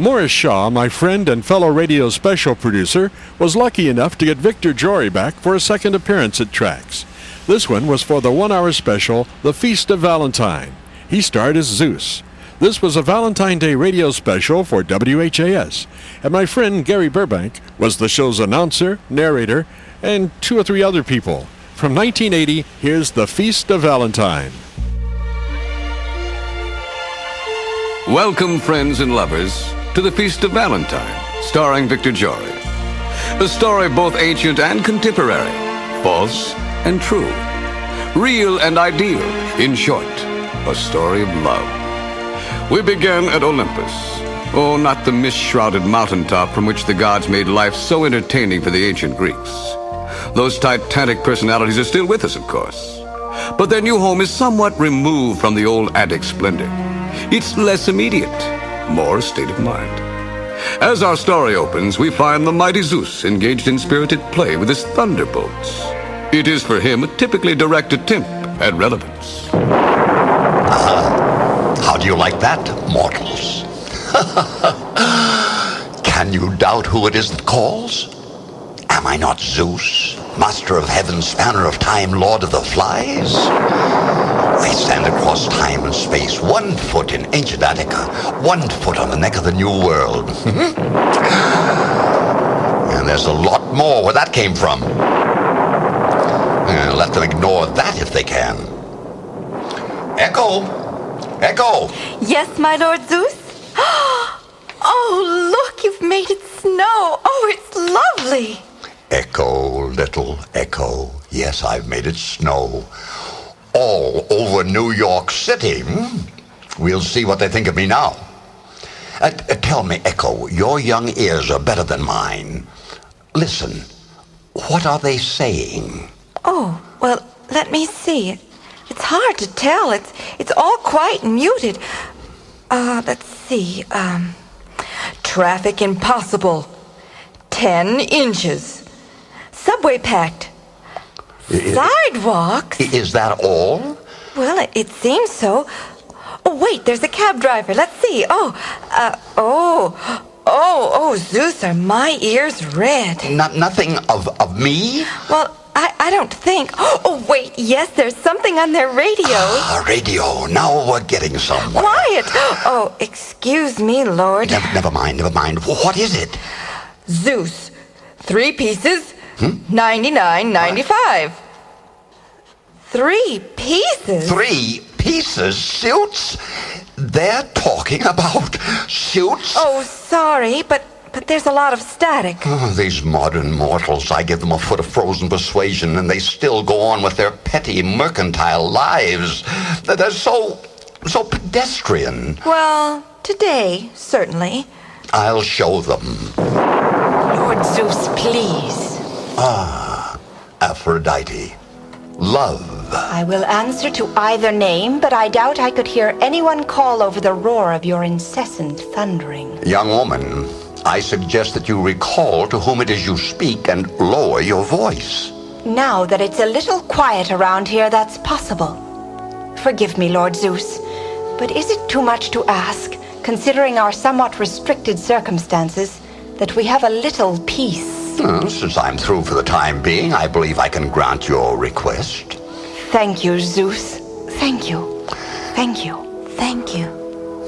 Morris Shaw, my friend and fellow radio special producer, was lucky enough to get Victor JORY back for a second appearance at Trax. This one was for the 1-hour special, The Feast of Valentine. He starred as Zeus. This was a Valentine Day radio special for WHAS, and my friend Gary Burbank was the show's announcer, narrator, and 2 or 3 other people. From 1980, here's The Feast of Valentine. Welcome, friends and lovers, to The Feast of Valentine, starring Victor JORY. A story both ancient and contemporary, false and true, real and ideal. In short, a story of love. We began at Olympus. Oh, not the mist-shrouded mountaintop from which the gods made life so entertaining for the ancient Greeks. Those titanic personalities are still with us, of course. But their new home is somewhat removed from the old Attic splendor. It's less immediate, more a state of mind. As our story opens, we find the mighty Zeus engaged in spirited play with his thunderbolts. It is for him a typically direct attempt at relevance. How do you like that, mortals? Can you doubt who it is that calls? Am I not Zeus, master of heaven, spanner of time, lord of the flies? I stand across time and space, 1 foot in ancient Attica, 1 foot on the neck of the New World. And there's a lot more where that came from. Let them ignore that if they can. Echo! Echo! Yes, my Lord Zeus? Oh, look, you've made it snow. Oh, it's lovely. Echo, little Echo. Yes, I've made it snow. All over New York City. We'll see what they think of me now. Tell me, Echo, your young ears are better than mine. Listen, what are they saying? Oh, well, let me see. It's hard to tell. It's all quiet and muted. Let's see. Traffic impossible. 10 inches. Subway packed. Sidewalks. Is that all? Well, it seems so. Oh, wait, there's a cab driver. Let's see. Zeus, are my ears red? Nothing of me? Well, I don't think. Oh, wait, yes, there's something on their radio. Radio. Now we're getting somewhere. Quiet. Oh, excuse me, Lord. Never mind. What is it? Zeus, 3 pieces, $99.95. 3 pieces? 3 pieces? Suits? They're talking about suits? Oh, sorry, but there's a lot of static. Oh, these modern mortals, I give them a foot of frozen persuasion and they still go on with their petty mercantile lives. They're so pedestrian. Well, today, certainly. I'll show them. Lord Zeus, please. Aphrodite. Love. I will answer to either name, but I doubt I could hear anyone call over the roar of your incessant thundering. Young woman, I suggest that you recall to whom it is you speak and lower your voice. Now that it's a little quiet around here, that's possible. Forgive me, Lord Zeus, but is it too much to ask, considering our somewhat restricted circumstances, that we have a little peace? Since I'm through for the time being, I believe I can grant your request. Thank you, Zeus. Thank you. Thank you. Thank you.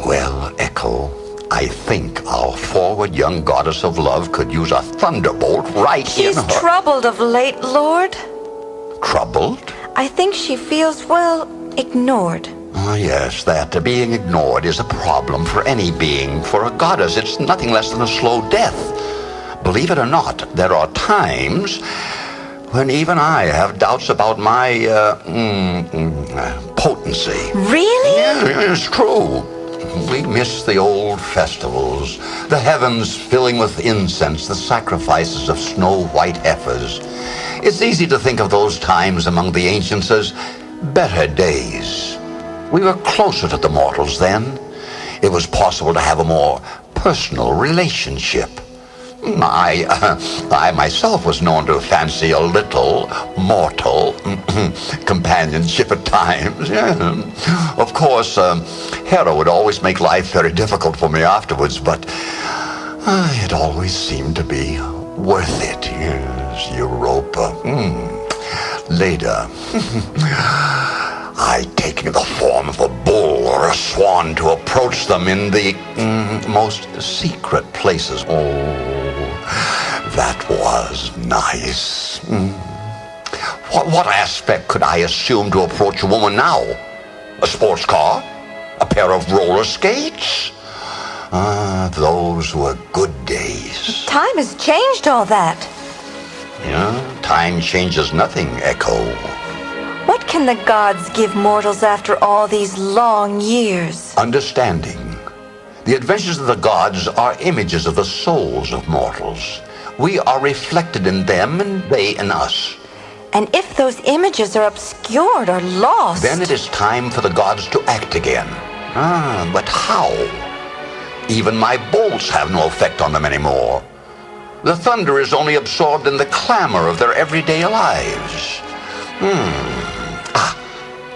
Well, Echo, I think our forward young goddess of love could use a thunderbolt right in her... She's troubled of late, Lord. Troubled? I think she feels, well, ignored. Oh, yes, that being ignored is a problem for any being. For a goddess, it's nothing less than a slow death. Believe it or not, there are times when even I have doubts about my, potency. Really? Yeah, it's true. We miss the old festivals, the heavens filling with incense, the sacrifices of snow-white heifers. It's easy to think of those times among the ancients as better days. We were closer to the mortals then. It was possible to have a more personal relationship. I myself was known to fancy a little mortal companionship at times. Of course, Hera would always make life very difficult for me afterwards, but it always seemed to be worth it. Yes, Europa. Later, I taking the form of a bull or a swan to approach them in the most secret places. Oh, that was nice. What aspect could I assume to approach a woman now? A sports car? A pair of roller skates? Those were good days. Time has changed all that. Yeah, time changes nothing, Echo. What can the gods give mortals after all these long years? Understanding. The adventures of the gods are images of the souls of mortals. We are reflected in them and they in us. And if those images are obscured or lost... Then it is time for the gods to act again. But how? Even my bolts have no effect on them anymore. The thunder is only absorbed in the clamor of their everyday lives.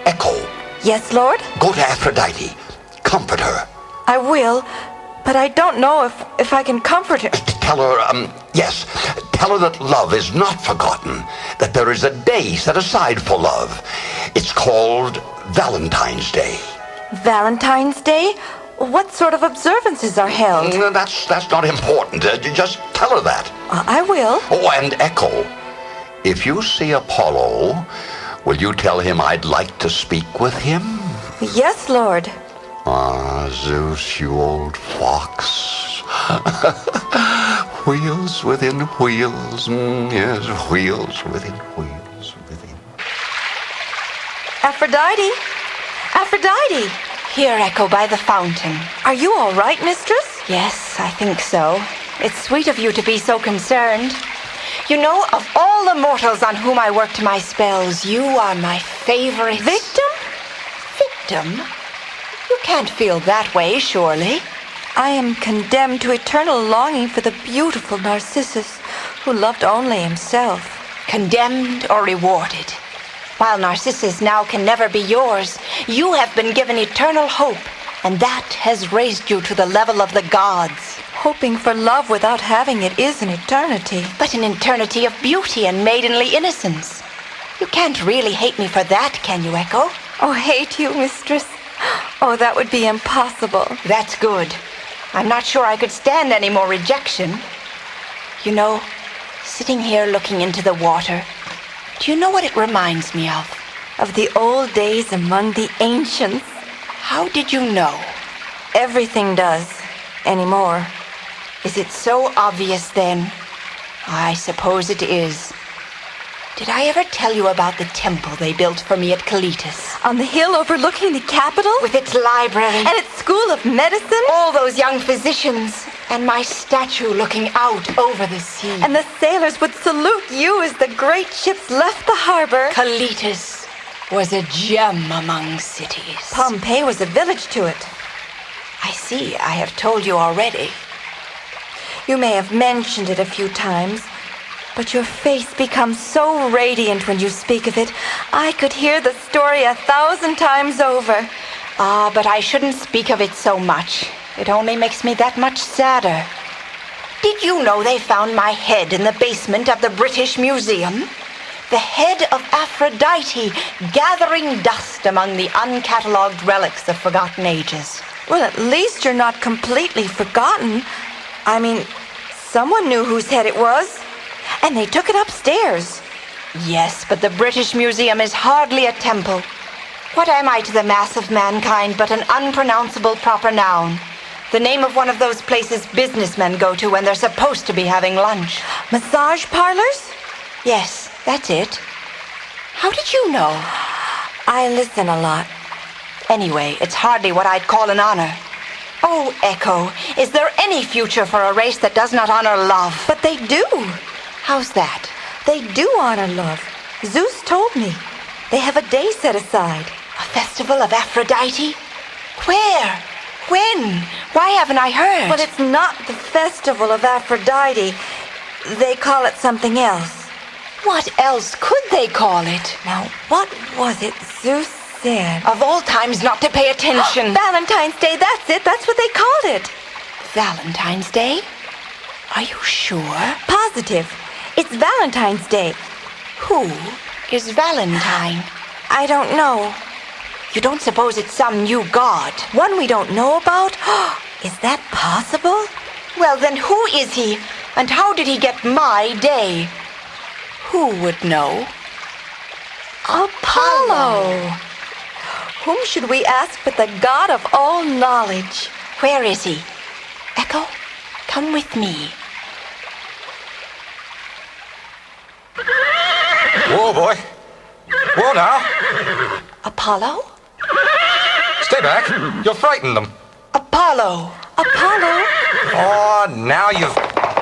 Echo. Yes, Lord? Go to Aphrodite. Comfort her. I will, but I don't know if I can comfort her. Tell her, yes, tell her that love is not forgotten, that there is a day set aside for love. It's called Valentine's Day. Valentine's Day? What sort of observances are held? That's not important. Just tell her that. I will. Oh, and Echo, if you see Apollo, will you tell him I'd like to speak with him? Yes, Lord. Zeus, you old fox. Wheels within wheels. Yes, wheels within wheels within. Aphrodite! Aphrodite! Here, Echo, by the fountain. Are you all right, mistress? Yes, I think so. It's sweet of you to be so concerned. You know, of all the mortals on whom I worked my spells, you are my favorite... Victim? Victim? You can't feel that way, surely. I am condemned to eternal longing for the beautiful Narcissus, who loved only himself. Condemned or rewarded? While Narcissus now can never be yours, you have been given eternal hope, and that has raised you to the level of the gods. Hoping for love without having it is an eternity. But an eternity of beauty and maidenly innocence. You can't really hate me for that, can you, Echo? Oh, hate you, mistress? Oh, that would be impossible. That's good. I'm not sure I could stand any more rejection. You know, sitting here looking into the water, do you know what it reminds me of? Of the old days among the ancients. How did you know? Everything does. Anymore. Is it so obvious then? I suppose it is. Did I ever tell you about the temple they built for me at Kalitas? On the hill overlooking the capital? With its library. And its school of medicine? All those young physicians. And my statue looking out over the sea. And the sailors would salute you as the great ships left the harbor. Kalitas was a gem among cities. Pompeii was a village to it. I see. I have told you already. You may have mentioned it a few times, but your face becomes so radiant when you speak of it. I could hear the story 1,000 times over. But I shouldn't speak of it so much. It only makes me that much sadder. Did you know they found my head in the basement of the British Museum? The head of Aphrodite, gathering dust among the uncatalogued relics of forgotten ages. Well, at least you're not completely forgotten. I mean, someone knew whose head it was, and they took it upstairs. Yes, but the British Museum is hardly a temple. What am I to the mass of mankind but an unpronounceable proper noun? The name of one of those places businessmen go to when they're supposed to be having lunch. Massage parlors? Yes, that's it. How did you know? I listen a lot. Anyway, it's hardly what I'd call an honor. Oh, Echo, is there any future for a race that does not honor love? But they do. How's that? They do honor love. Zeus told me. They have a day set aside. A festival of Aphrodite? Where? When? Why haven't I heard? Well, it's not the festival of Aphrodite. They call it something else. What else could they call it? Now, what was it Zeus said? Of all times not to pay attention. Valentine's Day, that's it. That's what they called it. Valentine's Day? Are you sure? Positive. It's Valentine's Day. Who is Valentine? I don't know. You don't suppose it's some new god? One we don't know about? Is that possible? Well, then who is he? And how did he get my day? Who would know? Apollo. Whom should we ask but the god of all knowledge? Where is he? Echo, come with me. Whoa, boy. Whoa, now. Apollo? Stay back. You'll frighten them. Apollo. Apollo? Oh, now you've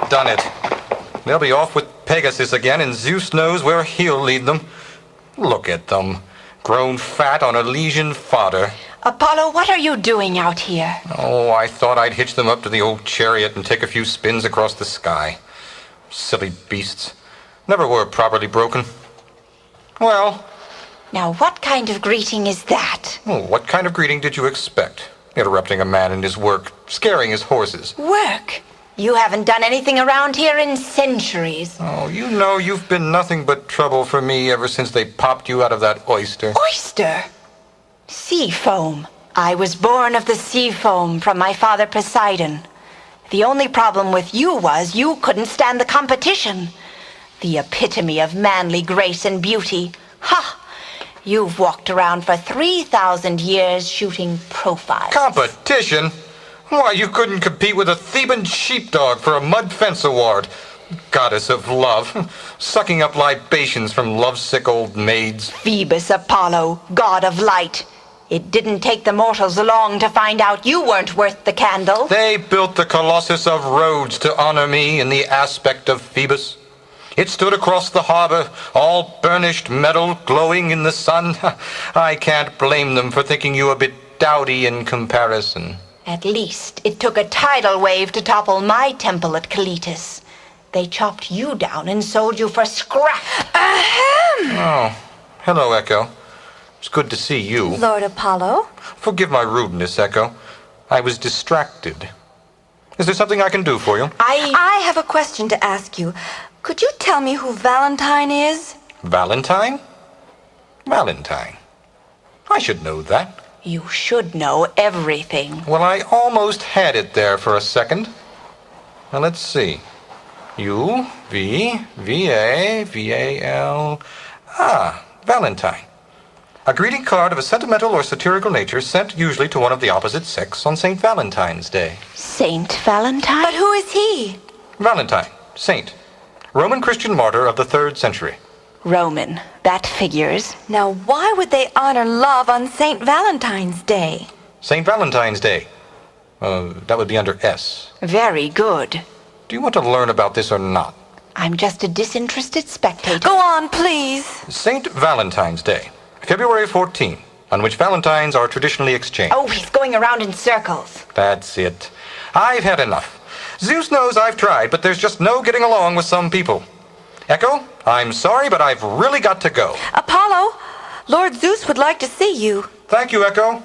done it. They'll be off with Pegasus again, and Zeus knows where he'll lead them. Look at them. Grown fat on Elysian fodder. Apollo, what are you doing out here? Oh, I thought I'd hitch them up to the old chariot and take a few spins across the sky. Silly beasts. Never were properly broken. Well... Now, what kind of greeting is that? Well, what kind of greeting did you expect? Interrupting a man in his work, scaring his horses. Work? You haven't done anything around here in centuries. Oh, you know you've been nothing but trouble for me ever since they popped you out of that oyster. Oyster? Sea foam. I was born of the sea foam from my father Poseidon. The only problem with you was you couldn't stand the competition. The epitome of manly grace and beauty. Ha! You've walked around for 3,000 years shooting profiles. Competition? Why, you couldn't compete with a Theban sheepdog for a mud fence award. Goddess of love, sucking up libations from lovesick old maids. Phoebus Apollo, god of light. It didn't take the mortals long to find out you weren't worth the candle. They built the Colossus of Rhodes to honor me in the aspect of Phoebus. It stood across the harbor, all burnished metal glowing in the sun. I can't blame them for thinking you a bit dowdy in comparison. At least it took a tidal wave to topple my temple at Kalitas. They chopped you down and sold you for scrap. Ahem! Oh, hello, Echo. It's good to see you. Lord Apollo? Forgive my rudeness, Echo. I was distracted. Is there something I can do for you? I have a question to ask you. Could you tell me who Valentine is? Valentine? Valentine. I should know that. You should know everything. Well, I almost had it there for a second. Now, let's see. U-V-V-A-V-A-L... Valentine. A greeting card of a sentimental or satirical nature sent usually to one of the opposite sex on St. Valentine's Day. Saint Valentine? But who is he? Valentine, saint. Roman Christian martyr of the 3rd century. Roman. That figures. Now, why would they honor love on St. Valentine's Day? St. Valentine's Day. That would be under S. Very good. Do you want to learn about this or not? I'm just a disinterested spectator. Go on, please. St. Valentine's Day, February 14, on which Valentines are traditionally exchanged. Oh, he's going around in circles. That's it. I've had enough. Zeus knows I've tried, but there's just no getting along with some people. Echo, I'm sorry, but I've really got to go. Apollo, Lord Zeus would like to see you. Thank you, Echo.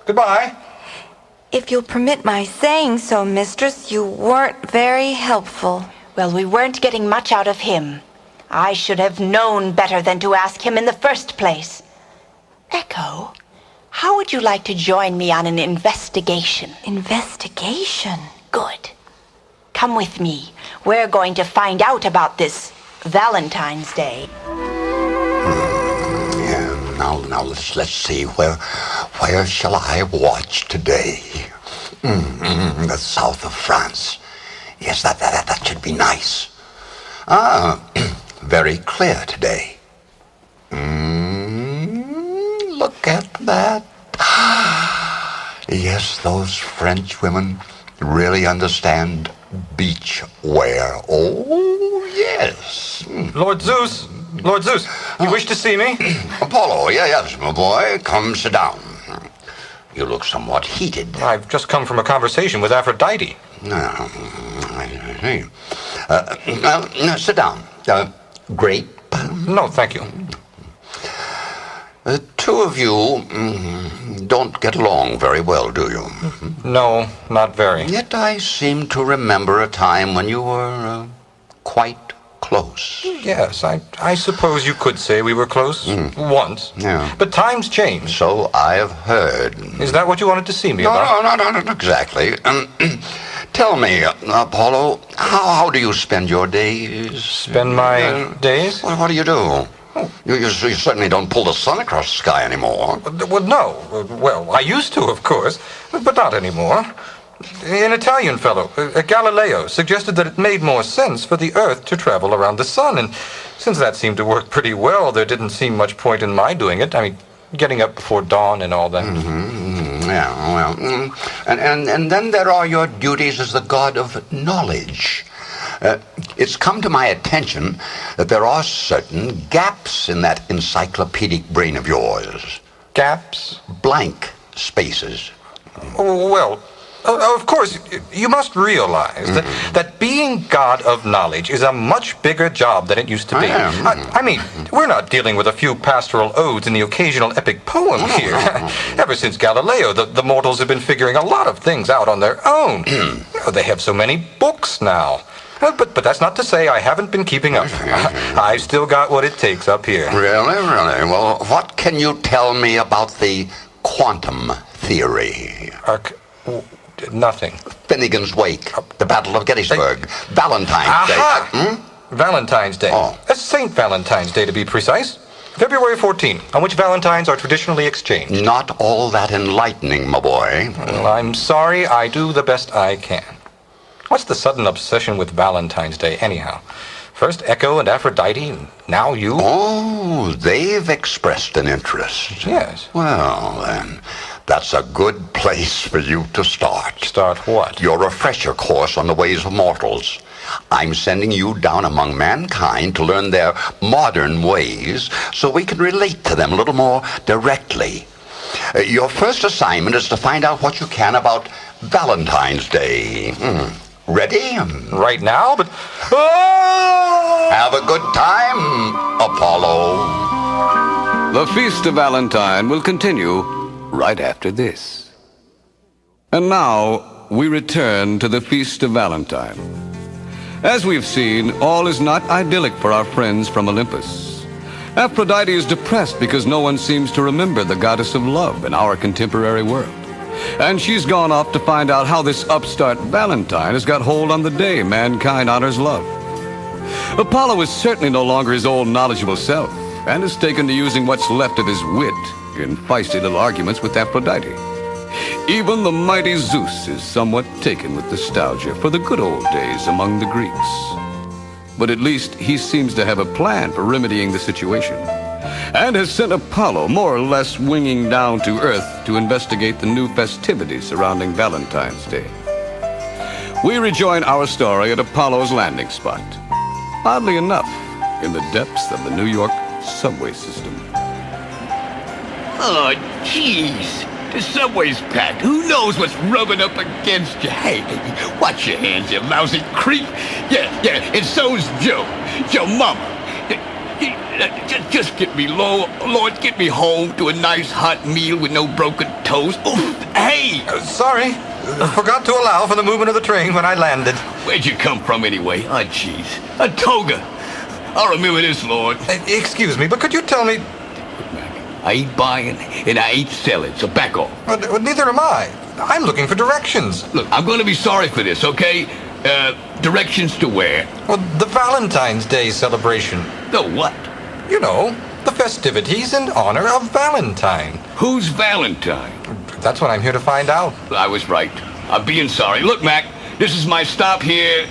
Goodbye. If you'll permit my saying so, mistress, you weren't very helpful. Well, we weren't getting much out of him. I should have known better than to ask him in the first place. Echo, how would you like to join me on an investigation? Investigation? Good. Come with me. We're going to find out about this Valentine's Day. Now let's see. Where shall I watch today? The south of France. Yes, that should be nice. Very clear today. Look at that. Yes, those French women really understand beach wear. Oh, yes. Lord Zeus, you wish to see me? Apollo, yes, my boy. Come sit down. You look somewhat heated. I've just come from a conversation with Aphrodite. I see. Now, sit down. Grape? No, thank you. The two of you don't get along very well, do you? No, not very. Yet I seem to remember a time when you were quite close. Yes, I suppose you could say we were close once. Yeah. But times change. So I have heard. Is that what you wanted to see me about? No, not exactly. Tell me, Apollo, how do you spend your days? Spend my days? What do you do? You certainly don't pull the sun across the sky anymore. Well, no. Well, I used to, of course, but not anymore. An Italian fellow, Galileo, suggested that it made more sense for the Earth to travel around the sun, and since that seemed to work pretty well, there didn't seem much point in my doing it. I mean, getting up before dawn and all that. Yeah, well, and then there are your duties as the god of knowledge. It's come to my attention that there are certain gaps in that encyclopedic brain of yours. Gaps? Blank spaces. Oh, well, of course, you must realize that being God of knowledge is a much bigger job than it used to be. I mean, we're not dealing with a few pastoral odes and the occasional epic poem here. Ever since Galileo, the mortals have been figuring a lot of things out on their own. They have so many books now. But that's not to say I haven't been keeping up. I've still got what it takes up here. Really? Well, what can you tell me about the quantum theory? Nothing. Finnegan's Wake, the Battle of Gettysburg, Valentine's Day. Valentine's Day. Oh. St. Valentine's Day, to be precise. February 14, on which Valentines are traditionally exchanged. Not all that enlightening, my boy. Well, I'm sorry. I do the best I can. What's the sudden obsession with Valentine's Day, anyhow? First Echo and Aphrodite, and now you? Oh, they've expressed an interest. Yes. Well, then, that's a good place for you to start. Start what? Your refresher course on the ways of mortals. I'm sending you down among mankind to learn their modern ways so we can relate to them a little more directly. Your first assignment is to find out what you can about Valentine's Day. Ready? Right now? But... Have a good time, Apollo. The Feast of Valentine will continue right after this. And now, we return to the Feast of Valentine. As we've seen, all is not idyllic for our friends from Olympus. Aphrodite is depressed because no one seems to remember the goddess of love in our contemporary world. And she's gone off to find out how this upstart Valentine has got hold on the day mankind honors love. Apollo is certainly no longer his old knowledgeable self, and has taken to using what's left of his wit in feisty little arguments with Aphrodite. Even the mighty Zeus is somewhat taken with nostalgia for the good old days among the Greeks. But at least he seems to have a plan for remedying the situation, and has sent Apollo more or less winging down to Earth to investigate the new festivities surrounding Valentine's Day. We rejoin our story at Apollo's landing spot. Oddly enough, in the depths of the New York subway system. Oh, jeez. The subway's packed. Who knows what's rubbing up against you? Hey, watch your hands, you lousy creep. Yeah, and so's Joe. Joe Mama. Just get me Lord, get me home to a nice hot meal with no broken toes. Oof, hey! Sorry. Forgot to allow for the movement of the train when I landed. Where'd you come from anyway? Oh, jeez. A toga. I'll remember this, Lord. Excuse me, but could you tell me... I ain't buying and I ain't selling, so back off. Well, neither am I. I'm looking for directions. Look, I'm gonna be sorry for this, okay? Directions to where? Well, the Valentine's Day celebration. The what? You know, the festivities in honor of Valentine. Who's Valentine? That's what I'm here to find out. I was right. I'm being sorry. Look, Mac, this is my stop here.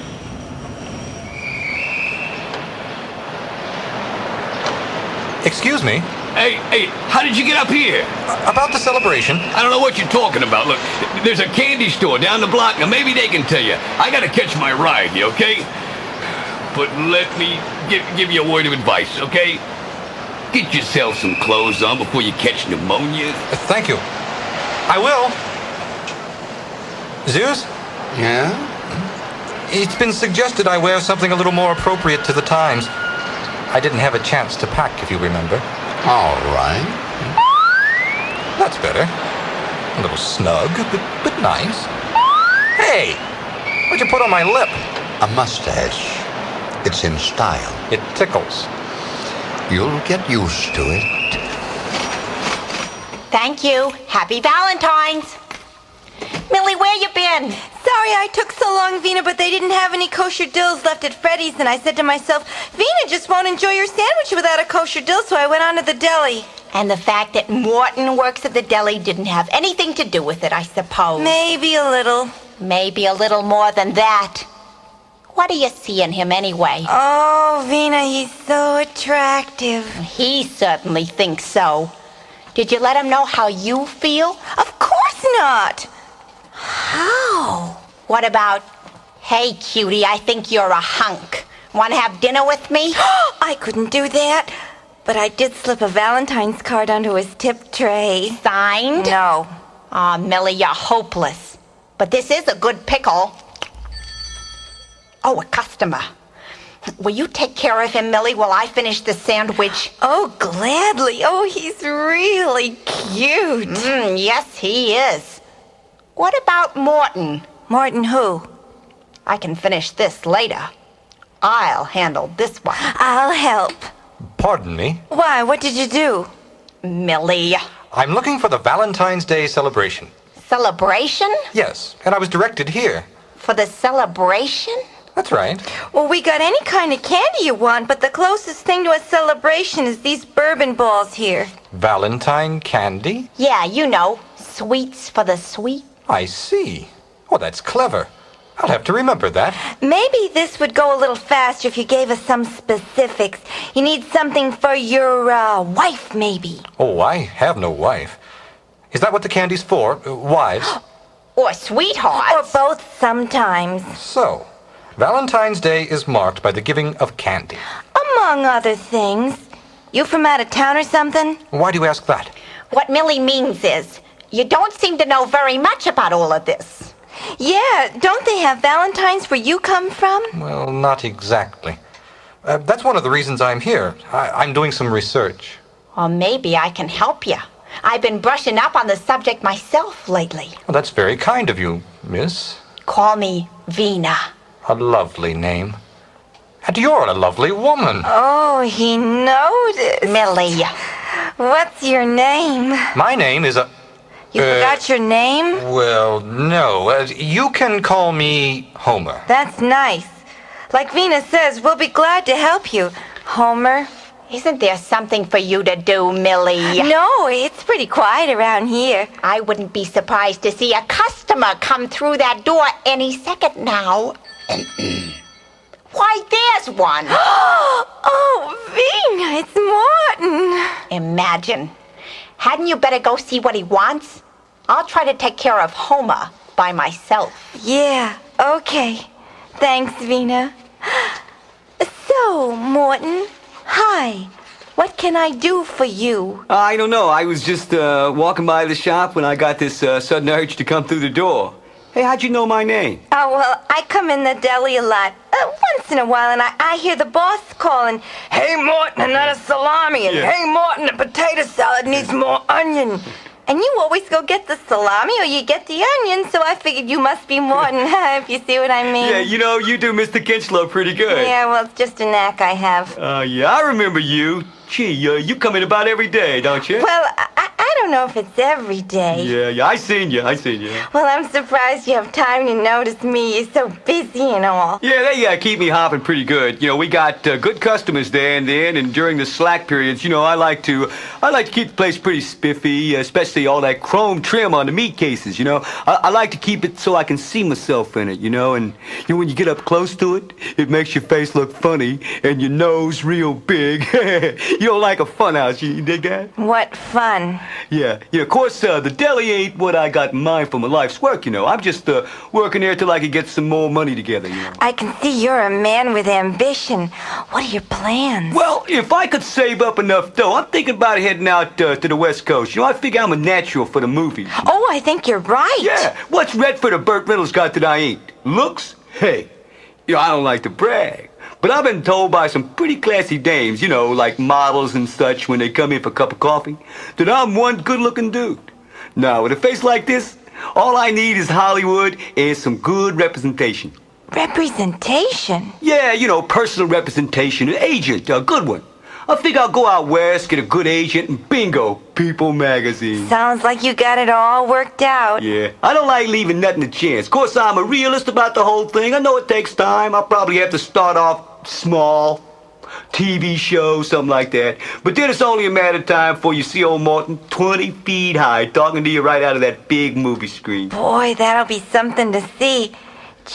Excuse me? Hey, how did you get up here? About the celebration? I don't know what you're talking about. Look, there's a candy store down the block. Now, maybe they can tell you. I gotta catch my ride here, okay? But let me give you a word of advice, okay? Get yourself some clothes on before you catch pneumonia. Thank you. I will. Zeus, Yeah? it's been suggested I wear something a little more appropriate to the times. I didn't have a chance to pack, if you remember. All right. That's better. A little snug, but nice. Hey, what'd you put on my lip? A mustache. It's in style. It tickles. You'll get used to it. Thank you. Happy Valentine's. Millie, where you been? Sorry I took so long, Vina, but they didn't have any kosher dills left at Freddy's, and I said to myself, Vina just won't enjoy your sandwich without a kosher dill, so I went on to the deli. And the fact that Morton works at the deli didn't have anything to do with it, I suppose. Maybe a little. Maybe a little more than that. What do you see in him anyway? Oh, Vina, he's so attractive. He certainly thinks so. Did you let him know how you feel? Of course not. How? What about, hey, cutie, I think you're a hunk. Want to have dinner with me? I couldn't do that. But I did slip a Valentine's card onto his tip tray. Signed? No. Aw, Millie, you're hopeless. But this is a good pickle. Oh, a customer. Will you take care of him, Millie, while I finish the sandwich? Oh, gladly. Oh, he's really cute. Yes, he is. What about Morton? Morton who? I can finish this later. I'll handle this one. I'll help. Pardon me. Why, what did you do? Millie. I'm looking for the Valentine's Day celebration. Celebration? Yes, and I was directed here. For the celebration? That's right. Well, we got any kind of candy you want, but the closest thing to a celebration is these bourbon balls here. Valentine candy? Yeah, you know, sweets for the sweet. I see. Oh, that's clever. I'll have to remember that. Maybe this would go a little faster if you gave us some specifics. You need something for your, wife, maybe. Oh, I have no wife. Is that what the candy's for? Wives? Or Or sweethearts. both sometimes. So, Valentine's Day is marked by the giving of candy. Among other things. You from out of town or something? Why do you ask that? What Millie means is, you don't seem to know very much about all of this. Yeah, don't they have Valentines where you come from? Well, not exactly. That's one of the reasons I'm here. I'm doing some research. Or maybe I can help you. I've been brushing up on the subject myself lately. Well, that's very kind of you, miss. Call me Vina. A lovely name. And you're a lovely woman. Oh, he noticed. Millie. What's your name? My name is a... You forgot your name? Well, no. You can call me Homer. That's nice. Like Vina says, we'll be glad to help you, Homer. Isn't there something for you to do, Millie? No, it's pretty quiet around here. I wouldn't be surprised to see a customer come through that door any second now. Why, there's one. Oh, Vina, it's Morton. Imagine. Hadn't you better go see what he wants? I'll try to take care of Homer by myself. Yeah, okay. Thanks, Vina. So, Morton, hi. What can I do for you? I don't know. I was just walking by the shop when I got this sudden urge to come through the door. Hey, how'd you know my name? Oh, well, I come in the deli a lot. Once in a while, and I hear the boss calling, "Hey, Morton, another salami," and Yeah. "Hey, Morton, a potato salad needs more onion." And you always go get the salami or you get the onion, so I figured you must be Morton, if you see what I mean. Yeah, you know, you do Mr. Kinchlow pretty good. Yeah, well, it's just a knack I have. Yeah, I remember you. Gee, you come in about every day, don't you? Well, I don't know if it's every day. Yeah, I seen you. Well, I'm surprised you have time to notice me. You're so busy and all. Yeah, they keep me hopping pretty good. You know, we got good customers there and then, and during the slack periods, you know, I like to keep the place pretty spiffy, especially all that chrome trim on the meat cases. You know, I like to keep it so I can see myself in it. You know, and you know when you get up close to it, it makes your face look funny and your nose real big. You don't like a fun house, you dig that? What fun. Yeah, of course, the deli ain't what I got in mind for my life's work, you know. I'm just working here till I can get some more money together, you know. I can see you're a man with ambition. What are your plans? Well, if I could save up enough dough, I'm thinking about heading out to the West Coast. You know, I figure I'm a natural for the movies. Oh, I think you're right. Yeah, what's Redford or Burt Reynolds got that I ain't? Looks? Hey, you know, I don't like to brag, but I've been told by some pretty classy dames, you know, like models and such when they come in for a cup of coffee, that I'm one good-looking dude. Now, with a face like this, all I need is Hollywood and some good representation. Representation? Yeah, you know, personal representation, an agent, a good one. I figure I'll go out west, get a good agent, and bingo, People magazine. Sounds like you got it all worked out. Yeah, I don't like leaving nothing to chance. Of course, I'm a realist about the whole thing. I know it takes time. I'll probably have to start off small, TV show, something like that. But then it's only a matter of time before you see old Morton 20 feet high talking to you right out of that big movie screen. Boy, that'll be something to see.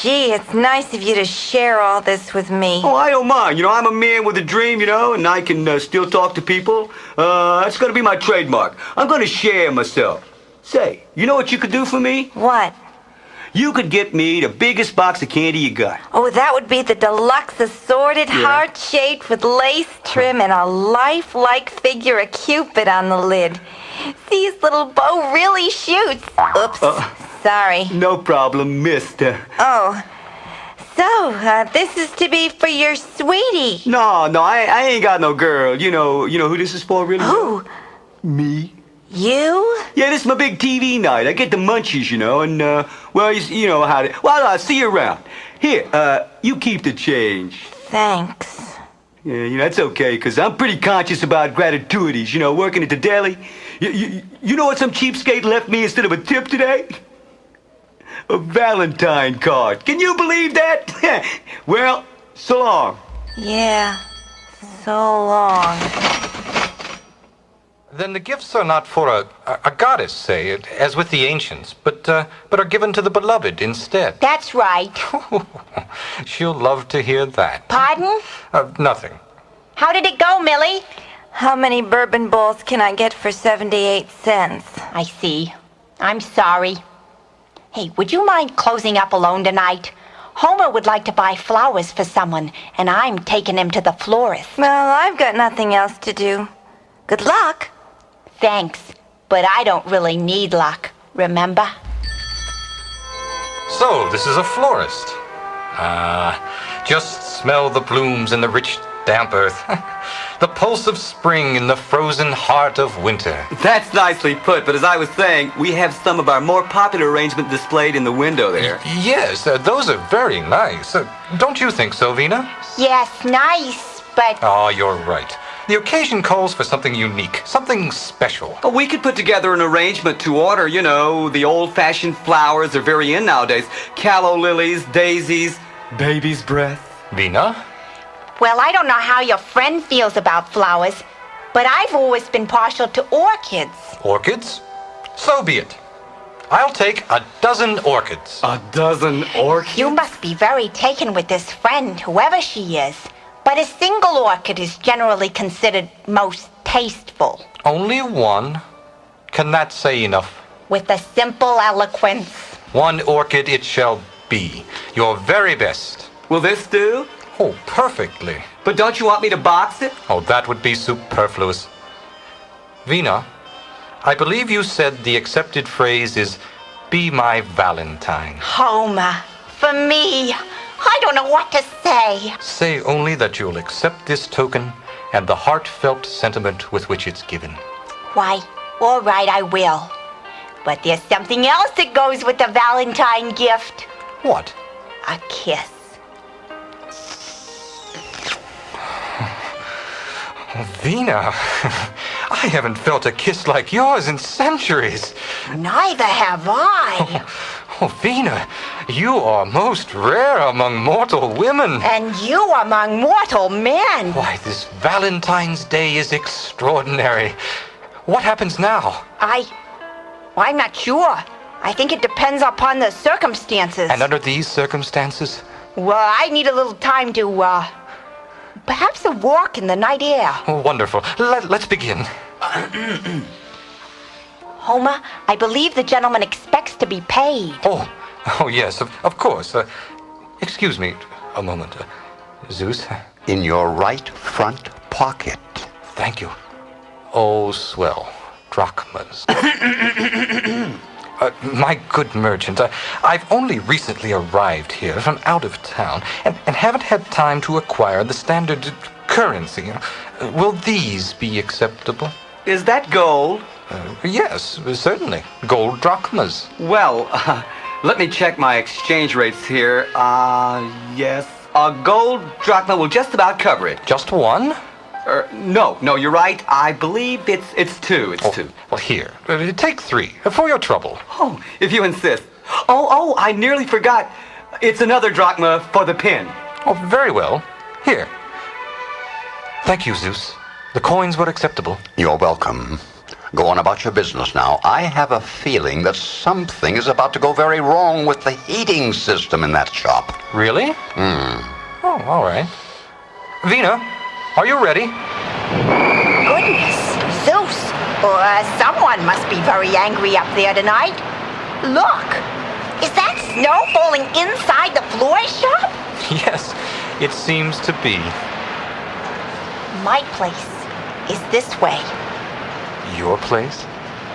Gee, it's nice of you to share all this with me. Oh, I don't mind. You know, I'm a man with a dream, you know, and I can still talk to people. That's going to be my trademark. I'm going to share myself. Say, you know what you could do for me? What? You could get me the biggest box of candy you got. Oh, that would be the deluxe assorted, heart-shaped with lace trim and a lifelike figure of Cupid on the lid. See, his little bow really shoots. Oops, sorry. No problem, mister. Oh, so, this is to be for your sweetie. No, I ain't got no girl. You know who this is for, really? Who? Me. You? Yeah, this is my big TV night. I get the munchies, you know, and, well, you know how to... Well, I'll see you around. Here, you keep the change. Thanks. Yeah, you know, that's okay, because I'm pretty conscious about gratuities, you know, working at the deli. You know what some cheapskate left me instead of a tip today? A Valentine card. Can you believe that? Well, so long. Yeah, so long. Then the gifts are not for a goddess, say, as with the ancients, but are given to the beloved instead. That's right. She'll love to hear that. Pardon? Nothing. How did it go, Millie? How many bourbon bowls can I get for 78 cents? I see. I'm sorry. Hey, would you mind closing up alone tonight? Homer would like to buy flowers for someone, and I'm taking him to the florist. Well, I've got nothing else to do. Good luck. Thanks, but I don't really need luck, remember? So, this is a florist. Just smell the blooms in the rich, damp earth. The pulse of spring in the frozen heart of winter. That's nicely put, but as I was saying, we have some of our more popular arrangement displayed in the window there. Yes, those are very nice. Don't you think so, Vina? Yes, nice, but... Oh, you're right. The occasion calls for something unique, something special. Well, we could put together an arrangement to order, you know, the old-fashioned flowers are very in nowadays. Callow lilies, daisies, baby's breath. Vina? Well, I don't know how your friend feels about flowers, but I've always been partial to orchids. Orchids? So be it. I'll take a dozen orchids. A dozen orchids? You must be very taken with this friend, whoever she is. But a single orchid is generally considered most tasteful. Only one? Can that say enough? With a simple eloquence. One orchid it shall be. Your very best. Will this do? Oh, perfectly. But don't you want me to box it? Oh, that would be superfluous. Vina, I believe you said the accepted phrase is, "Be my Valentine." Homer, for me, I don't know what to say. Say only that you'll accept this token and the heartfelt sentiment with which it's given. Why, all right, I will. But there's something else that goes with the Valentine gift. What? A kiss. Oh, Vina, I haven't felt a kiss like yours in centuries. Neither have I. Oh, Vina, you are most rare among mortal women. And you among mortal men. Why, this Valentine's Day is extraordinary. What happens now? I'm not sure. I think it depends upon the circumstances. And under these circumstances? Well, I need a little time to, perhaps a walk in the night air. Oh, wonderful. Let's begin. Homer, I believe the gentleman expects to be paid. Oh yes, of course. Excuse me a moment. Zeus? In your right front pocket. Thank you. Oh, swell. Drachmas. My good merchant, I've only recently arrived here from out of town and haven't had time to acquire the standard currency. Will these be acceptable? Is that gold? Yes, certainly. Gold drachmas. Well, let me check my exchange rates here. Yes. A gold drachma will just about cover it. Just one? No, you're right. I believe it's two. It's two. Well, here. Take 3 for your trouble. Oh, if you insist. Oh, I nearly forgot. It's another drachma for the pin. Oh, very well. Here. Thank you, Zeus. The coins were acceptable. You're welcome. Go on about your business now. I have a feeling that something is about to go very wrong with the heating system in that shop. Really? Oh, all right. Vina, are you ready? Goodness, Zeus, or someone must be very angry up there tonight. Look, is that snow falling inside the floor shop? Yes, it seems to be. My place is this way. Your place?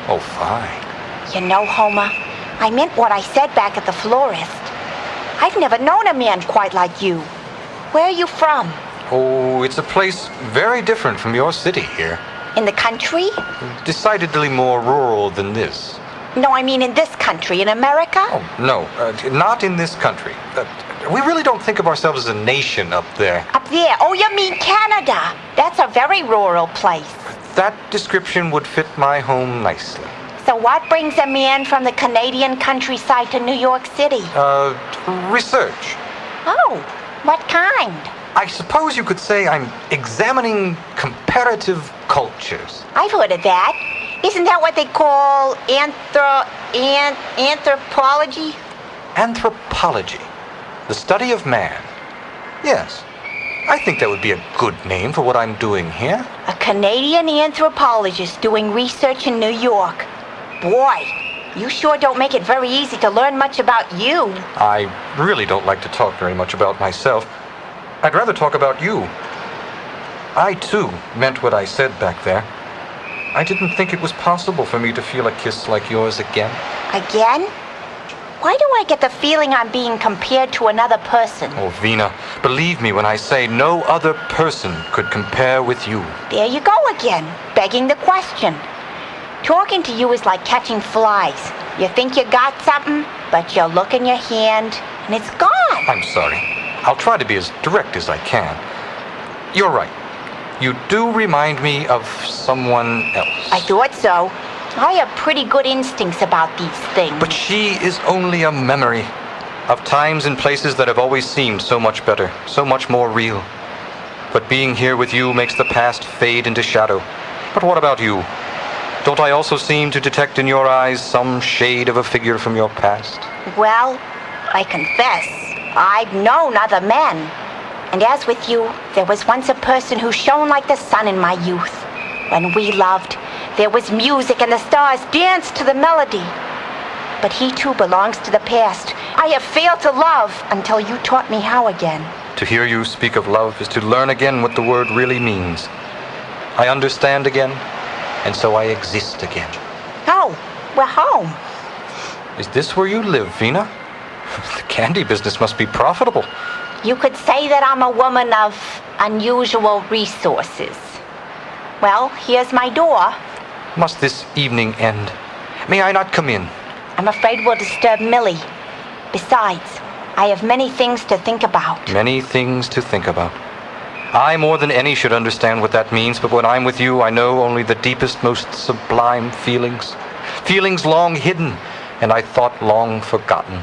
Oh, fine. You know, Homer, I meant what I said back at the florist. I've never known a man quite like you. Where are you from? Oh, it's a place very different from your city here. In the country? Decidedly more rural than this. No, I mean in this country, in America? Oh, no, not in this country. We really don't think of ourselves as a nation up there. Up there? Oh, you mean Canada. That's a very rural place. That description would fit my home nicely. So what brings a man from the Canadian countryside to New York City? Research. Oh, what kind? I suppose you could say I'm examining comparative cultures. I've heard of that. Isn't that what they call anthropology? Anthropology. The study of man. Yes. I think that would be a good name for what I'm doing here. A Canadian anthropologist doing research in New York. Boy, you sure don't make it very easy to learn much about you. I really don't like to talk very much about myself. I'd rather talk about you. I, too, meant what I said back there. I didn't think it was possible for me to feel a kiss like yours again. Again? Why do I get the feeling I'm being compared to another person? Oh, Vina, believe me when I say no other person could compare with you. There you go again, begging the question. Talking to you is like catching flies. You think you got something, but you look in your hand, and it's gone. I'm sorry. I'll try to be as direct as I can. You're right. You do remind me of someone else. I thought so. I have pretty good instincts about these things. But she is only a memory of times and places that have always seemed so much better, so much more real. But being here with you makes the past fade into shadow. But what about you? Don't I also seem to detect in your eyes some shade of a figure from your past? Well, I confess, I've known other men. And as with you, there was once a person who shone like the sun in my youth. When we loved, there was music and the stars danced to the melody. But he too belongs to the past. I have failed to love until you taught me how again. To hear you speak of love is to learn again what the word really means. I understand again, and so I exist again. Oh, we're home. Is this where you live, Vina? The candy business must be profitable. You could say that I'm a woman of unusual resources. Well, here's my door. Must this evening end? May I not come in? I'm afraid we'll disturb Millie. Besides, I have many things to think about. Many things to think about. I, more than any, should understand what that means, but when I'm with you, I know only the deepest, most sublime feelings. Feelings long hidden, and I thought long forgotten.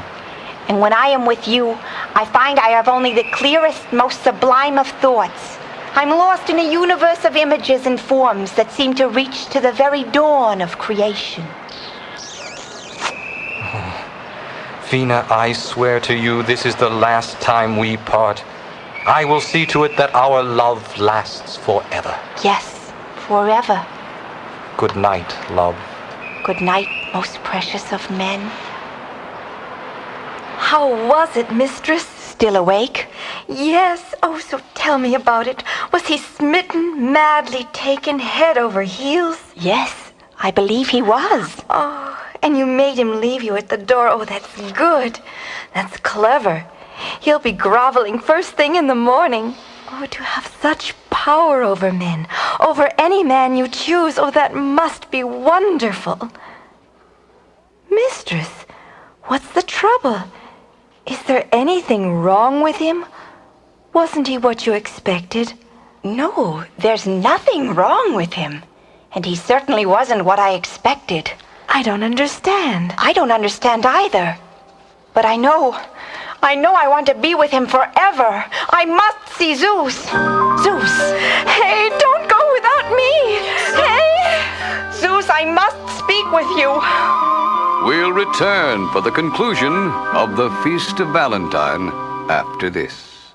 And when I am with you, I find I have only the clearest, most sublime of thoughts. I'm lost in a universe of images and forms that seem to reach to the very dawn of creation. Vina, I swear to you, this is the last time we part. I will see to it that our love lasts forever. Yes, forever. Good night, love. Good night, most precious of men. How was it, mistress? Still awake? Yes. Oh, so tell me about it. Was he smitten, madly taken, head over heels? Yes, I believe he was. Oh, and you made him leave you at the door. Oh, that's good. That's clever. He'll be groveling first thing in the morning. Oh, to have such power over men, over any man you choose, oh, that must be wonderful. Mistress, what's the trouble? Is there anything wrong with him? Wasn't he what you expected? No, there's nothing wrong with him. And he certainly wasn't what I expected. I don't understand. I don't understand either. But I know I want to be with him forever. I must see Zeus. Zeus. Hey, don't go without me. Hey! Zeus, I must speak with you. We'll return for the conclusion of the Feast of Valentine after this.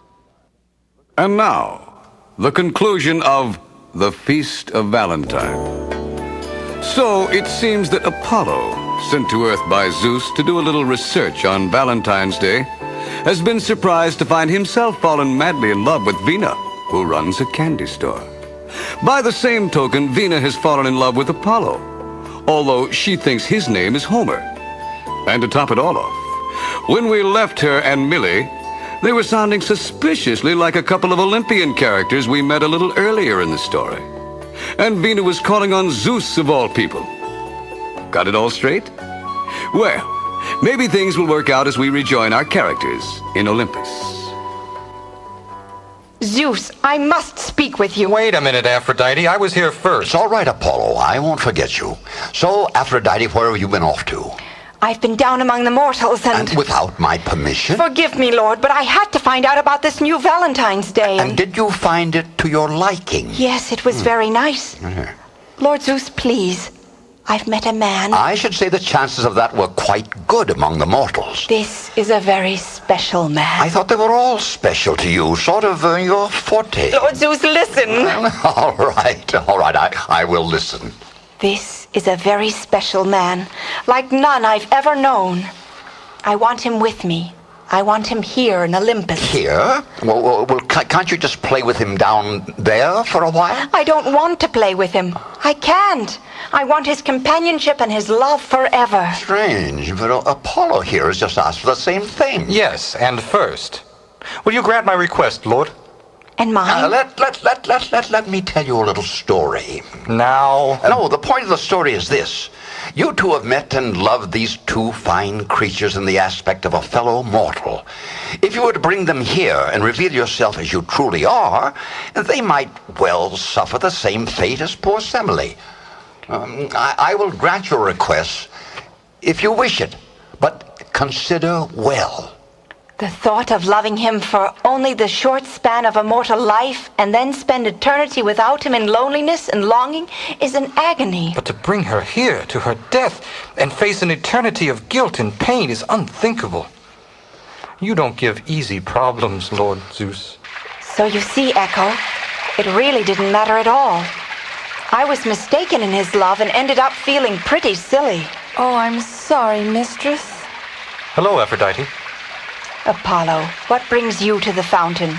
And now, the conclusion of the Feast of Valentine. So it seems that Apollo, sent to Earth by Zeus to do a little research on Valentine's Day, has been surprised to find himself fallen madly in love with Vina, who runs a candy store. By the same token, Vina has fallen in love with Apollo, although she thinks his name is Homer. And to top it all off, when we left her and Millie, they were sounding suspiciously like a couple of Olympian characters we met a little earlier in the story. And Vina was calling on Zeus of all people. Got it all straight? Well, maybe things will work out as we rejoin our characters in Olympus. Zeus, I must speak with you. Wait a minute, Aphrodite. I was here first. It's all right, Apollo. I won't forget you. So, Aphrodite, where have you been off to? I've been down among the mortals and without my permission? Forgive me, Lord, but I had to find out about this new Valentine's Day. And did you find it to your liking? Yes, it was very nice. Lord Zeus, please. I've met a man. I should say the chances of that were quite good among the mortals. This is a very special man. I thought they were all special to you, sort of your forte. Lord Zeus, listen. All right. I will listen. This is a very special man, like none I've ever known. I want him with me. I want him here in Olympus. Here? Well, can't you just play with him down there for a while? I don't want to play with him. I can't. I want his companionship and his love forever. Strange, but Apollo here has just asked for the same thing. Yes, and first, will you grant my request, Lord? And mine? Let me tell you a little story. Now? No, the point of the story is this. You two have met and loved these two fine creatures in the aspect of a fellow mortal. If you were to bring them here and reveal yourself as you truly are, they might well suffer the same fate as poor Semele. I will grant your request if you wish it, but consider well. The thought of loving him for only the short span of a mortal life and then spend eternity without him in loneliness and longing is an agony. But to bring her here to her death and face an eternity of guilt and pain is unthinkable. You don't give easy problems, Lord Zeus. So you see, Echo, it really didn't matter at all. I was mistaken in his love and ended up feeling pretty silly. Oh, I'm sorry, mistress. Hello, Aphrodite. Apollo, what brings you to the fountain?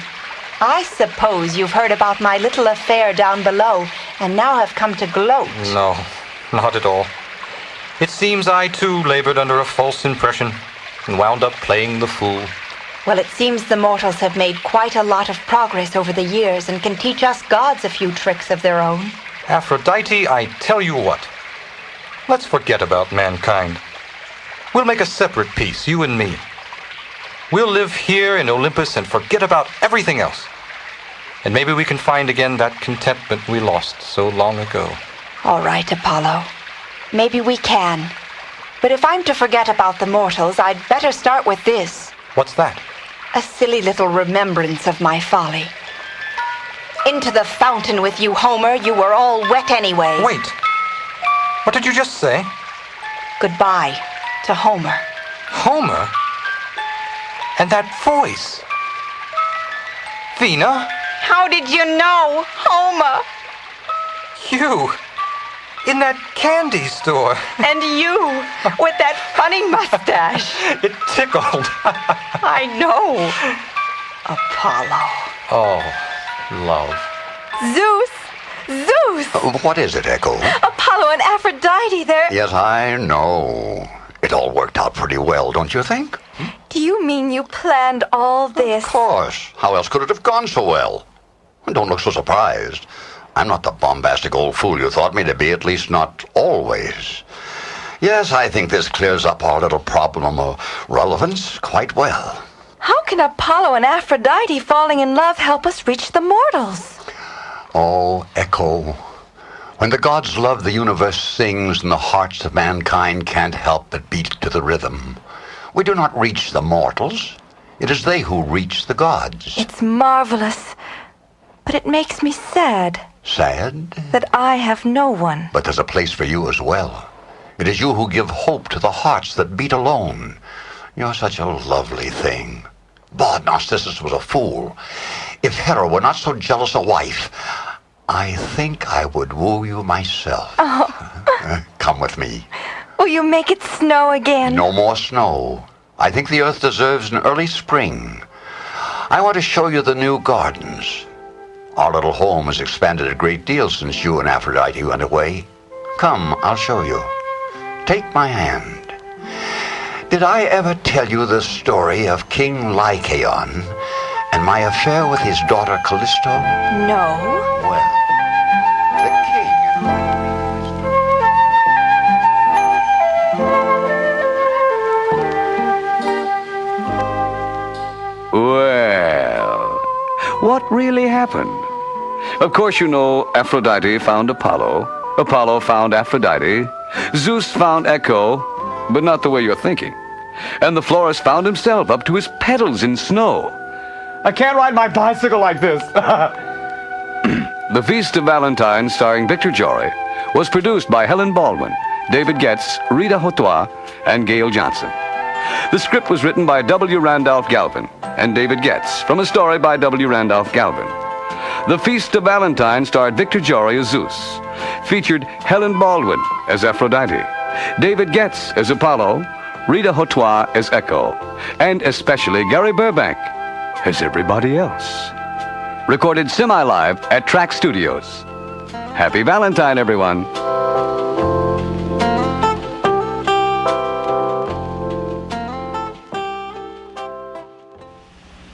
I suppose you've heard about my little affair down below and now have come to gloat. No, not at all. It seems I too labored under a false impression and wound up playing the fool. Well, it seems the mortals have made quite a lot of progress over the years and can teach us gods a few tricks of their own. Aphrodite, I tell you what. Let's forget about mankind. We'll make a separate peace, you and me. We'll live here in Olympus and forget about everything else. And maybe we can find again that contentment we lost so long ago. All right, Apollo. Maybe we can. But if I'm to forget about the mortals, I'd better start with this. What's that? A silly little remembrance of my folly. Into the fountain with you, Homer. You were all wet anyway. Wait. What did you just say? Goodbye to Homer. Homer? And that voice. Vina? How did you know, Homer? You. in that candy store. And you, with that funny mustache. It tickled. I know. Apollo. Oh, love. Zeus! Zeus! What is it, Echo? Apollo and Aphrodite, they're... Yes, I know. It all worked out pretty well, don't you think? Do you mean you planned all this? Of course. How else could it have gone so well? Don't look so surprised. I'm not the bombastic old fool you thought me to be, at least not always. Yes, I think this clears up our little problem of relevance quite well. How can Apollo and Aphrodite falling in love help us reach the mortals? Oh, Echo. When the gods love, the universe sings, and the hearts of mankind can't help but beat to the rhythm. We do not reach the mortals. It is they who reach the gods. It's marvelous, but it makes me sad. Sad? That I have no one. But there's a place for you as well. It is you who give hope to the hearts that beat alone. You're such a lovely thing. But Narcissus was a fool. If Hera were not so jealous a wife, I think I would woo you myself. Oh. Come with me. Will you make it snow again? No more snow. I think the earth deserves an early spring. I want to show you the new gardens. Our little home has expanded a great deal since you and Aphrodite went away. Come, I'll show you. Take my hand. Did I ever tell you the story of King Lycaon and my affair with his daughter Callisto? No. Well, the king and my Well, what really happened? Of course, you know, Aphrodite found Apollo, Apollo found Aphrodite, Zeus found Echo, but not the way you're thinking. And the florist found himself up to his pedals in snow. I can't ride my bicycle like this. The Feast of Valentine, starring Victor Jory, was produced by Helen Baldwin, David Getz, Rita Hotois, and Gail Johnson. The script was written by W. Randolph Galvin and David Getz, from a story by W. Randolph Galvin. The Feast of Valentine starred Victor Jory as Zeus, featured Helen Baldwin as Aphrodite, David Getz as Apollo, Rita Hotois as Echo, and especially Gary Burbank as everybody else. Recorded semi-live at Trax Studios. Happy Valentine, everyone.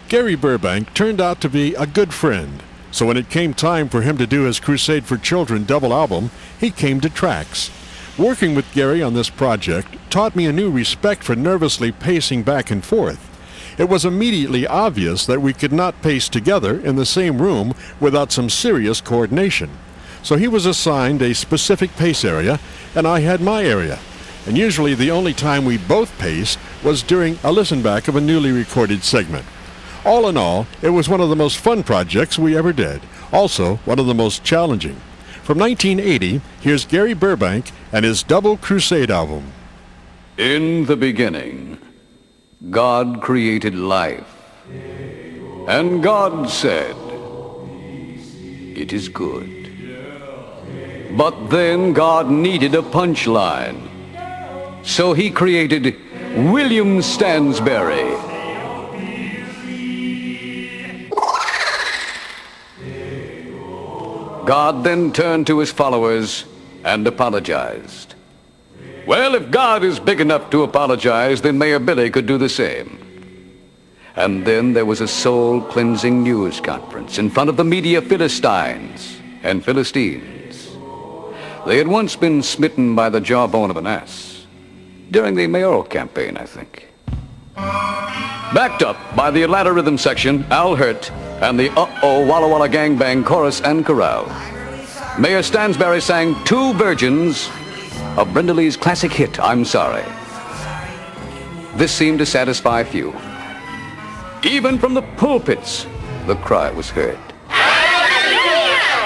Gary Burbank turned out to be a good friend, so when it came time for him to do his Crusade for Children double album, he came to Trax. Working with Gary on this project taught me a new respect for nervously pacing back and forth. It was immediately obvious that we could not pace together in the same room without some serious coordination. So he was assigned a specific pace area, and I had my area. And usually the only time we both paced was during a listen back of a newly recorded segment. All in all, it was one of the most fun projects we ever did. Also, one of the most challenging. From 1980, here's Gary Burbank and his double Crusade album. In the beginning, God created life. And God said, "It is good." But then God needed a punchline. So he created William Stansbury. God then turned to his followers and apologized. Well, if God is big enough to apologize, then Mayor Billy could do the same. And then there was a soul-cleansing news conference in front of the media Philistines and Philistines. They had once been smitten by the jawbone of an ass. During the mayoral campaign, I think. Backed up by the Atlanta Rhythm Section, Al Hurt, and the Uh-Oh Walla Walla Gang Bang Chorus and Chorale. Mayor Stansbury sang two versions of Brenda Lee's classic hit, I'm Sorry. This seemed to satisfy few. Even from the pulpits, the cry was heard.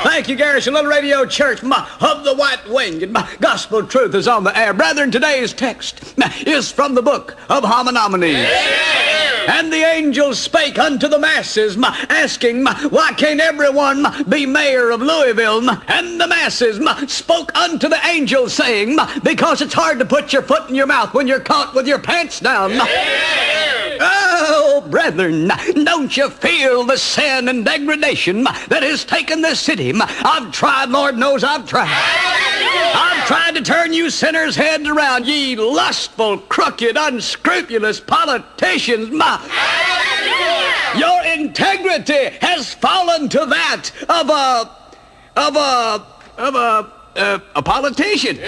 Thank you, Garrison Little Radio Church of the White Wing. And gospel truth is on the air. Brethren, today's text is from the book of Homonymies. And the angels spake unto the masses, asking, why can't everyone be mayor of Louisville? And the masses spoke unto the angels, saying, because it's hard to put your foot in your mouth when you're caught with your pants down. Oh, brethren, don't you feel the sin and degradation that has taken this city? I've tried, Lord knows I've tried. I've tried to turn you sinners' heads around, ye lustful, crooked, unscrupulous politicians. Your integrity has fallen to that of a politician.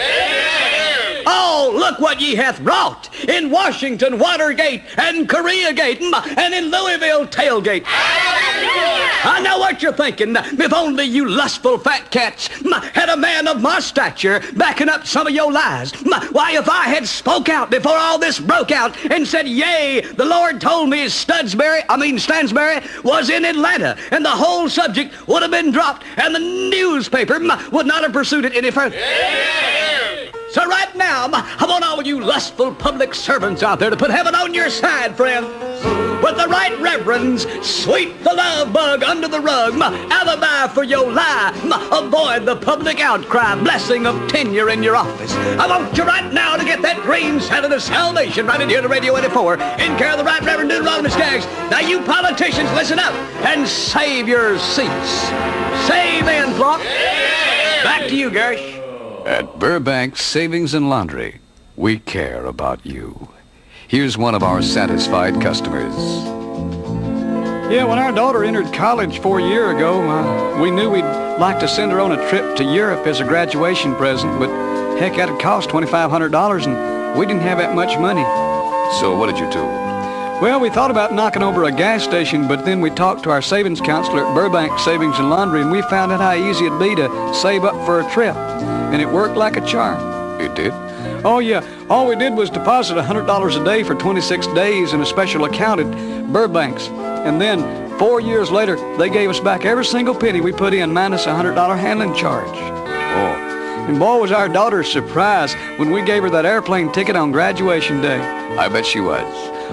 Oh, look what ye hath wrought in Washington, Watergate, and Koreagate, and in Louisville, Tailgate. I know what you're thinking. If only you lustful fat cats had a man of my stature backing up some of your lies. Why, if I had spoke out before all this broke out and said, yea, the Lord told me Stansbury was in Atlanta, and the whole subject would have been dropped, and the newspaper would not have pursued it any further. So right now, I want all you lustful public servants out there to put heaven on your side, friends. With the right reverends, sweep the love bug under the rug, alibi for your lie, avoid the public outcry, blessing of tenure in your office. I want you right now to get that green salad of salvation right in here to Radio 84, in care of the Right Reverend Deuteronomy Skaggs. Now you politicians, listen up and save your seats. Save in, Flock. Back to you, Gersh. At Burbank Savings and Laundry, we care about you. Here's one of our satisfied customers. Yeah, when our daughter entered college 4 years ago, we knew we'd like to send her on a trip to Europe as a graduation present, but heck, that'd cost $2,500, and we didn't have that much money. So what did you do? Well, we thought about knocking over a gas station, but then we talked to our savings counselor at Burbank Savings and Laundry, and we found out how easy it'd be to save up for a trip. And it worked like a charm. It did? Oh, yeah. All we did was deposit $100 a day for 26 days in a special account at Burbank's. And then, 4 years later, they gave us back every single penny we put in, minus a $100 handling charge. Oh. And boy, was our daughter surprised when we gave her that airplane ticket on graduation day. I bet she was.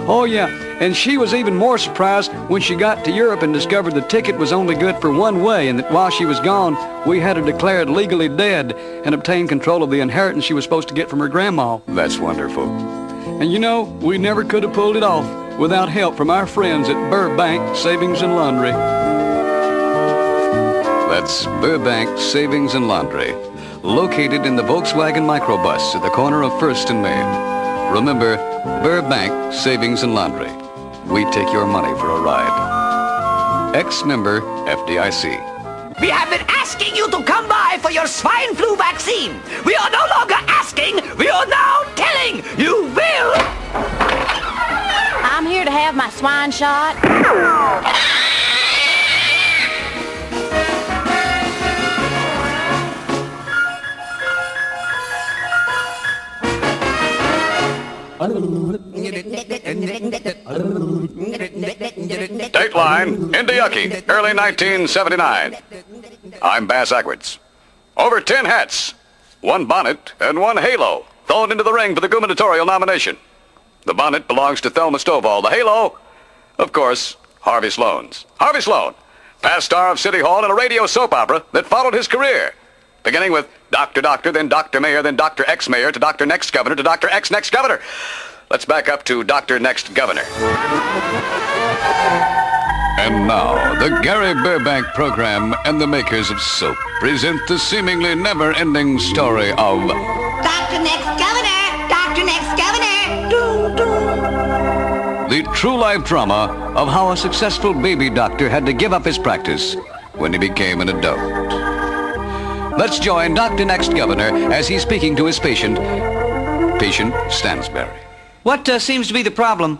Oh, yeah. And she was even more surprised when she got to Europe and discovered the ticket was only good for one way, and that while she was gone, we had her declared legally dead and obtain control of the inheritance she was supposed to get from her grandma. That's wonderful. And you know, we never could have pulled it off without help from our friends at Burbank Savings and Laundry. That's Burbank Savings and Laundry, located in the Volkswagen microbus at the corner of 1st and Main. Remember, Burbank Savings and Laundry. We take your money for a ride. Ex-member FDIC. We have been asking you to come by for your swine flu vaccine. We are no longer asking, we are now telling you will. I'm here to have my swine shot. Dateline, Indiyaki, early 1979. I'm Bass Edwards. Over 10 hats, 1 bonnet, and 1 halo thrown into the ring for the gubernatorial nomination. The bonnet belongs to Thelma Stovall. The halo, of course, Harvey Sloan's. Harvey Sloan, past star of City Hall and a radio soap opera that followed his career, beginning with Dr. Doctor, then Dr. Mayor, then Dr. Ex-Mayor, to Dr. Next Governor, to Dr. Ex-Next Governor. Let's back up to Dr. Next Governor. And now, the Gary Burbank program and the makers of soap present the seemingly never-ending story of Dr. Next Governor! Dr. Next Governor! Doo, doo. the true-life drama of how a successful baby doctor had to give up his practice when he became an adult. Let's join Dr. Next Governor as he's speaking to his patient Stansbury. What seems to be the problem?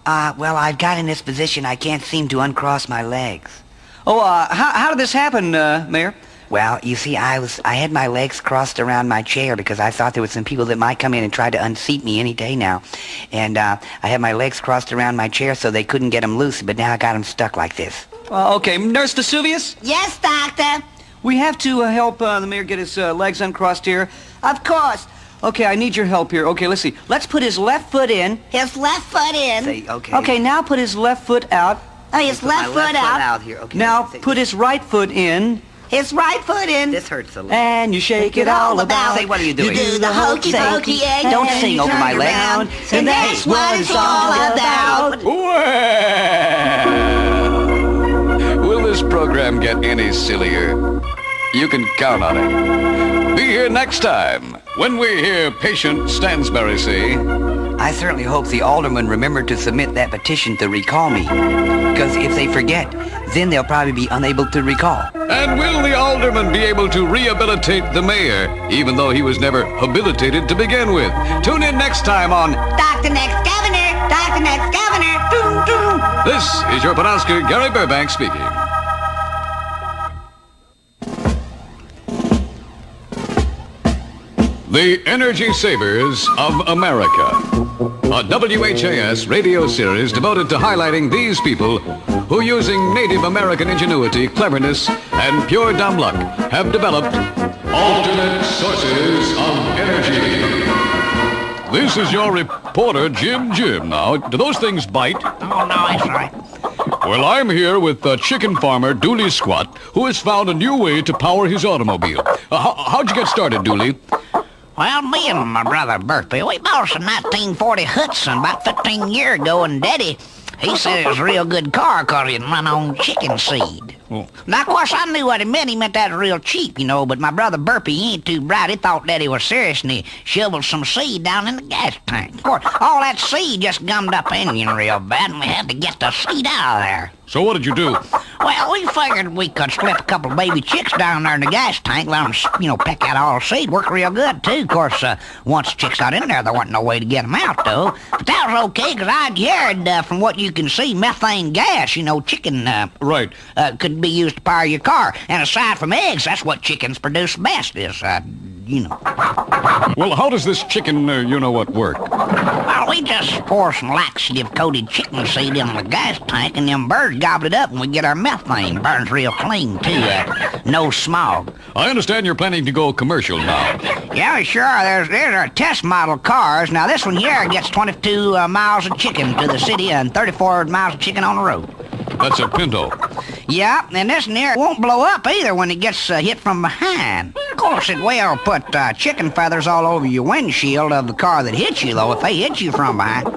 Well, I've got in this position. I can't seem to uncross my legs. Oh, how did this happen, Mayor? Well, you see, I had my legs crossed around my chair because I thought there were some people that might come in and try to unseat me any day now. And I had my legs crossed around my chair so they couldn't get them loose, but now I got them stuck like this. Okay, Nurse Vesuvius? Yes, Doctor. We have to help the mayor get his legs uncrossed here. Of course. Okay, I need your help here. Okay, let's see. Let's put his left foot in. His left foot in. Say, okay. Okay, now put his left foot out. Oh, his left foot out. Here. Okay, now put his right foot in. His right foot in. This hurts a little. And you shake it all about. Say, what are you doing? You do the hokey pokey egg. Don't sing over my leg. And that's what it's all about. Well, will this program get any sillier? You can count on it. Be here next time when we hear Patient Stansbury say, I certainly hope the aldermen remember to submit that petition to recall me. Because if they forget, then they'll probably be unable to recall. and will the alderman be able to rehabilitate the mayor, even though he was never habilitated to begin with? Tune in next time on Dr. Next Governor! Dr. Next Governor! Doom, doom. This is your Panasca, Gary Burbank speaking. The Energy Savers of America, a WHAS radio series devoted to highlighting these people who, using Native American ingenuity, cleverness, and pure dumb luck, have developed alternate sources of energy. This is your reporter, Jim. Now, do those things bite? Oh, no, that's right. Well, I'm here with chicken farmer Dooley Squat, who has found a new way to power his automobile. How'd you get started, Dooley? Well, me and my brother Burpee, we bought us a 1940 Hudson about 15 years ago, and Daddy, he said it was a real good car because it run on chicken seed. Oh. Now, of course, I knew what he meant. He meant that real cheap, you know, but my brother Burpee, he ain't too bright. He thought Daddy was serious, and he shoveled some seed down in the gas tank. Of course, all that seed just gummed up the engine real bad, and we had to get the seed out of there. So what did you do? Well, we figured we could slip a couple of baby chicks down there in the gas tank, let them, you know, peck out all the seed. Worked real good, too. Of course, once the chicks got in there wasn't no way to get them out, though. But that was okay, because I'd heard, from what you can see, methane gas, you know, chicken, Right. Could be used to power your car. And aside from eggs, that's what chickens produce best is, you know. Well, how does this chicken, work? Well, we just pour some laxative-coated chicken seed in the gas tank, and them birds gobble it up, and we get our methane. Burns real clean, too. No smog. I understand you're planning to go commercial now. Yeah, sure. There's our test model cars. Now, this one here gets 22 miles of chicken to the city and 34 miles of chicken on the road. That's a Pinto. Yeah, and this one here won't blow up either when it gets hit from behind. Of course, it will put chicken feathers all over your windshield of the car that hits you, though, if they hit you from behind.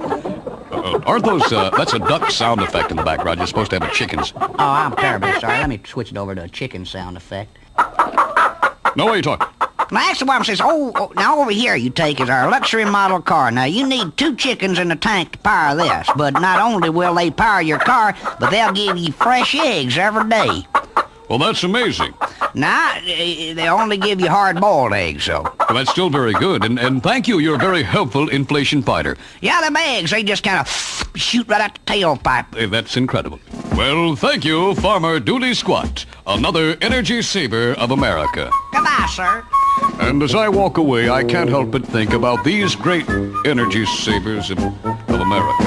Aren't those, that's a duck sound effect in the background. You're supposed to have a chicken's. Oh, I'm terribly sorry. Let me switch it over to a chicken sound effect. No way you talk. Now, that's the one says, now over here you take is our luxury model car. Now, you need 2 chickens in the tank to power this, but not only will they power your car, but they'll give you fresh eggs every day. Well, that's amazing. Now, they only give you hard-boiled eggs, though. Well, that's still very good, and thank you. You're a very helpful inflation fighter. Yeah, them eggs, they just kind of shoot right out the tailpipe. Hey, that's incredible. Well, thank you, Farmer Dooley Squat, another energy saver of America. Goodbye, sir. And as I walk away, I can't help but think about these great energy savers of America.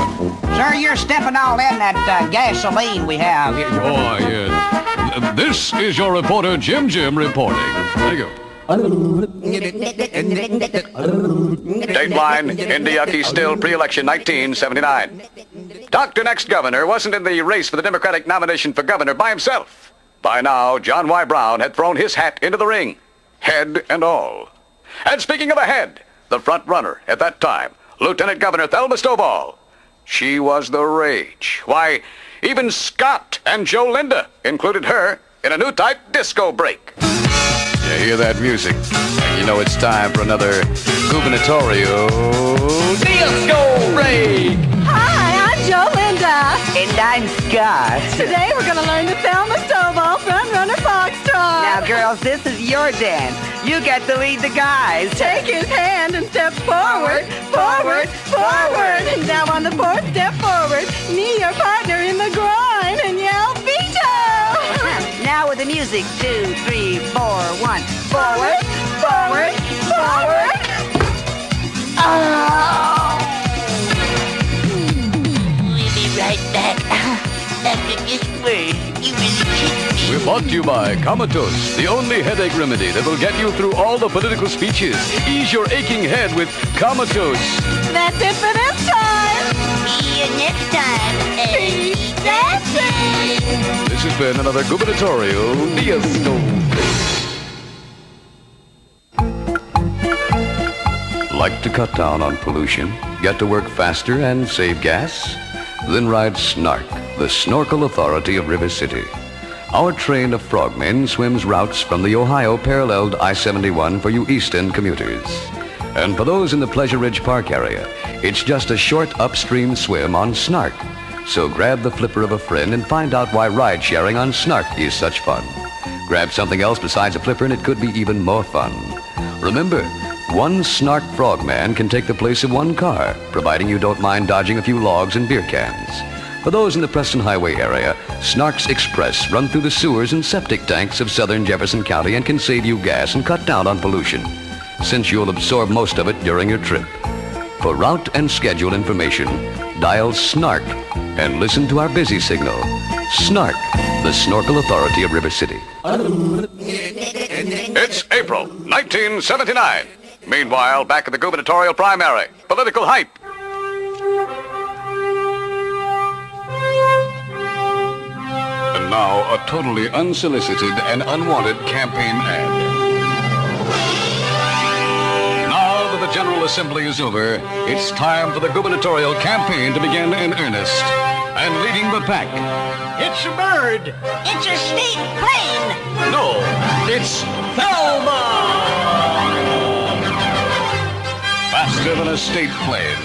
Sir, you're stepping all in that gasoline we have here. Oh, yes. This is your reporter, Jim reporting. There you go. Dateline, India Key Still, pre-election 1979. Dr. Next Governor wasn't in the race for the Democratic nomination for governor by himself. By now, John Y. Brown had thrown his hat into the ring, head and all. And speaking of a head, the front runner at that time, Lieutenant Governor Thelma Stovall. She was the rage. Why, even Scott and Joe Linda included her in a new type disco break. You hear that music, and you know it's time for another gubernatorial disco break. Hi, I'm Joe Linda. And I'm Scott. Today we're going to learn the Thelma Stovall Front Runner Foxtrot. Now, girls, this is your dance. You get to lead the guys. Take his hand and step forward, forward, forward. And now on the 4th step forward, knee your partner in the groin and yell veto. Now with the music, 2, 3, 4, 1. Forward, forward, forward. Oh! We'll be right back after this word. You really kicked me. We'll Brought to you by Comatose, the only headache remedy that will get you through all the political speeches. Ease your aching head with Comatose. That's it for this time. See you next time. Keep dancing. This has been another gubernatorial fiasco. Like to cut down on pollution, get to work faster and save gas? Then ride Snark, the snorkel authority of River City. Our train of frogmen swims routes from the Ohio paralleled I-71 for you East End commuters. And for those in the Pleasure Ridge Park area, it's just a short upstream swim on Snark. So grab the flipper of a friend and find out why ride-sharing on Snark is such fun. Grab something else besides a flipper and it could be even more fun. Remember, one Snark frogman can take the place of one car, providing you don't mind dodging a few logs and beer cans. For those in the Preston Highway area, Snarks Express run through the sewers and septic tanks of southern Jefferson County and can save you gas and cut down on pollution, since you'll absorb most of it during your trip. For route and schedule information, dial Snark and listen to our busy signal. Snark, the snorkel authority of River City. It's April 1979. Meanwhile, back at the gubernatorial primary, political hype. And now, a totally unsolicited and unwanted campaign ad. Now that the General Assembly is over, it's time for the gubernatorial campaign to begin in earnest. And leading the pack, It's a bird. It's a state plane. no, it's Thelma! Faster than a state plane,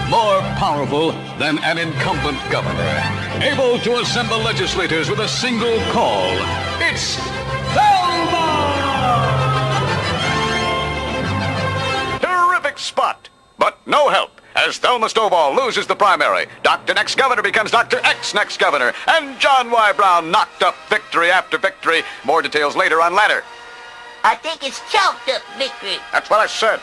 more powerful than an incumbent governor, able to assemble legislators with a single call. It's Thelma! Terrific spot, but no help, as Thelma Stovall loses the primary. Dr. Next Governor becomes Dr. X Next Governor, and John Y. Brown knocked up victory after victory. More details later on Ladder. I think it's chalked up victory. That's what I said.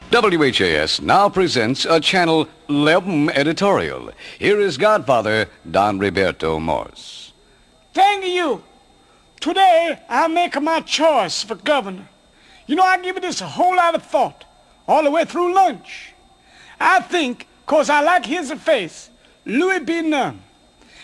WHAS now presents a Channel 11 editorial. Here is Godfather Don Roberto Morse. Thank you. Today, I make my choice for governor. You know, I give this a whole lot of thought, all the way through lunch. I think, 'cause I like his face, Louis B. Nunn.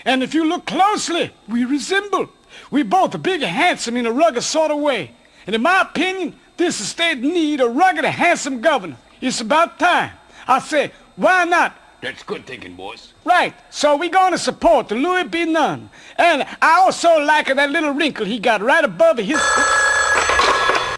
And if you look closely, we resemble. We both are big and handsome in a rugged sort of way. And in my opinion, this state need a rugged and handsome governor. It's about time. I say, why not? That's good thinking, boss. Right. So we're going to support the Louis B. Nunn. And I also like that little wrinkle he got right above his...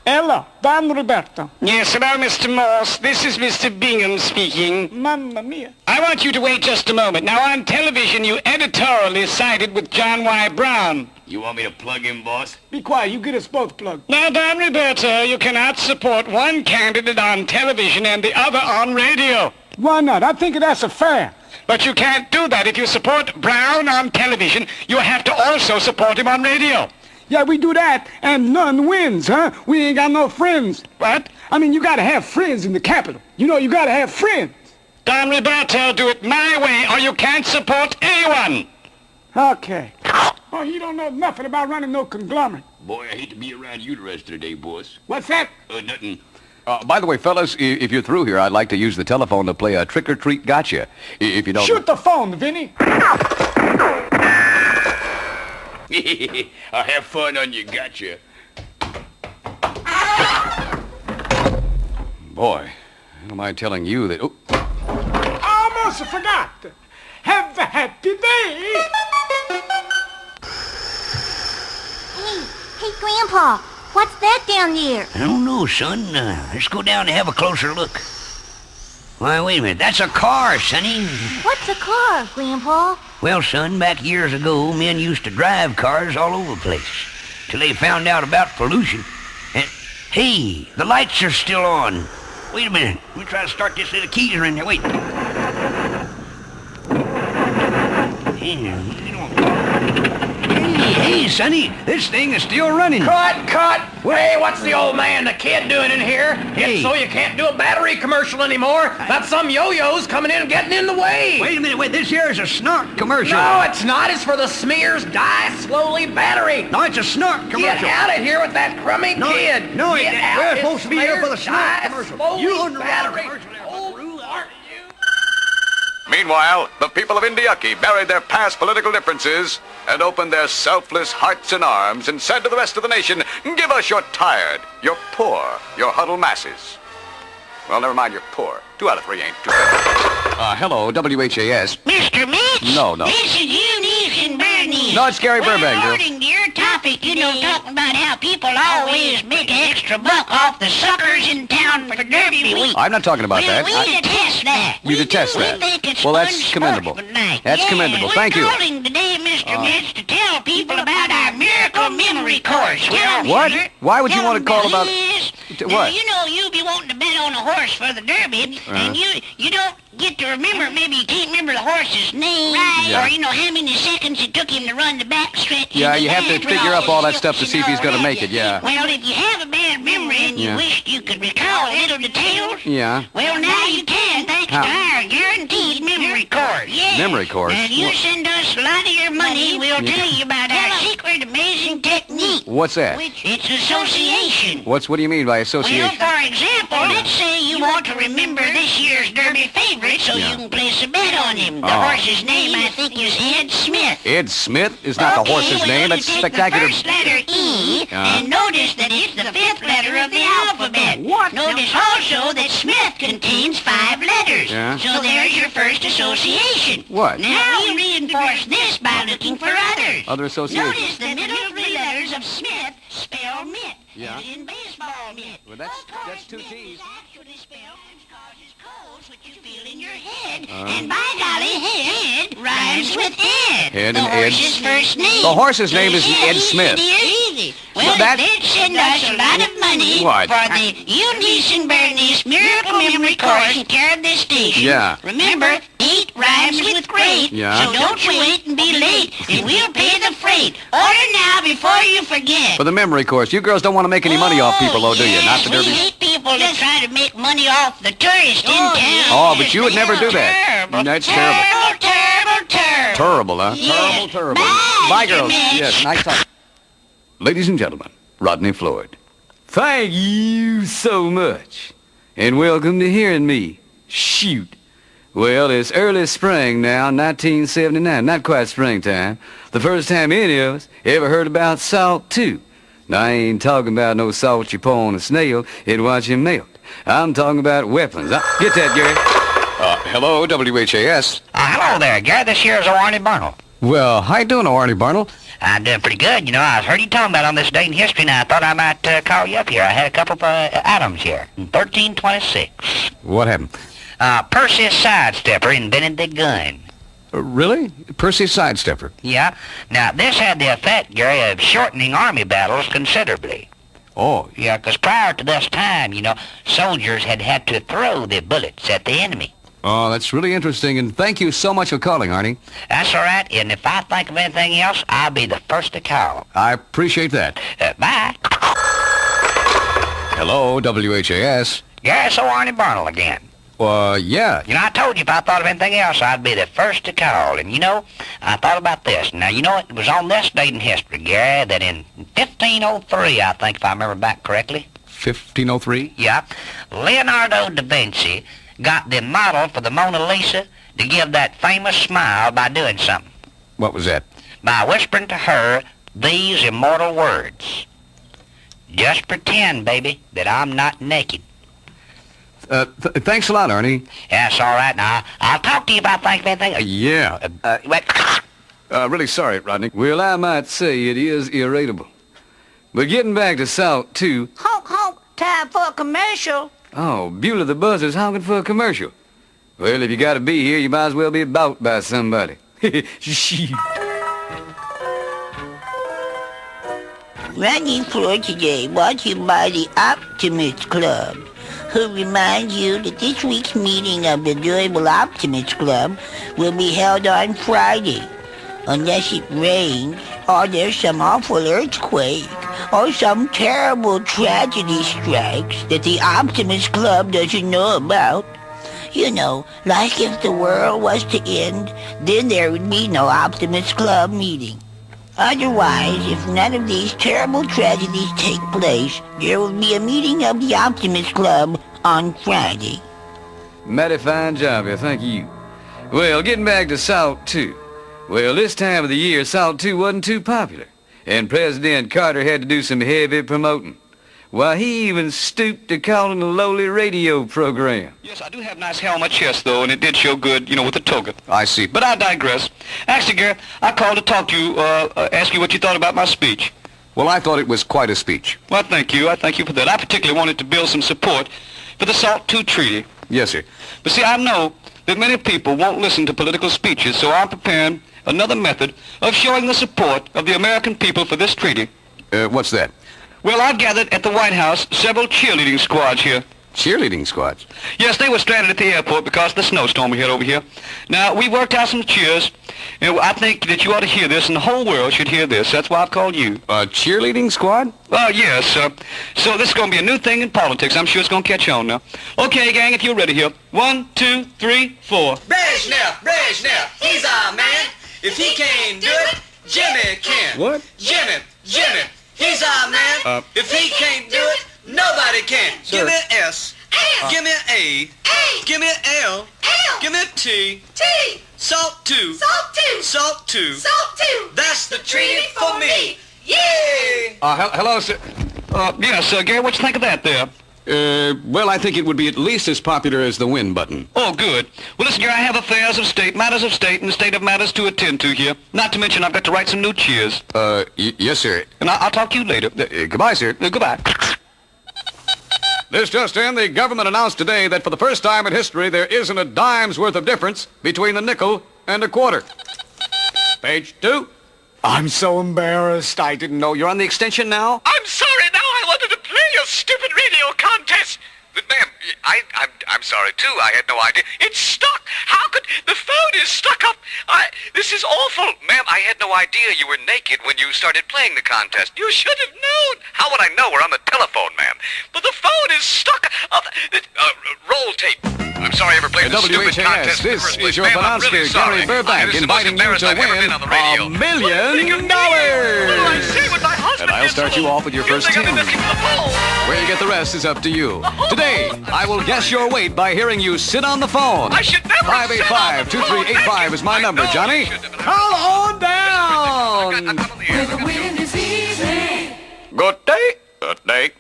Hello, Don Roberto. Yes, hello, Mr. Morse. This is Mr. Bingham speaking. Mamma mia. I want you to wait just a moment. Now, on television, you editorially sided with John Y. Brown. You want me to plug in, boss? Be quiet. You get us both plugged. Now, Don Roberto, you cannot support one candidate on television and the other on radio. Why not? I think that's fair. But you can't do that. If you support Brown on television, you have to also support him on radio. Yeah, we do that, and none wins, huh? We ain't got no friends. What? I mean, you gotta have friends in the Capitol. You know, you gotta have friends. Don Roberto, do it my way, or you can't support anyone. Okay. Oh, he don't know nothing about running no conglomerate. Boy, I hate to be around you the rest of the day, boss. What's that? Nothing. By the way, fellas, if you're through here, I'd like to use the telephone to play a trick-or-treat gotcha. If you don't... Shoot the phone, Vinny. I'll have fun on you, gotcha. Boy, am I telling you that... Oh. I almost forgot. Have a happy day. Hey, Grandpa, what's that down there? I don't know, son. Let's go down and have a closer look. Why, wait a minute. That's a car, Sonny. What's a car, Grandpa? Well, son, back years ago, men used to drive cars all over the place till they found out about pollution. And, hey, the lights are still on. Wait a minute. Let me try to start this little keys are in there. Wait. Hey, Hey, Sonny, this thing is still running. Cut! Hey, what's the old man, the kid, doing in here? Hey. It's so you can't do a battery commercial anymore. Got some yo-yos coming in and getting in the way. Wait a minute, this here is a snort commercial. No, it's not. It's for the Smears Die Slowly battery. No, it's a snort commercial. Get out of here with that crummy kid. No, Get out. we're It's supposed to be here for the snort Die commercial. Slowly You on the wrong battery. commercial. Meanwhile, the people of Indiaki buried their past political differences and opened their selfless hearts and arms and said to the rest of the nation, give us your tired, your poor, your huddled masses. Well, never mind, you're poor. 2 out of 3 ain't too bad. Hello, WHAS. Mr. Mitch? No. This is Eunice and Bernie. No, it's Gary Burbank, girl. According to your topic, talking about how people always make an extra buck off the suckers in town for Derby Week. I'm not talking about that. We detest that. You detest that. We think it's Well, fun that's commendable. sportsmanlike. That's commendable. Thank you. We're calling today, Mr. Mitch, to tell people about our miracle memory course. What? Why would you want to call about... Now, you be wanting to bet on a horse for the Derby, and you don't get to remember, maybe you can't remember the horse's name, Yeah. or, how many seconds it took him to run the backstretch. Yeah, you have to figure up all that stuff to see if he's going to make it, yeah. Well, if you have a bad memory and you wished you could recall little details, Yeah. well, now you can, thanks to our guaranteed memory course. Yeah. Memory course? And if you send us a lot of your money, we'll tell you about our secret amazing technique. What's that? It's association. What do you mean by association? Well, for example, let's say you want to remember this year's Derby favorite so you can place a bet on him. The horse's name, I think, is Ed Smith. Ed Smith is not the horse's name. That's spectacular. The first letter E, and notice that it's the 5th letter of the alphabet. What? Notice also that Smith contains 5 letters. Yeah. So there's your first association. What? Now we reinforce this by looking for others. Other associations. Notice the middle 3 letters of Smith spell mitt. Yeah. As in baseball mitt. Well, that's 2 T's. Actually spelled which causes colds, which you feel in your head. And by golly, head rhymes with Ed. Head the and Ed. horse's first name. The horse's name is Ed Smith. Easy. Well, they'd send us a lot of money What? for the Eunice and Bernie's Miracle Memory Course in care of this station. Yeah. Remember, 8 rhymes with great. Yeah. So don't you wait and be late, and we'll pay the freight. Order now before you forget. For the memory course. You girls don't want to make any money off people, though, do you? Not the We Derby. hate people that try to make money off the tourists in town. Oh, but you would never do that. That's terrible. Terrible. Terrible, huh? Yeah. Terrible. Bye, Bye, Mr. girls. Mitch. Yes, nice talk. Ladies and gentlemen, Rodney Floyd. Thank you so much. And welcome to hearing me shoot. Well, it's early spring now, 1979. Not quite springtime. The first time any of us ever heard about salt, too. Now, I ain't talking about no salt you pour on a snail and watch him melt. I'm talking about weapons. Get that, Gary. Hello, WHAS. Hello there, Gary. This here is Arnie Barnell. Well, how you doing, Arnie Barnell? I'm doing pretty good. I heard you talking about on this day in history, and I thought I might call you up here. I had a couple of items here. 1326. What happened? Percy Sidestepper invented the gun. Really? Percy Sidestepper? Yeah. Now, this had the effect, Gary, of shortening army battles considerably. Oh. Yeah, because prior to this time, soldiers had to throw the bullets at the enemy. Oh, that's really interesting, and thank you so much for calling, Arnie. That's all right, and if I think of anything else, I'll be the first to call. I appreciate that. Bye. Hello, WHAS. Yeah, so Arnie Barnell again. Yeah. I told you if I thought of anything else, I'd be the first to call. And, I thought about this. Now, it was on this date in history, Gary, that in 1503, I think, if I remember back correctly. 1503? Yeah. Leonardo da Vinci got the model for the Mona Lisa to give that famous smile by doing something. What was that? By whispering to her these immortal words. Just pretend, baby, that I'm not naked. Thanks a lot, Arnie. That's all right. Now, I'll talk to you about anything. Yeah. Really sorry, Rodney. Well, I might say it is irritable. But getting back to salt, too. Honk, honk. Time for a commercial. Oh, Beulah the Buzzard's honking for a commercial. Well, if you gotta be here, you might as well be bought by somebody. Running for today, brought to you by the Optimist Club, who reminds you that this week's meeting of the Durable Optimist Club will be held on Friday. unless it rains, or there's some awful earthquake, or some terrible tragedy strikes that the Optimist Club doesn't know about. You know, like if the world was to end, then there would be no Optimist Club meeting. Otherwise, if none of these terrible tragedies take place, there will be a meeting of the Optimist Club on Friday. Mighty fine job here, thank you. Well, getting back to Salt 2. Well, this time of the year, Salt 2 wasn't too popular, and President Carter had to do some heavy promoting. Why, he even stooped to calling a lowly radio program. Yes, I do have nice hair on my chest, though, and it did show good, with the toga. I see. But I digress. Actually, Gary, I called to talk to you, ask you what you thought about my speech. Well, I thought it was quite a speech. Well, thank you. I thank you for that. I particularly wanted to build some support for the SALT II treaty. Yes, sir. But see, I know that many people won't listen to political speeches, so I'm preparing another method of showing the support of the American people for this treaty. What's that? Well, I gathered at the White House several cheerleading squads here. Cheerleading squads? Yes, they were stranded at the airport because of the snowstorm we had over here. Now, we worked out some cheers, and I think that you ought to hear this, and the whole world should hear this. That's why I've called you. A cheerleading squad? Yes. So this is going to be a new thing in politics. I'm sure it's going to catch on now. Okay, gang, if you're ready here. 1, 2, 3, 4. Brezhnev, he's our man. If he can't do it, Jimmy can. What? Jimmy, he's our man. If he can't do it, nobody can. Sir. Give me S. Give me A. Give me L. Give me T. Salt 2. Salt 2. That's the treaty for me. Yay! Hello, sir. Yes, Gary, what you think of that there? Well, I think it would be at least as popular as the win button. Oh, good. Well, listen, Gary, I have affairs of state, matters of state, and the state of matters to attend to here. Not to mention I've got to write some new cheers. Yes, sir. And I'll talk to you later. Goodbye, sir. Goodbye. This just in, the government announced today that for the first time in history, there isn't a dime's worth of difference between a nickel and a quarter. Page 2. I'm so embarrassed. I didn't know. You're on the extension now? I'm sorry, now I wanted to play your stupid radio contest. But, ma'am, I'm sorry, too. I had no idea. It's stuck. How could... The phone is stuck up. This is awful. Ma'am, I had no idea you were naked when you started playing the contest. You should have known. How would I know? We're on the telephone, ma'am. But the phone is stuck up. Roll tape. I'm sorry I ever played the stupid contest. This is your announcer, Gary Burbank, inviting you to win $1 million. And I'll start you off with your first 10. Where you get the rest is up to you. Today, I will guess your weight by hearing you sit on the phone. I should never 585-2385 is my number, Johnny. Call on down. Good day. Good day.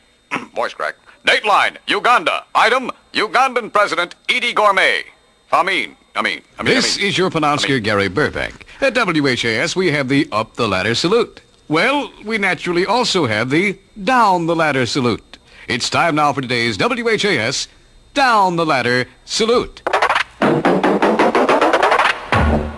Voice crack. Dateline, Uganda. Item, Ugandan President Idi Gourmet. This is your pronouncer, Gary Burbank. At WHAS, we have the up-the-ladder salute. Well, we naturally also have the down-the-ladder salute. It's time now for today's WHAS down-the-ladder salute.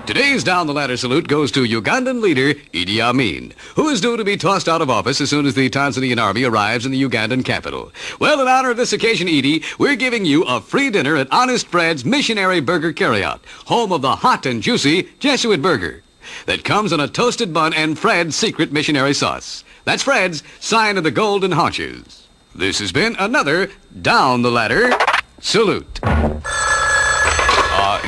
Today's down-the-ladder salute goes to Ugandan leader Idi Amin, who is due to be tossed out of office as soon as the Tanzanian army arrives in the Ugandan capital. Well, in honor of this occasion, Idi, we're giving you a free dinner at Honest Fred's Missionary Burger Carryout, home of the hot and juicy Jesuit Burger that comes on a toasted bun and Fred's secret missionary sauce. That's Fred's sign of the golden haunches. This has been another down-the-ladder salute.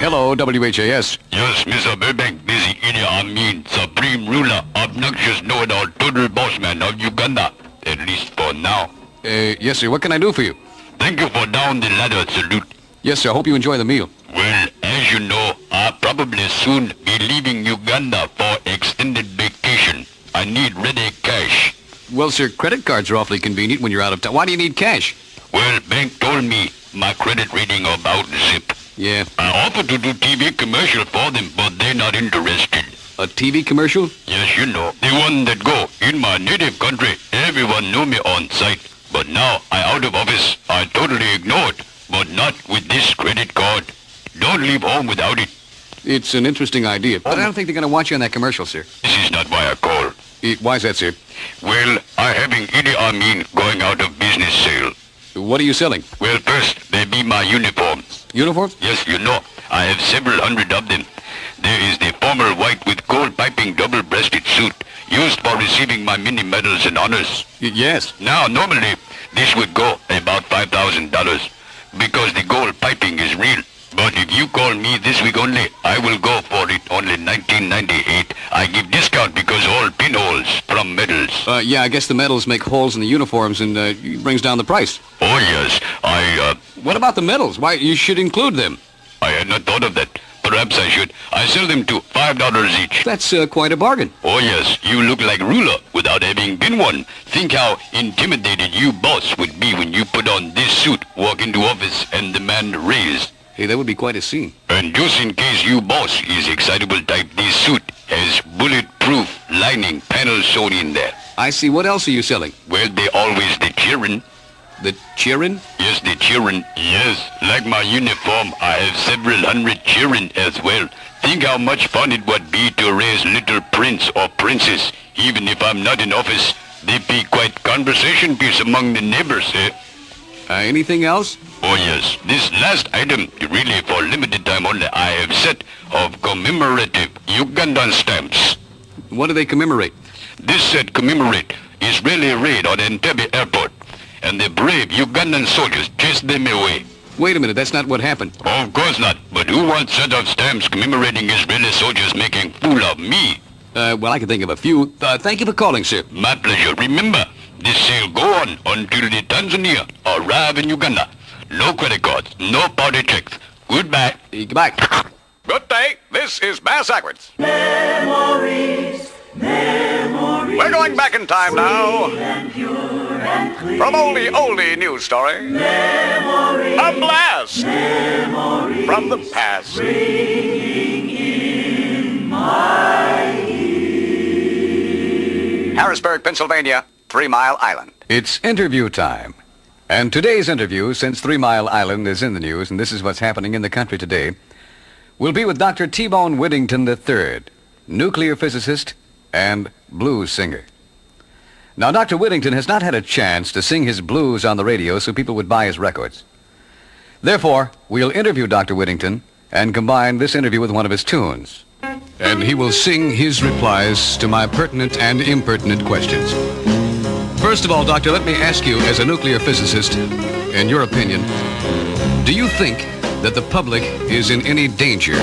Hello, WHAS. Yes, Mr. Burbank, this is Idi Amin, supreme ruler, obnoxious know-it-all, total bossman of Uganda, at least for now. Yes, sir. What can I do for you? Thank you for down the ladder salute. Yes, sir. I hope you enjoy the meal. Well, as you know, I'll probably soon be leaving Uganda for extended vacation. I need ready cash. Well, sir, credit cards are awfully convenient when you're out of town. Why do you need cash? Well, bank told me my credit rating about zip. Yeah. I offered to do TV commercial for them, but they're not interested. A TV commercial? Yes, you know, the one that go. In my native country, everyone knew me on sight. But now I out of office, I totally ignored. But not with this credit card. Don't leave home without it. It's an interesting idea, but I don't think they're going to want you on that commercial, sir. This is not why I called. Why is that, sir? Well, I'm having Idi Amin going out of business sale. What are you selling? Well, first, they be my uniforms. Uniforms? Yes, you know, I have several hundred of them. There is the formal white with gold piping double-breasted suit used for receiving my many medals and honors. Yes. Now, normally, this would go about $5,000 because the gold piping is real. But if you call me this week only, I will go for it only $19.98. I give discount because all pinholes from medals. Yeah, I guess the medals make holes in the uniforms and brings down the price. Oh, yes. What about the medals? Why, you should include them. I had not thought of that. Perhaps I should. I sell them to $5 each. That's quite a bargain. Oh, yes. You look like ruler without having been one. Think how intimidated you boss would be when you put on this suit, walk into office, and demand a raise. Hey, that would be quite a scene. And just in case you boss is excitable type, this suit has bulletproof lining panels sewn in there. I see. What else are you selling? Well, they always the cheering. The cheering? Yes, the cheering. Yes, like my uniform, I have several hundred cheering as well. Think how much fun it would be to raise little prince or princess. Even if I'm not in office, they'd be quite conversation piece among the neighbors, eh? Anything else? Oh, yes. This last item, really for limited time only, I have set of commemorative Ugandan stamps. What do they commemorate? This set commemorate Israeli raid on Entebbe Airport, and the brave Ugandan soldiers chased them away. Wait a minute, that's not what happened. Of course not, but who wants set of stamps commemorating Israeli soldiers making fool of me? Well, I can think of a few. Thank you for calling, sir. My pleasure. Remember, this sale go on until the Tanzania arrive in Uganda. No credit cards, no party checks. Goodbye. Goodbye. Good day. This is Bass Ackwards. Memories, memories. We're going back in time now. From oldie news story. Memories, a blast memories from the past. Ringing in my ear. Harrisburg, Pennsylvania, 3 Mile Island. It's interview time. And today's interview, since 3 Mile Island is in the news, and this is what's happening in the country today, will be with Dr. T-Bone Whittington III, nuclear physicist and blues singer. Now, Dr. Whittington has not had a chance to sing his blues on the radio so people would buy his records. Therefore, we'll interview Dr. Whittington and combine this interview with one of his tunes. And he will sing his replies to my pertinent and impertinent questions. First of all, Doctor, let me ask you, as a nuclear physicist, in your opinion, do you think that the public is in any danger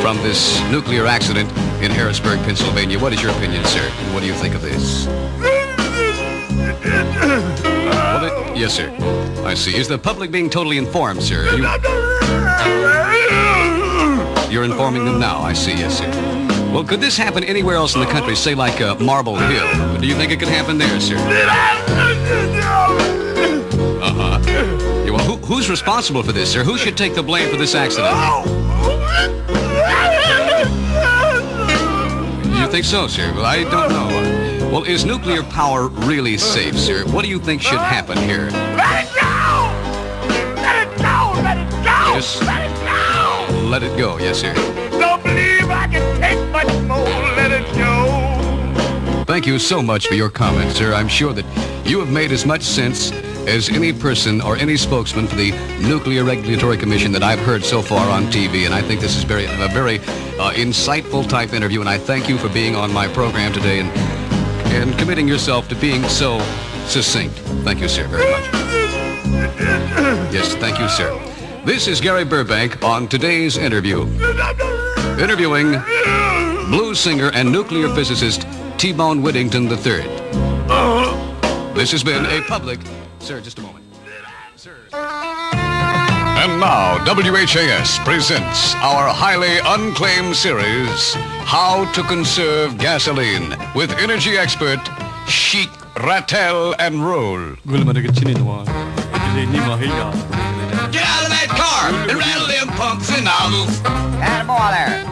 from this nuclear accident in Harrisburg, Pennsylvania? What is your opinion, sir? And what do you think of this? Yes, sir. I see. Is the public being totally informed, sir? You're informing them now. I see. Yes, sir. Well, could this happen anywhere else in the country, say like Marble Hill? Do you think it could happen there, sir? Uh-huh. Yeah, well, who's responsible for this, sir? Who should take the blame for this accident? You think so, sir? Well, I don't know. Well, is nuclear power really safe, sir? What do you think should happen here? Let it go! Let it go! Let it go! Just let it go! Let it go, yes, sir. Don't believe I can take much more. Let it go. Thank you so much for your comments, sir. I'm sure that you have made as much sense as any person or any spokesman for the Nuclear Regulatory Commission that I've heard so far on TV, and I think this is a very insightful type interview, and I thank you for being on my program today and committing yourself to being so succinct. Thank you, sir, very much. Yes, thank you, sir. This is Gary Burbank on today's interview. Interviewing blues singer and nuclear physicist T-Bone Whittington III. This has been a public... Sir, just a moment. Sir. And now, WHAS presents our highly unclaimed series, How to Conserve Gasoline, with energy expert Sheik Rattel and Roll. Get out of that car and rattle them pumps and nozzles. Attaboy there.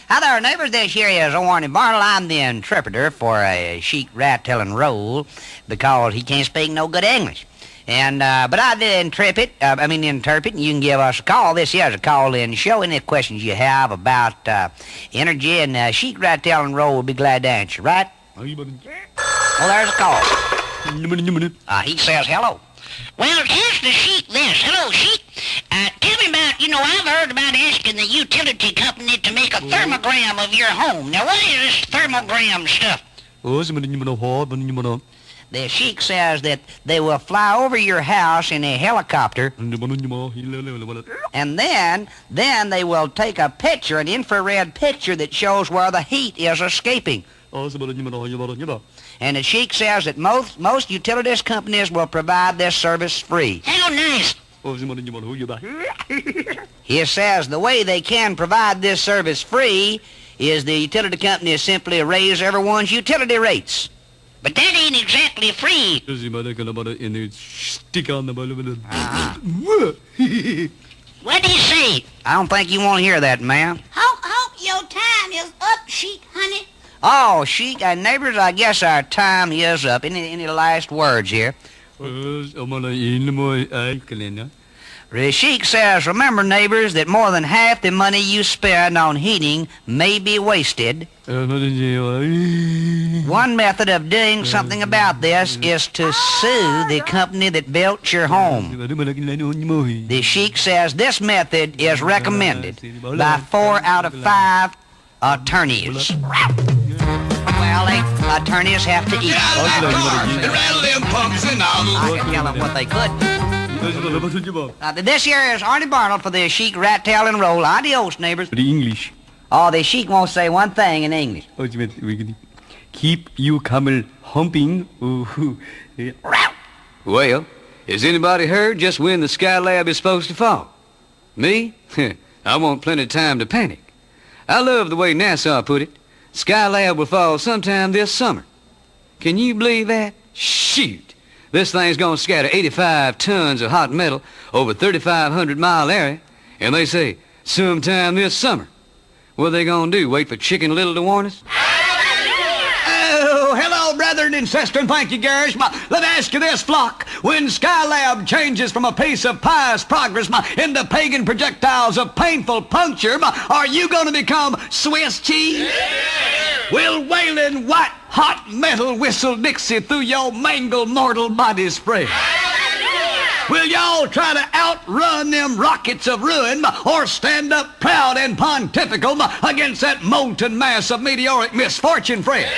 Hi there, neighbors. This here is Orny Bartle. I'm the interpreter for a Sheik Rattel and Roll because he can't speak no good English. And but I did interpret, and you can give us a call. This here is a call-in show. Any questions you have about energy, and Sheik Rattel and Roll will be glad to answer, right? Well, there's a call. He says hello. Well, ask the Sheik this. Hello, Sheik. Tell me about, I've heard about asking the utility company to make a thermogram of your home. Now, what is this thermogram stuff? The sheik says that they will fly over your house in a helicopter, and then they will take a picture, an infrared picture that shows where the heat is escaping. And the sheik says that most utilities companies will provide this service free. How nice. He says the way they can provide this service free is the utility companies simply raise everyone's utility rates. But that ain't exactly free. What did he say? I don't think you want to hear that, ma'am. Hope your time is up, Sheik, honey. Oh, Sheik, neighbors, I guess our time is up. Any last words here? The sheik says, remember, neighbors, that more than half the money you spend on heating may be wasted. One method of doing something about this is to sue the company that built your home. The sheik says this method is recommended by 4 out of 5 attorneys. Well, attorneys have to eat. I can tell them what they could. This here is Arnie Barnold for the Sheik Rat Tail and Roll. Adios, neighbors. The English. Oh, the Sheik won't say one thing in English. Keep you camel humping. Well, has anybody heard just when the Skylab is supposed to fall? Me? I want plenty of time to panic. I love the way NASA put it. Skylab will fall sometime this summer. Can you believe that? Shoot. This thing's gonna scatter 85 tons of hot metal over 3,500-mile area, and they say sometime this summer. What are they gonna do, wait for Chicken Little to warn us? Oh, hello, brethren and sisters, and thank you, Garish. Let me ask you this, flock. When Skylab changes from a piece of pious progress into pagan projectiles of painful puncture, are you gonna become Swiss cheese? Will wailing white hot metal whistle Dixie through your mangled mortal body spread? Will y'all try to outrun them rockets of ruin or stand up proud and pontifical against that molten mass of meteoric misfortune, friend?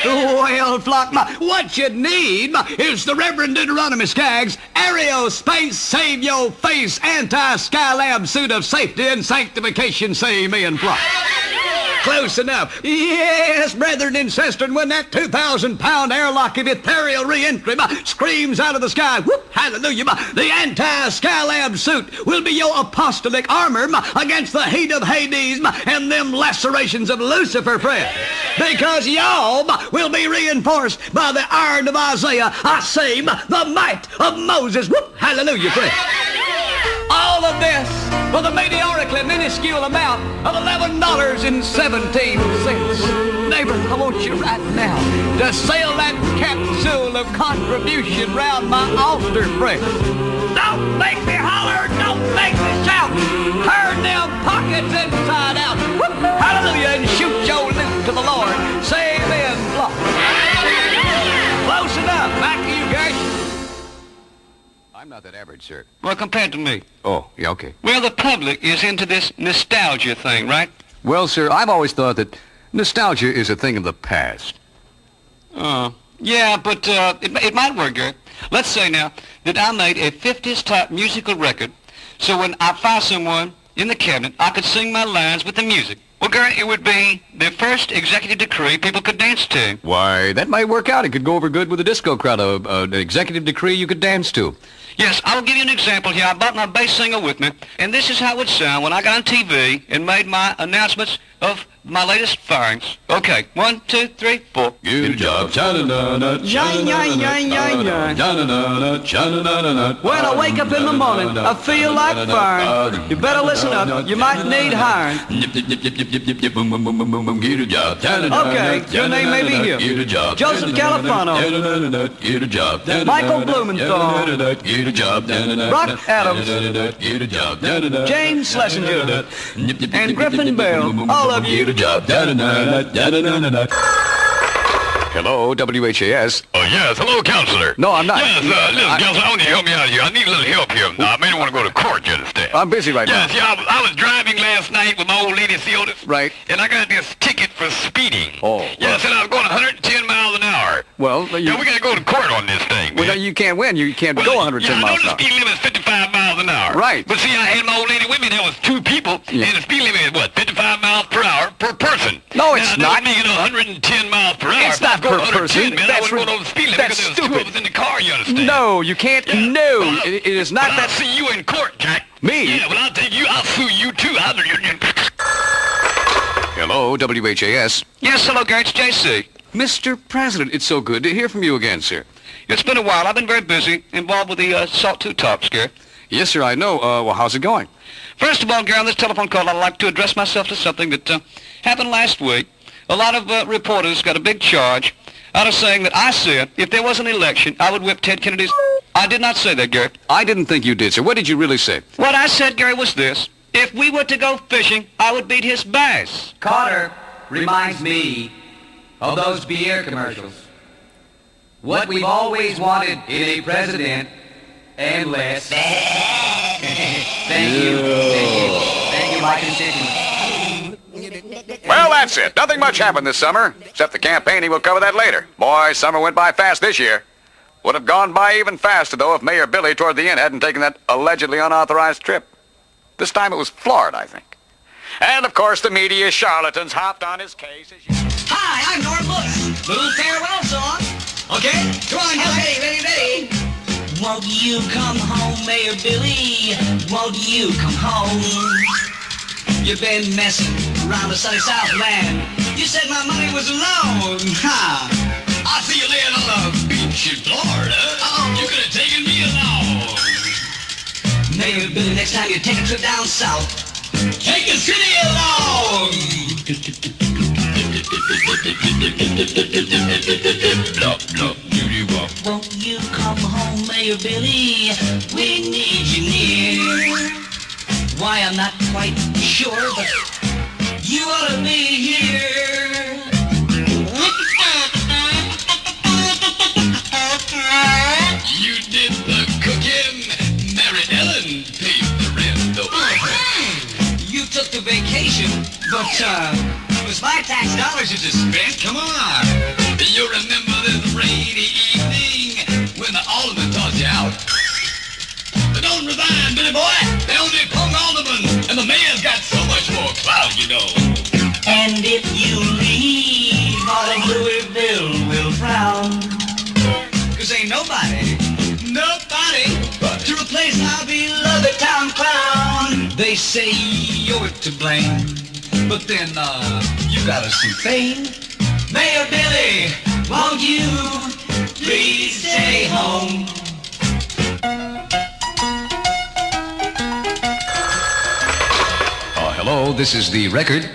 Well, flock, what you need is the Reverend Deuteronomy Skaggs' Aerospace Save Your Face Anti-Skylab Suit of Safety and Sanctification. Say amen, flock. Close enough. Yes, brethren and sisters, when that 2,000-pound airlock of ethereal re-entry screams out of the sky, whoop, hallelujah, the anti-Skylab suit will be your apostolic armor against the heat of Hades and them lacerations of Lucifer, friend. Because y'all will be reinforced by the iron of Isaiah, I say, the might of Moses, whoop, hallelujah, friend. All of this for the meteorically minuscule amount of $11.17. Neighbor, I want you right now to sail that capsule of contribution round my altar, friend. Don't make me holler, don't make me shout. Turn them pockets inside out. Whoop, hallelujah, and shoot your loot to the Lord. Say amen, flock. Close enough. Back to you, Gersh. I'm not that average, sir. Well, compared to me. Oh, yeah, okay. Well, the public is into this nostalgia thing, right? Well, sir, I've always thought that nostalgia is a thing of the past. Yeah, but it might work, Gary. Let's say now that I made a 50s type musical record, so when I fire someone in the cabinet, I could sing my lines with the music. Well, Gary, it would be the first executive decree people could dance to. Why, that might work out. It could go over good with a disco crowd, an executive decree you could dance to. Yes, I will give you an example here. I brought my bass singer with me, and this is how it would sound when I got on TV and made my announcements of my latest firings. Okay, 1, 2, 3, 4. Good job. When I wake up in the morning, I feel like firing. You better listen up. You might need hiring. Okay, your name may be here. Joseph Califano. Michael Blumenthal. Brock Adams. James Schlesinger. And Griffin Bell. All of you. Hello, WHAS. Oh, yes. Hello, counselor. No, I'm not. Yes, listen, counselor, I want you to help me out here. I need a little help here. I may want to go to court, you understand? I'm busy right now. Yeah, see, I was driving last night with my old lady, see, Otis? Right. And I got this ticket for speeding. Oh. Yeah, I said I was going 110 miles an hour. Well, Yeah, we got to go to court on this thing, man. well, you can't win. You can't go 110 miles an I know hour. the speed limit is 55 miles an hour. Right. But see, I had my old lady with me. There was 2 people, and the speed limit is, what, 55 miles per hour per person. No, it's now, not. Me, 110 miles per hour. It's not If I was per going 110, person. Man, I That's wouldn't go over the speed limit that's because there was 2 of us in the car, you understand? No, you can't. No, it is not But that. I'll see you in court, Jack. Me? Yeah, well, I'll sue you, too. Hello, WHAS. Yes, hello, Gary. It's JC. Mr. President, it's so good to hear from you again, sir. It's been a while. I've been very busy, involved with the Salt 2 talks, Gary. Yes, sir, I know. Well, how's it going? First of all, Gary, on this telephone call, I'd like to address myself to something that happened last week. A lot of reporters got a big charge out of saying that I said if there was an election, I would whip Ted Kennedy's... I did not say that, Gary. I didn't think you did, sir. What did you really say? What I said, Gary, was this. If we were to go fishing, I would beat his bass. Carter reminds me of those beer commercials. What we've always wanted in a president and less. Thank you. Thank you, my constituents. Well, that's it. Nothing much happened this summer, except the campaigning. We'll cover that later. Boy, summer went by fast this year. Would have gone by even faster, though, if Mayor Billy toward the end hadn't taken that allegedly unauthorized trip. This time it was Florida, I think. And, of course, the media charlatans hopped on his case. Hi, I'm Norm Lewis. Little farewell song. Okay? Come on, guys. Ready. Won't you come home, Mayor Billy? Won't you come home? You've been messing around the sunny Southland. You said my money was alone. Ha! I'll see you laying on the beach in Florida. You could have taken me along. Mayor Billy, next time you take a trip down south, take the city along. Won't you come home, Mayor Billy? We need you near. Why, I'm not quite sure, but you ought to be here. You did the cooking. Mary Ellen paid the rent, though. You took the vacation, but it was my tax dollars you just spent. Come on. You remember this rainy evening when the alderman tossed you out? But don't resign, Billy boy. They only punk alderman, and the mayor's got so much more clout, you know. And if you leave, all of Louisville will frown. 'Cause ain't nobody to replace our beloved town clown. They say you're to blame, but then you got us some fame. Mayor Billy, won't you please stay home? Hello, this is the record.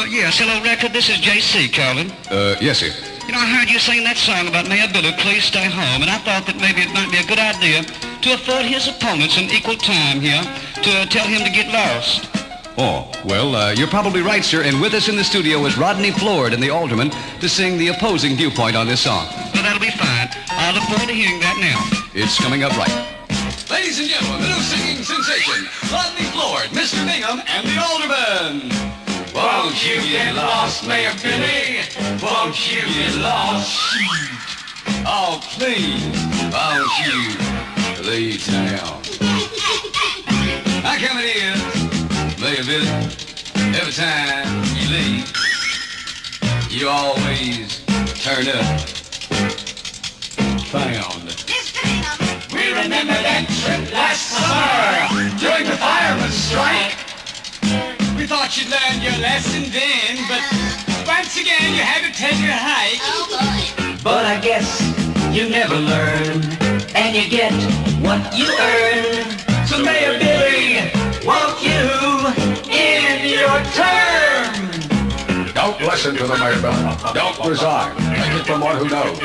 Yes, hello, Record. This is JC calling. Yes, sir. You know, I heard you sing that song about Mayor Billy, please stay home, and I thought that maybe it might be a good idea to afford his opponents an equal time here to tell him to get lost. Oh, well, you're probably right, sir. And with us in the studio is Rodney Flord and the alderman to sing the opposing viewpoint on this song. Well, that'll be fine. I look forward to hearing that now. It's coming up right. Ladies and gentlemen, the new singing sensation, Rodney Flord, Mr. Bingham, and the alderman. Won't you get lost, Mayor Billy? Won't you get lost? Oh, please, won't you leave town? I come in here, Mayor Billy, every time you leave, you always turn up. Found. We remember that trip last summer during the fireman's strike. We thought you'd learned your lesson then, but once again you had to take a hike. Oh boy. But I guess you never learn, and you get what you earn. So Mayor Billy, won't you end your term? Don't listen to the mayor, Bill. Don't resign. Take it from one who knows.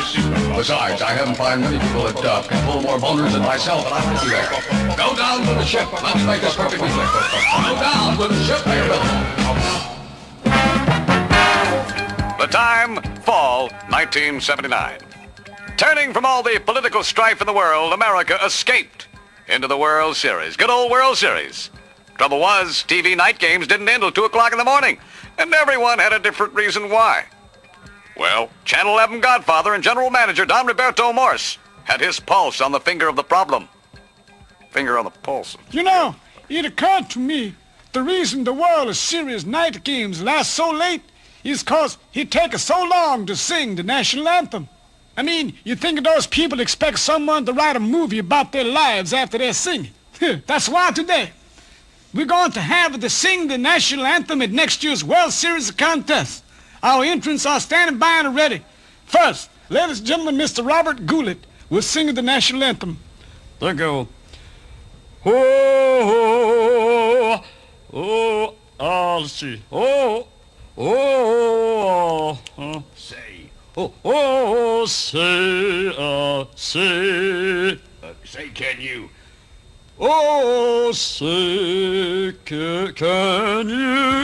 Besides, I haven't found many people that can pull more boners than myself, and I want you there. Go down with the ship. Let me make this perfectly clear. Go down with the ship, Mayor Bill. The time, fall 1979. Turning from all the political strife in the world, America escaped. into the World Series. Good old World Series. Trouble was, TV night games didn't end till 2 o'clock in the morning, and everyone had a different reason why. Well, Channel 11 Godfather and General Manager Don Roberto Morse had his pulse on the finger of the problem. Finger on the pulse. You know, it occurred to me the reason the World Series night games last so late is 'cause it takes so long to sing the national anthem. I mean, you think those people expect someone to write a movie about their lives after they're singing. That's why today we're going to have to sing the national anthem at next year's World Series contest. Our entrants are standing by and ready. First, ladies and gentlemen, Mr. Robert Goulet will sing the national anthem. There go. Oh, oh, oh, let's see. Oh, oh, Say. oh, say, Say, can you? oh, say, can you?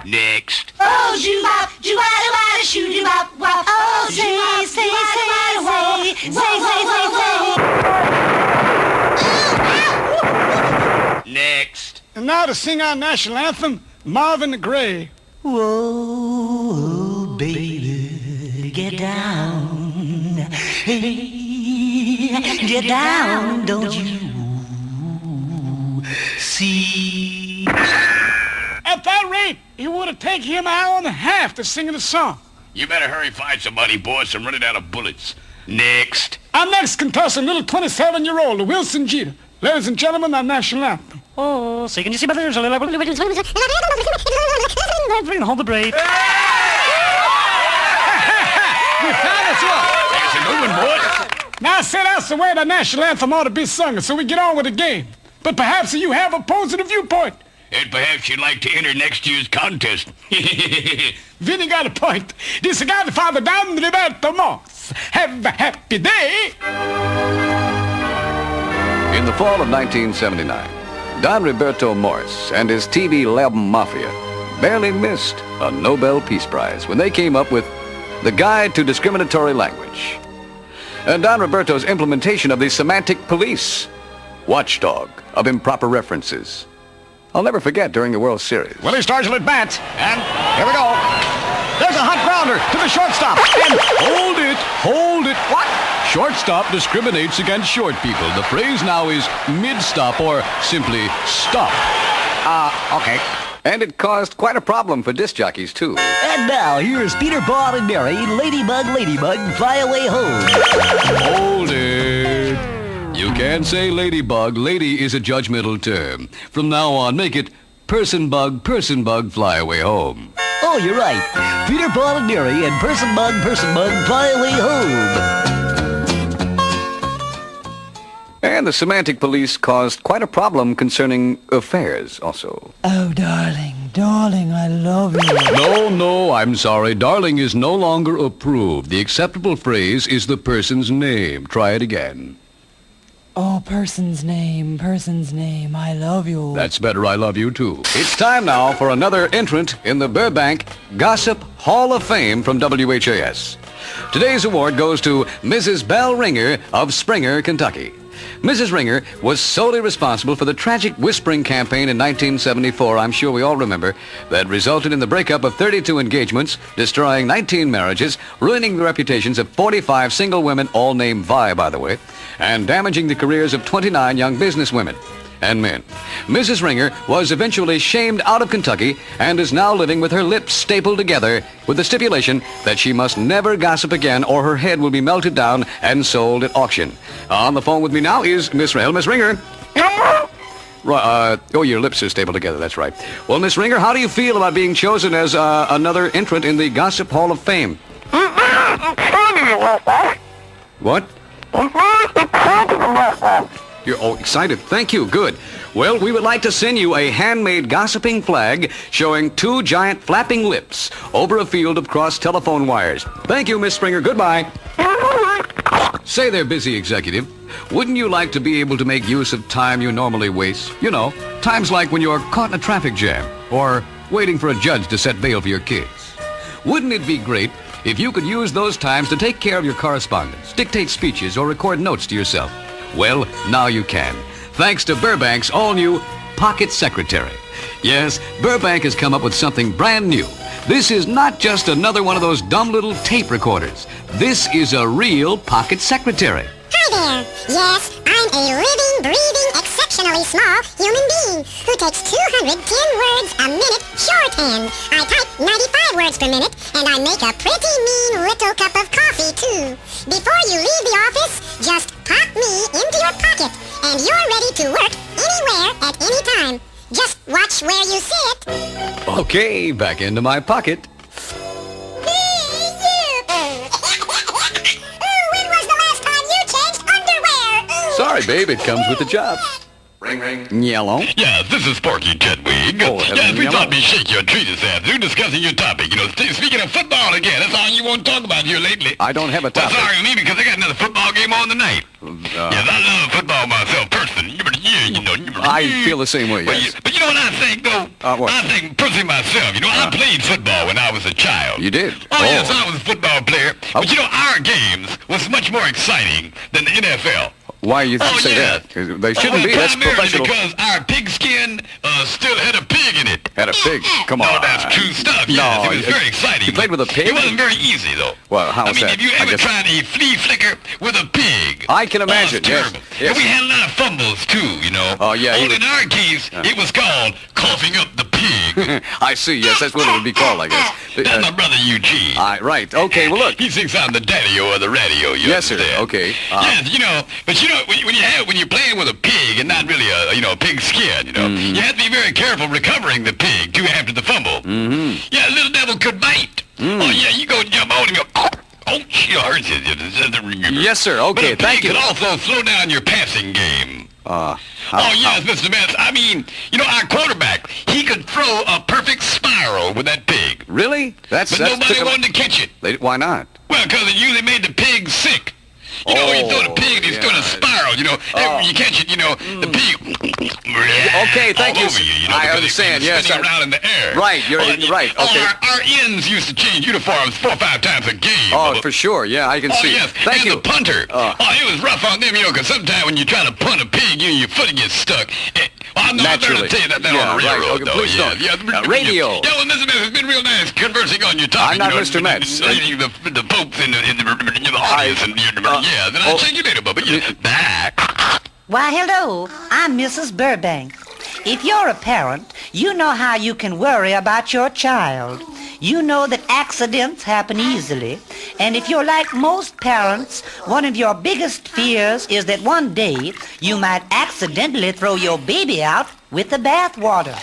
Next. Oh, joo-bop, joo-wada-wada, shoo-doo-bop-wop. Oh, say, say, say. Next. And now to sing our national anthem, Marvin Gaye. Whoa, baby, get down. Hey, get down, don't you see? At that rate, it would have taken him an hour and a half to sing the song. You better hurry find somebody, boys. I'm running out of bullets. Next. Our next contestant, little 27-year-old Wilson Jeter. Ladies and gentlemen, our national anthem. Oh, say, can you see my there's a little hold the break. We found us one. That's a good one, boys. Now, I said that's the way the national anthem ought to be sung, so we get on with the game. But perhaps you have a positive viewpoint. And perhaps you'd like to enter next year's contest. Vinny got a point. This is Godfather Don Roberto Morse. Have a happy day. In the fall of 1979, Don Roberto Morse and his TV lab mafia barely missed a Nobel Peace Prize when they came up with the Guide to Discriminatory Language. And Don Roberto's implementation of the semantic police, watchdog of improper references. I'll never forget during the World Series. Willie Stargell at bat, and here we go. There's a hot grounder to the shortstop, and hold it. What? Shortstop discriminates against short people. The phrase now is mid-stop or simply stop. Okay. And it caused quite a problem for disc jockeys, too. And now, here's Peter, Paul, and Mary, Ladybug, Fly Away Home. Hold it. You can't say ladybug. Lady is a judgmental term. From now on, make it person bug, fly away home. Oh, you're right. Peter, Paul, and Mary, and Person Bug, Fly Away Home. And the semantic police caused quite a problem concerning affairs, also. Oh, darling, I love you. No, I'm sorry. Darling is no longer approved. The acceptable phrase is the person's name. Try it again. Oh, person's name, I love you. That's better. I love you, too. It's time now for another entrant in the Burbank Gossip Hall of Fame from WHAS. Today's award goes to Mrs. Belle Ringer of Springer, Kentucky. Mrs. Ringer was solely responsible for the tragic whispering campaign in 1974, I'm sure we all remember, that resulted in the breakup of 32 engagements, destroying 19 marriages, ruining the reputations of 45 single women, all named Vi, by the way, and damaging the careers of 29 young businesswomen and men. Mrs. Ringer was eventually shamed out of Kentucky and is now living with her lips stapled together with the stipulation that she must never gossip again or her head will be melted down and sold at auction. On the phone with me now is Miss Ringer. Your lips are stapled together, that's right. Well, Miss Ringer, how do you feel about being chosen as another entrant in the Gossip Hall of Fame? What? You're excited. Thank you. Good. Well, we would like to send you a handmade gossiping flag showing 2 giant flapping lips over a field of crossed telephone wires. Thank you, Miss Springer. Goodbye. Say there, busy executive. Wouldn't you like to be able to make use of time you normally waste? You know, times like when you're caught in a traffic jam or waiting for a judge to set bail for your kids. Wouldn't it be great if you could use those times to take care of your correspondence, dictate speeches, or record notes to yourself? Well, now you can. Thanks to Burbank's all-new Pocket Secretary. Yes, Burbank has come up with something brand new. This is not just another one of those dumb little tape recorders. This is a real pocket secretary. Hi there. Yes, I'm a living, breathing, exceptionally small human being who takes 210 words a minute shorthand. I type 95 words per minute, and I make a pretty mean little cup of coffee, too. Before you leave the office, just pop me into your pocket, and you're ready to work anywhere at any time. Just watch where you sit. Okay, back into my pocket. Sorry, babe, it comes with the job. Ring, ring. Yellow. Yeah, this is Porky Chedwig. Yes, we thought we'd shake your tree this afternoon discussing your topic. You know, speaking of football again, that's all you want to talk about here lately. I don't have a topic. Well, sorry with me, because I got another football game on tonight. Yes, I love football myself, personally. I feel the same way, yes. But you know what I think, though? What? I think, personally myself, you know, I played football when I was a child. You did? Oh, yes, I was a football player. But, you know, our games was much more exciting than the NFL. Why you say that? They shouldn't be. That's professional. Because our pigskin still had a pig in it. Had a pig? Come on. No, that's true stuff. Yes, No, it was very exciting. You played with a pig? It wasn't very easy, though. Well, how was that? Have you ever tried a flea flicker with a pig? I can imagine, yes. And we had a lot of fumbles, too, you know. Oh, yeah. Only in our case, it was called coughing up the pig. I see, yes, that's what it would be called, I guess. That's my brother Eugene. Right, okay, well, look. He thinks I'm the daddy-o of the radio, you Yes, sir, understand? okay. Yes, you know, but you know, when you're playing with a pig and not really a pig skin, you know, you have to be very careful recovering the pig, too, after the fumble. Yeah, little devil could bite. Oh, yeah, you go jump on him, oh, she hurts you. Yes, sir, okay, but a thank pig you. could also slow down your passing game. Yes, Mr. Metz. I mean, you know, our quarterback, he could throw a perfect spiral with that pig. Really? But nobody wanted to catch it. Why not? Well, because it usually made the pig sick. You know, when you throw the pig, he's throwing a spiral, you know. When you catch it, you know, the pig... Okay, thank you. Over you know, I understand, yes. Spinning around in the air. Right, you're right, okay. Our ends used to change uniforms 4 or 5 times a game. Oh, for sure, yeah, I can see. Yes. Thank you. And the punter. It was rough on them, you know, because sometimes when you're trying to punt a pig, your foot gets stuck. I'm not there to tell you that on the railroad, though. Please don't. Radio. Yeah, well, Mr. Metz, it's been real nice conversing on your topic. I'm not Mr. Metz. The folks in the audience, and then I'll see you later, Bubba. Back. Why, hello, I'm Mrs. Burbank. If you're a parent, you know how you can worry about your child. You know that accidents happen easily, and if you're like most parents, one of your biggest fears is that one day you might accidentally throw your baby out with the bathwater.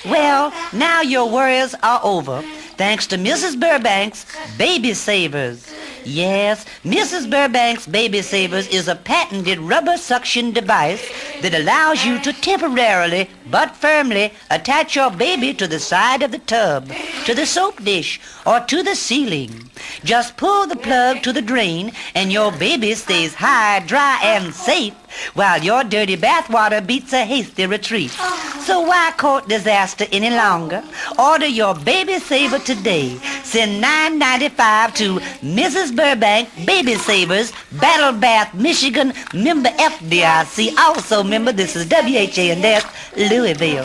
Well, now your worries are over, thanks to Mrs. Burbank's Baby Savers. Yes, Mrs. Burbank's Baby Savers is a patented rubber suction device that allows you to temporarily but firmly attach your baby to the side of the tub, to the soap dish, or to the ceiling. Just pull the plug to the drain and your baby stays high, dry, and safe while your dirty bathwater beats a hasty retreat. So why court disaster any longer? Order your Baby Saver today. Send $9.95 to Mrs. Burbank Baby Savers, Battle Bath, Michigan, member FDIC. Also member, this is WHAS, Louisville.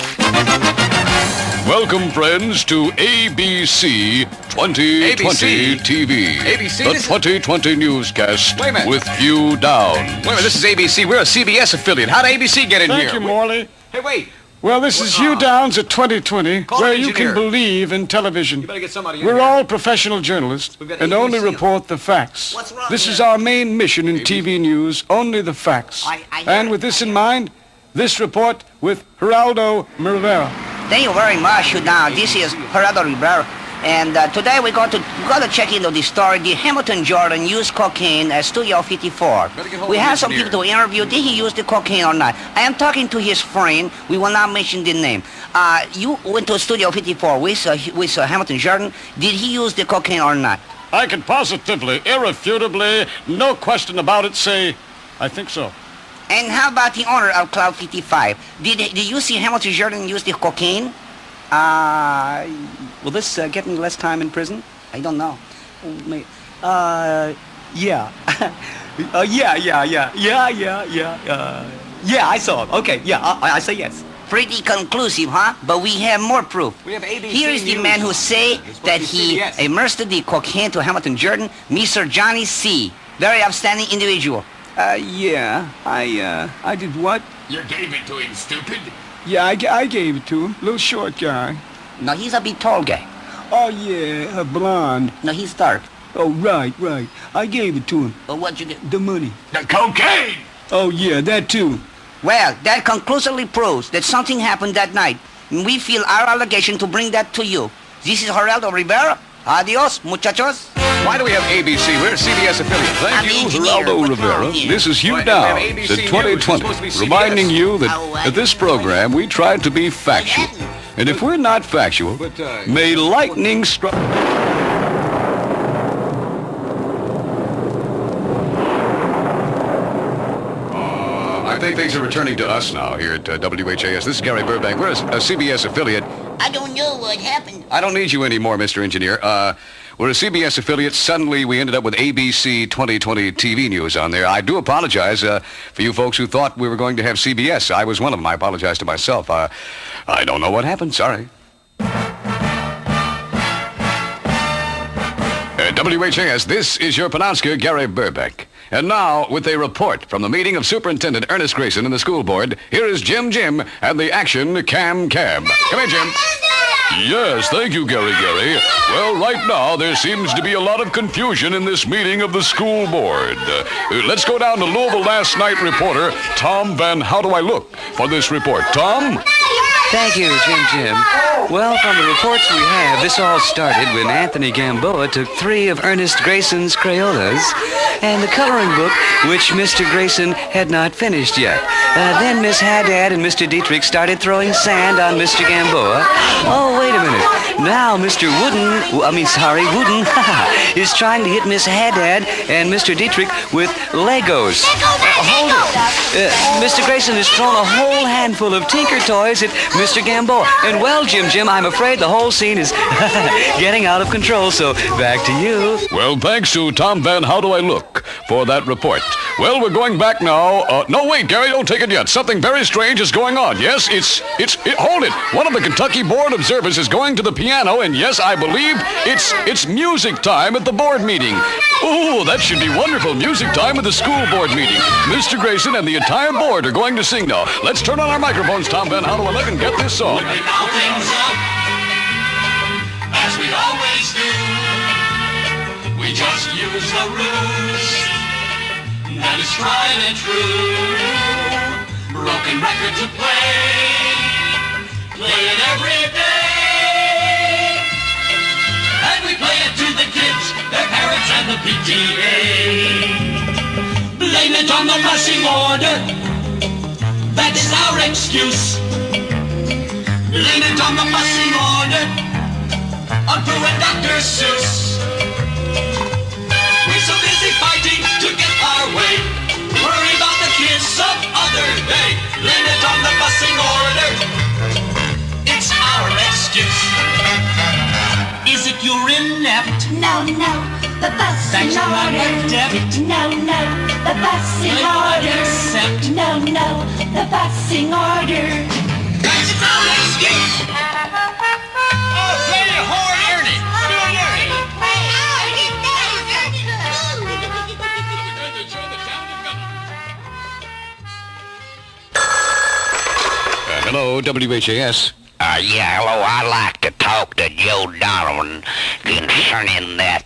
Welcome, friends, to ABC 2020 TV. ABC? The 2020 newscast Wait a minute. with Hugh Downs. Wait a minute, this is ABC. We're a CBS affiliate. How did ABC get in Thank here? you, Morley. Hey, wait. Well, this is Hugh Downs at 2020, Call where the you can engineer. believe in television. You better get somebody in We're here. all professional journalists We've got and ABC only on. report the facts. What's wrong This here? is our main mission in TV news, only the facts. And with this in mind, this report with Geraldo Rivera. Thank you very much, Hugh Downs. This is Geraldo Rivera. And today we got to check into the story. Did Hamilton Jordan use cocaine at Studio 54? We have some people to interview. Did he use the cocaine or not? I am talking to his friend. We will not mention the name. You went to Studio 54 with Hamilton Jordan. Did he use the cocaine or not? I can positively, irrefutably, no question about it, say, I think so. And how about the owner of Cloud 55? Did you see Hamilton Jordan use the cocaine? Will this get me less time in prison? I don't know. Yeah. Yeah, I saw him. Okay, yeah, I say yes. Pretty conclusive, huh? But we have more proof. We have ABC Here is the News. man who say that to be he CBS. immersed the cocaine to Hamilton Jordan, Mr. Johnny C. Very upstanding individual. Yeah, I did what? You gave it to him, stupid. Yeah, I gave it to him. Little short guy. No, he's a big tall guy. Oh, yeah, a blonde. No, he's dark. Oh, right. I gave it to him. But what'd you get? The money. The cocaine! Oh, yeah, that too. Well, that conclusively proves that something happened that night. And we feel our obligation to bring that to you. This is Geraldo Rivera. Adios, muchachos. Why do we have ABC? We're a CBS affiliate. I'm Thank the you, engineer. Geraldo What's Rivera. wrong here? This is Hugh Why, Downs we have ABC at News. 2020, It's supposed to be CBS. reminding you that Oh, at this program we try to be factual. And if we're not factual, may lightning strike... I think things are returning to us now here at WHAS. This is Gary Burbank. We're a CBS affiliate. I don't know what happened. I don't need you anymore, Mr. Engineer. We're a CBS affiliate. Suddenly, we ended up with ABC 2020 TV news on there. I do apologize for you folks who thought we were going to have CBS. I was one of them. I apologize to myself. I don't know what happened. Sorry. At WHAS, this is your pronouncer, Gary Burbank. And now, with a report from the meeting of Superintendent Ernest Grayson and the school board, here is Jim and the action Cam. Come here, Jim. Yes, thank you, Gary. Well, right now, there seems to be a lot of confusion in this meeting of the school board. Let's go down to Louisville Last Night reporter Tom Van How Do I Look for this report. Tom? Thank you, Jim. Well, from the reports we have, this all started when Anthony Gamboa took 3 of Ernest Grayson's Crayolas and the coloring book, which Mr. Grayson had not finished yet. Then Miss Haddad and Mr. Dietrich started throwing sand on Mr. Gamboa. Oh, wait a minute. Now Mr. Wooden is trying to hit Miss Haddad and Mr. Dietrich with Legos. Hold it. Mr. Grayson has thrown a whole handful of Tinker Toys at Mr. Gamboa. And well, Jim, I'm afraid the whole scene is getting out of control, so back to you. Well, thanks to Tom Van How Do I Look for that report. Well, we're going back now. No, wait, Gary, don't take it yet. Something very strange is going on. Yes, hold it. One of the Kentucky board observers is going to the piano, and yes, I believe it's music time at the board meeting. Oh, that should be wonderful. Music time at the school board meeting. Mr. Grayson and the entire board are going to sing now. Let's turn on our microphones, Tom Van How Do I Look, and get this song. Now things up, as we always do. We just use the ruse that is tried and true. Broken record to play it every day. And we play it to the kids, their parents, and the PTA. Blame it on the rushing order, that is our excuse. Blame it on the busing order, on Pooh and Dr. Seuss. We're so busy fighting to get our way, worry about the kids some other day. Blame it on the busing order, it's our excuse. Is it you're inept? No, the busing That you're order. adept? No, the busing Will you order. accept? No, the busing order. That's our excuse. Oh, play it hard, Ernie. Do it, Ernie. Hello, WHAS. Yeah, hello. I'd like to talk to Joe Donovan concerning that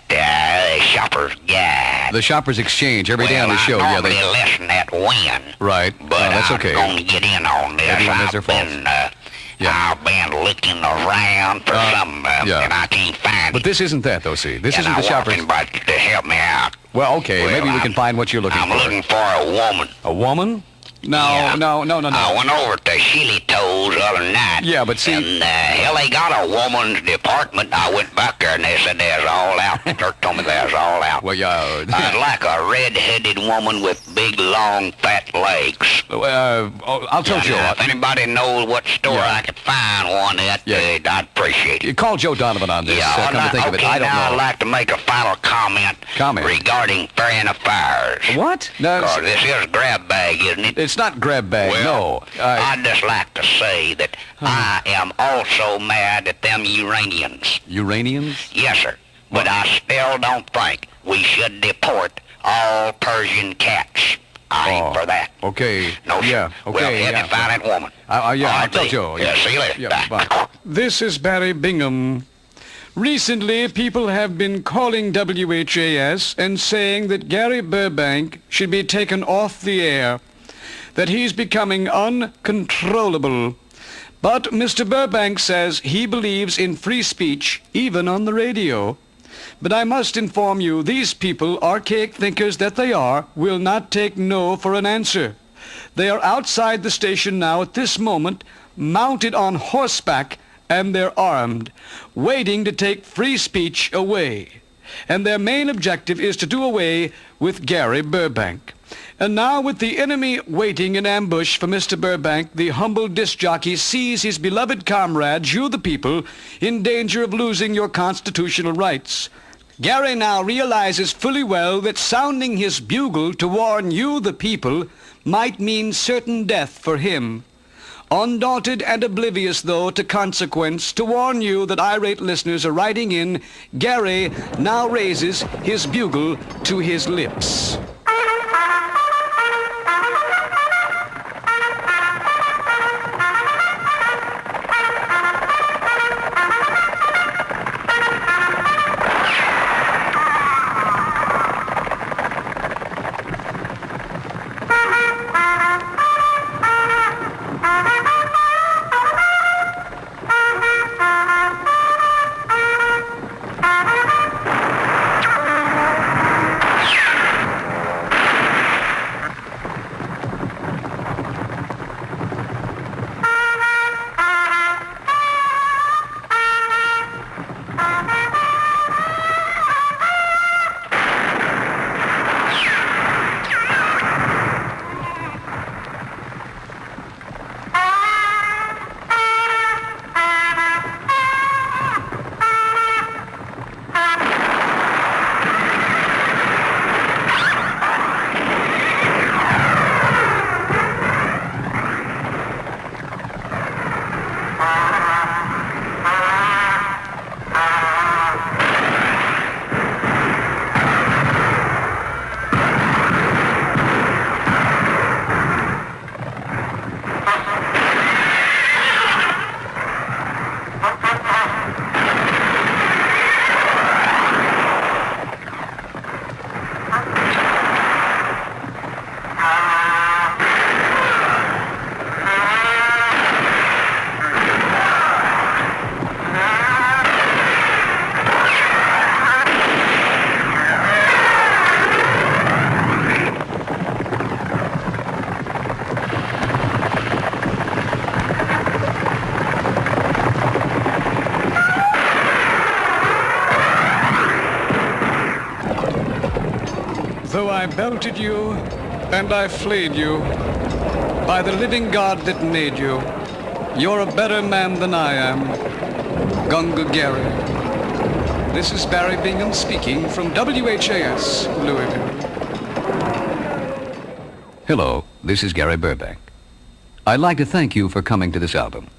Shoppers Guide. The Shoppers Exchange, every day on the show. I Yeah, normally listen at Win, Right. but That's okay. I'm going to get in on this. Everyone has their I've been looking around for something, and I can't find But it. this isn't that, though, see. This And isn't I the Shoppers... want anybody to help me out. Well, okay, Well, maybe we can find what you're looking I'm for. looking for a woman. A woman? No. I went over to Chili Toes shows the other night. Yeah, but see... And, hell, they got a woman's department. I went back there and they said there's all out. The clerk told me there's all out. Well, yeah... I'd like a red-headed woman with big, long, fat legs. I'll tell Joe. If anybody knows what store I could find one at, I'd appreciate it. Call Joe Donovan on this. Come to think of it, I don't know. I'd like to make a final comment regarding foreign affairs. What? No, this is grab bag, isn't it? It's not grab bag, no. I'd just like to say that I am also mad at them Uranians. Uranians? Yes, sir. But I still don't think we should deport all Persian cats. I ain't for that. Okay. No, sir. Yeah. Okay. Well, have you found that woman? I'll tell Joe. Yeah, see you later. Bye. This is Barry Bingham. Recently, people have been calling WHAS and saying that Gary Burbank should be taken off the air, that he's becoming uncontrollable. But Mr. Burbank says he believes in free speech, even on the radio. But I must inform you, these people, archaic thinkers that they are, will not take no for an answer. They are outside the station now at this moment, mounted on horseback, and they're armed, waiting to take free speech away. And their main objective is to do away with Gary Burbank. And now, with the enemy waiting in ambush for Mr. Burbank, the humble disc jockey sees his beloved comrades, you the people, in danger of losing your constitutional rights. Gary now realizes fully well that sounding his bugle to warn you the people might mean certain death for him. Undaunted and oblivious, though, to consequence, to warn you that irate listeners are writing in, Gary now raises his bugle to his lips. Though I belted you, and I flayed you, by the living God that made you, you're a better man than I am, Gunga Gary. This is Barry Bingham speaking from WHAS, Louisville. Hello, this is Gary Burbank. I'd like to thank you for coming to this album.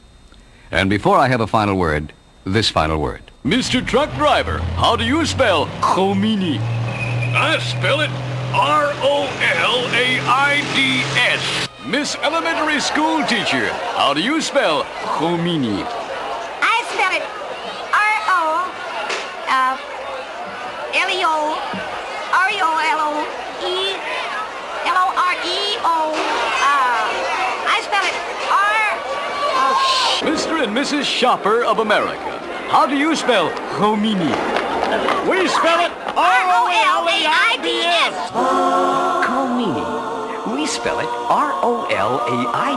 And before I have a final word, this final word. Mr. Truck Driver, how do you spell Khomeini? I spell it R-O-L-A-I-D-S. Miss Elementary School Teacher, how do you spell Khomeini? I spell it R-O-L-E-L-O-R-E-O. I spell it Mr. and Mrs. Shopper of America, how do you spell Khomeini? We spell it R-O-L-A-I-D-S. Khomeini. We spell it R-O-L-A-I-D-S.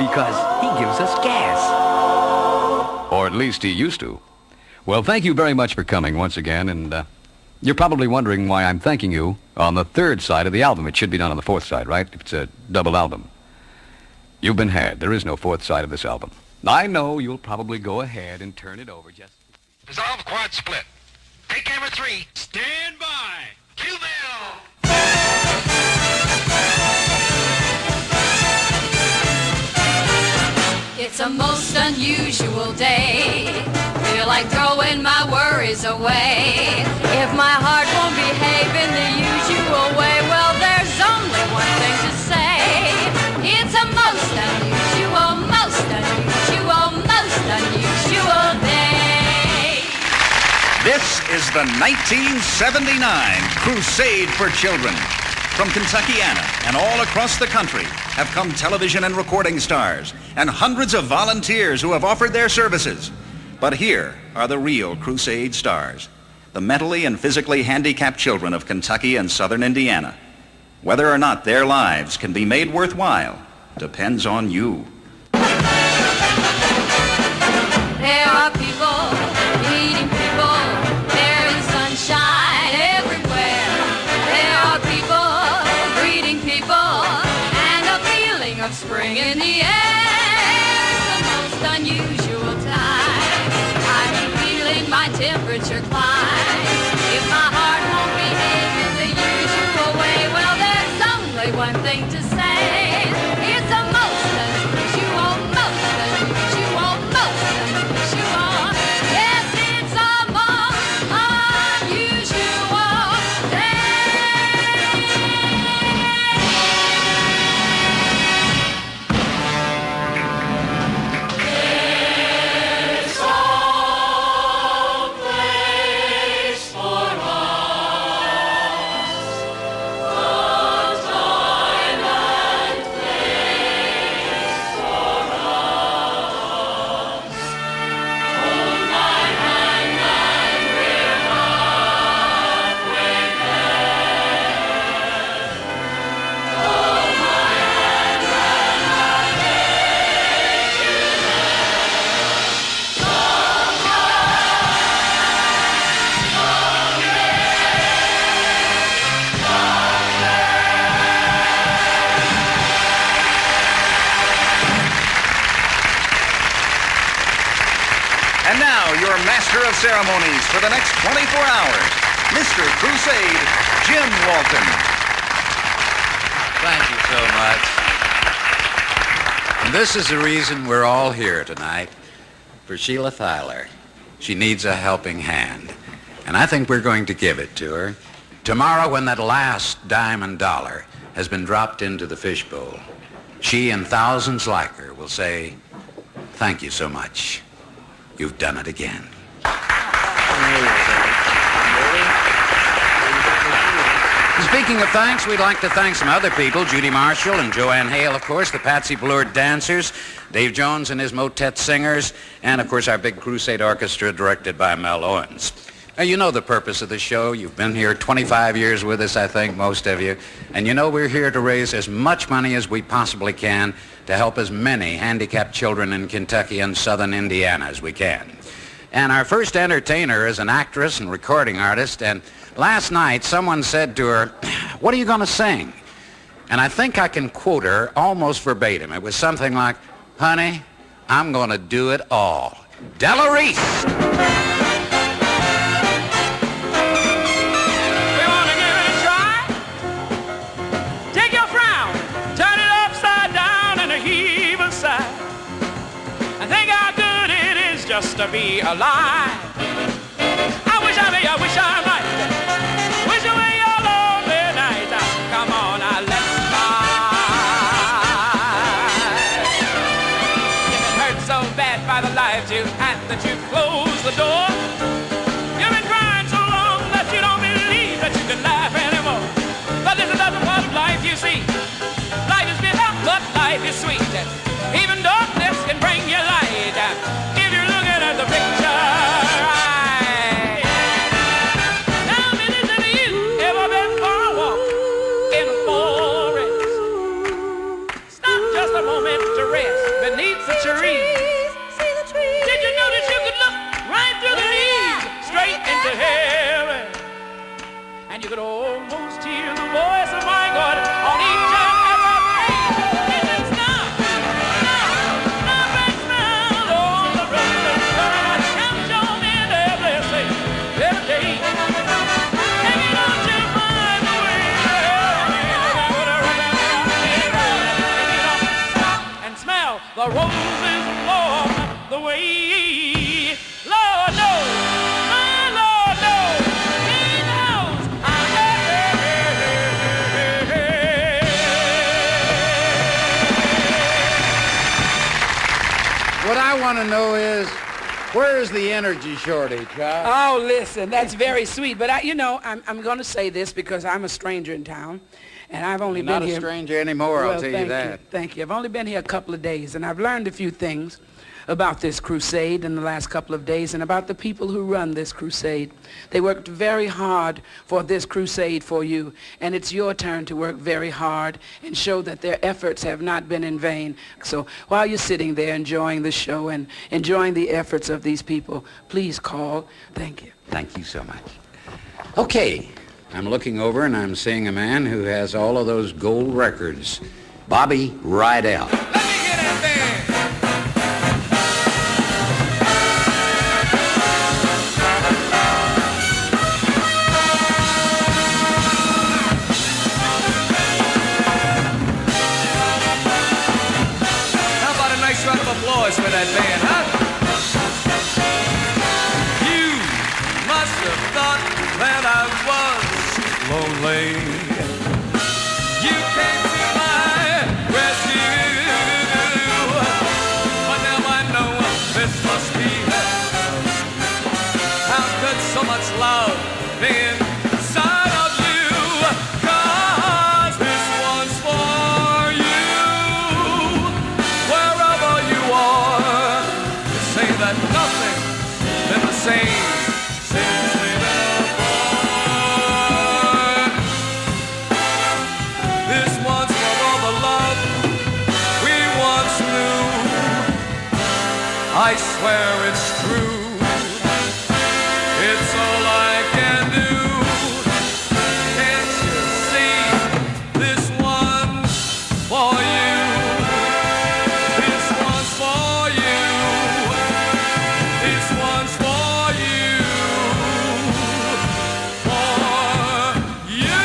because he gives us gas. Or at least he used to. Well, thank you very much for coming once again, and you're probably wondering why I'm thanking you on the third side of the album. It should be done on the fourth side, right? It's a double album. You've been had. There is no fourth side of this album. I know you'll probably go ahead and turn it over just... Dissolve quad split. Take camera 3. Stand by. Cue bell. It's a most unusual day. Feel like throwing my worries away. If my heart won't behave in the usual way, well, there's only one thing to say. It's a most unusual, most unusual, most unusual day. This is the 1979 Crusade for Children. From Kentuckiana and all across the country have come television and recording stars and hundreds of volunteers who have offered their services. But here are the real Crusade stars, the mentally and physically handicapped children of Kentucky and southern Indiana. Whether or not their lives can be made worthwhile depends on you. There are people meeting people. There is sunshine everywhere. There are people greeting people and a feeling of spring in the air. It's the most unusual time. I'm feeling my temperature climb. If my heart won't behave in the usual way, well, there's only one thing to say. It's a most unusual, most unusual, most unusual. Yes, it's a most unusual It's all place for us. The time and place for us. Hold my hand and we're halfway there. Hold my hand and I'll take you And now, your master of ceremonies for the next 24 hours, Mr. Crusade, Jim Walton. Thank you so much. And this is the reason we're all here tonight, for Sheila Thyler. She needs a helping hand, and I think we're going to give it to her. Tomorrow, when that last dime and dollar has been dropped into the fishbowl, she and thousands like her will say, "Thank you so much. You've done it again." Speaking of thanks, we'd like to thank some other people. Judy Marshall and Joanne Hale, of course, the Patsy Blurred Dancers, Dave Jones and his Motet Singers, and, of course, our big Crusade Orchestra directed by Mel Owens. Now, you know the purpose of the show. You've been here 25 years with us, I think, most of you. And you know we're here to raise as much money as we possibly can to help as many handicapped children in Kentucky and southern Indiana as we can. And our first entertainer is an actress and recording artist, and last night someone said to her, "What are you going to sing?" And I think I can quote her almost verbatim. It was something like, "Honey, I'm going to do it all." Della Reese. Take your frown, turn it upside down and heave a sigh. And think how good it is just to be alive. I wish I may, I wish I might. Wish away your lonely night. Come on, let's ride. If it hurts so bad by the lives you had that you closed the door. You've been crying so long that you don't believe that you can laugh anymore. But this is another part of life, you see. Life is bitter, but life is sweet. Even darkness can bring you light. If you're looking at the picture right. Now, millions of you ever been for a walk in the forest? Stop just a a moment to rest beneath the trees. Did you know that you could look right through the leaves, straight into heaven? And you could almost hear the voice of my God on each and every page. It didn't stop. Stop and smile on the road to God. Count your men every day. Every day. And you don't you find the way to heaven. And smell the roses warm the way. Lord knows, my Lord knows, He knows. What I want to know is, where's the energy shortage, huh? Oh, listen, that's very sweet. But I'm going to say this because I'm a stranger in town, and I've only You're been not here. a stranger anymore, I'll tell you that. Thank you. I've only been here a couple of days, and I've learned a few things about this crusade in the last couple of days and about the people who run this crusade. They worked very hard for this crusade for you, and it's your turn to work very hard and show that their efforts have not been in vain. So while you're sitting there enjoying the show and enjoying the efforts of these people, please call. Thank you. Thank you so much. Okay, I'm looking over and I'm seeing a man who has all of those gold records. Bobby Rydell. Round of applause for that band, huh? You must have thought that I was lonely. You came to my rescue, but now I know this must be hell. How could so much love be inside of you? 'Cause this one's for you. That nothing been the same since we've been apart. This one's for all the love we once knew. I swear it's true. It's all I can do. Can't you see? This one's for you. This one's for you. This one's for you, for you.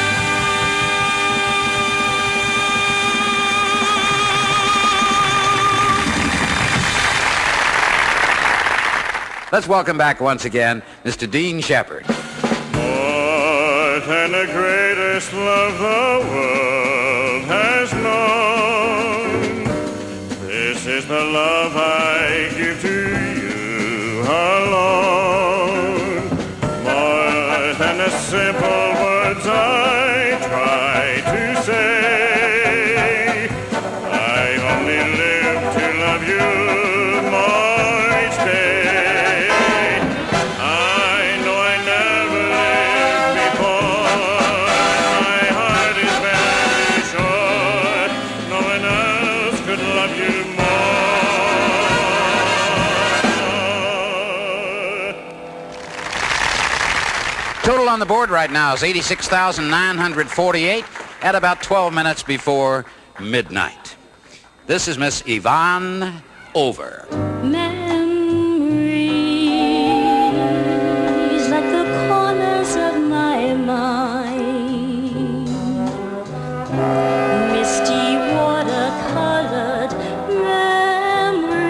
Let's welcome back once again Mr. Dean Shepard. More than the greatest love the world has known. This is the love I give to you alone. More than the simple words I try to say. I only live to love you more each day. I know I never lived before. My heart is very sure. No one else could love you Total on the board right now is 86,948 at about 12 minutes before midnight. This is Miss Yvonne Over. Memories like the corners of my mind, misty watercolored memories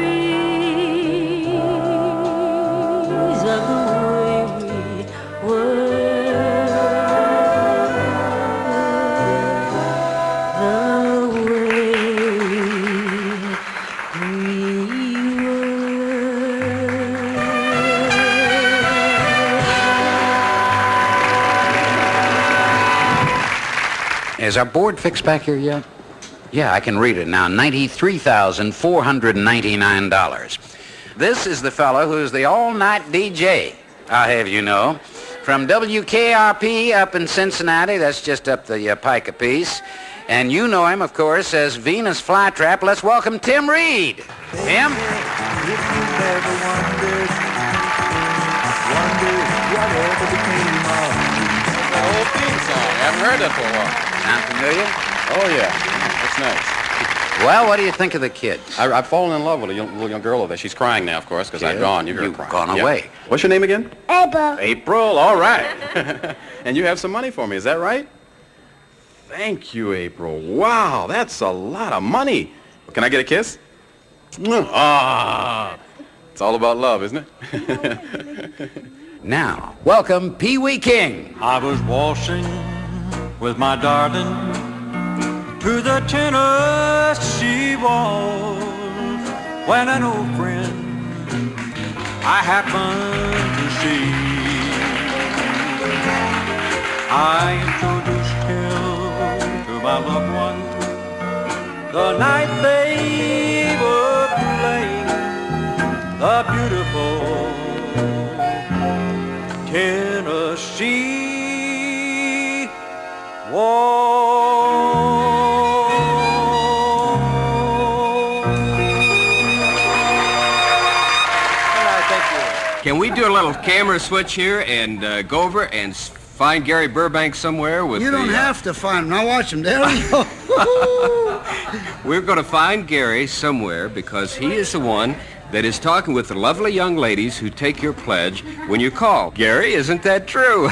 of the way we were. Is our board fixed back here yet? Yeah, I can read it now. $93,499. This is the fellow who's the all-night DJ, I'll have you know. From WKRP up in Cincinnati, that's just up the pike a piece. And you know him, of course, as Venus Flytrap. Let's welcome Tim Reed. Tim? If you've ever wondered whatever became of The whole theme song. I haven't heard that for a while. Sound familiar? Oh, yeah. It's nice. Well, what do you think of the kids? I've fallen in love with a little young girl over there. She's crying now, of course, because I've gone. You've You've gone away. What's your name again? April. April, all right. And you have some money for me, is that right? Thank you, April. Wow, that's a lot of money. Can I get a kiss? Ah, it's all about love, isn't it? Now, welcome Pee Wee King. I was washing with my darling to the Tennessee walls when an old friend I happened to see. I introduced him to my loved one the night they were playing the beautiful Tennessee waltz. Can we do a little camera switch here and go over and find Gary Burbank somewhere with You don't have to find him. Now watch him, Darry. We're going to find Gary somewhere because he is the one that is talking with the lovely young ladies who take your pledge when you call. Gary, isn't that true?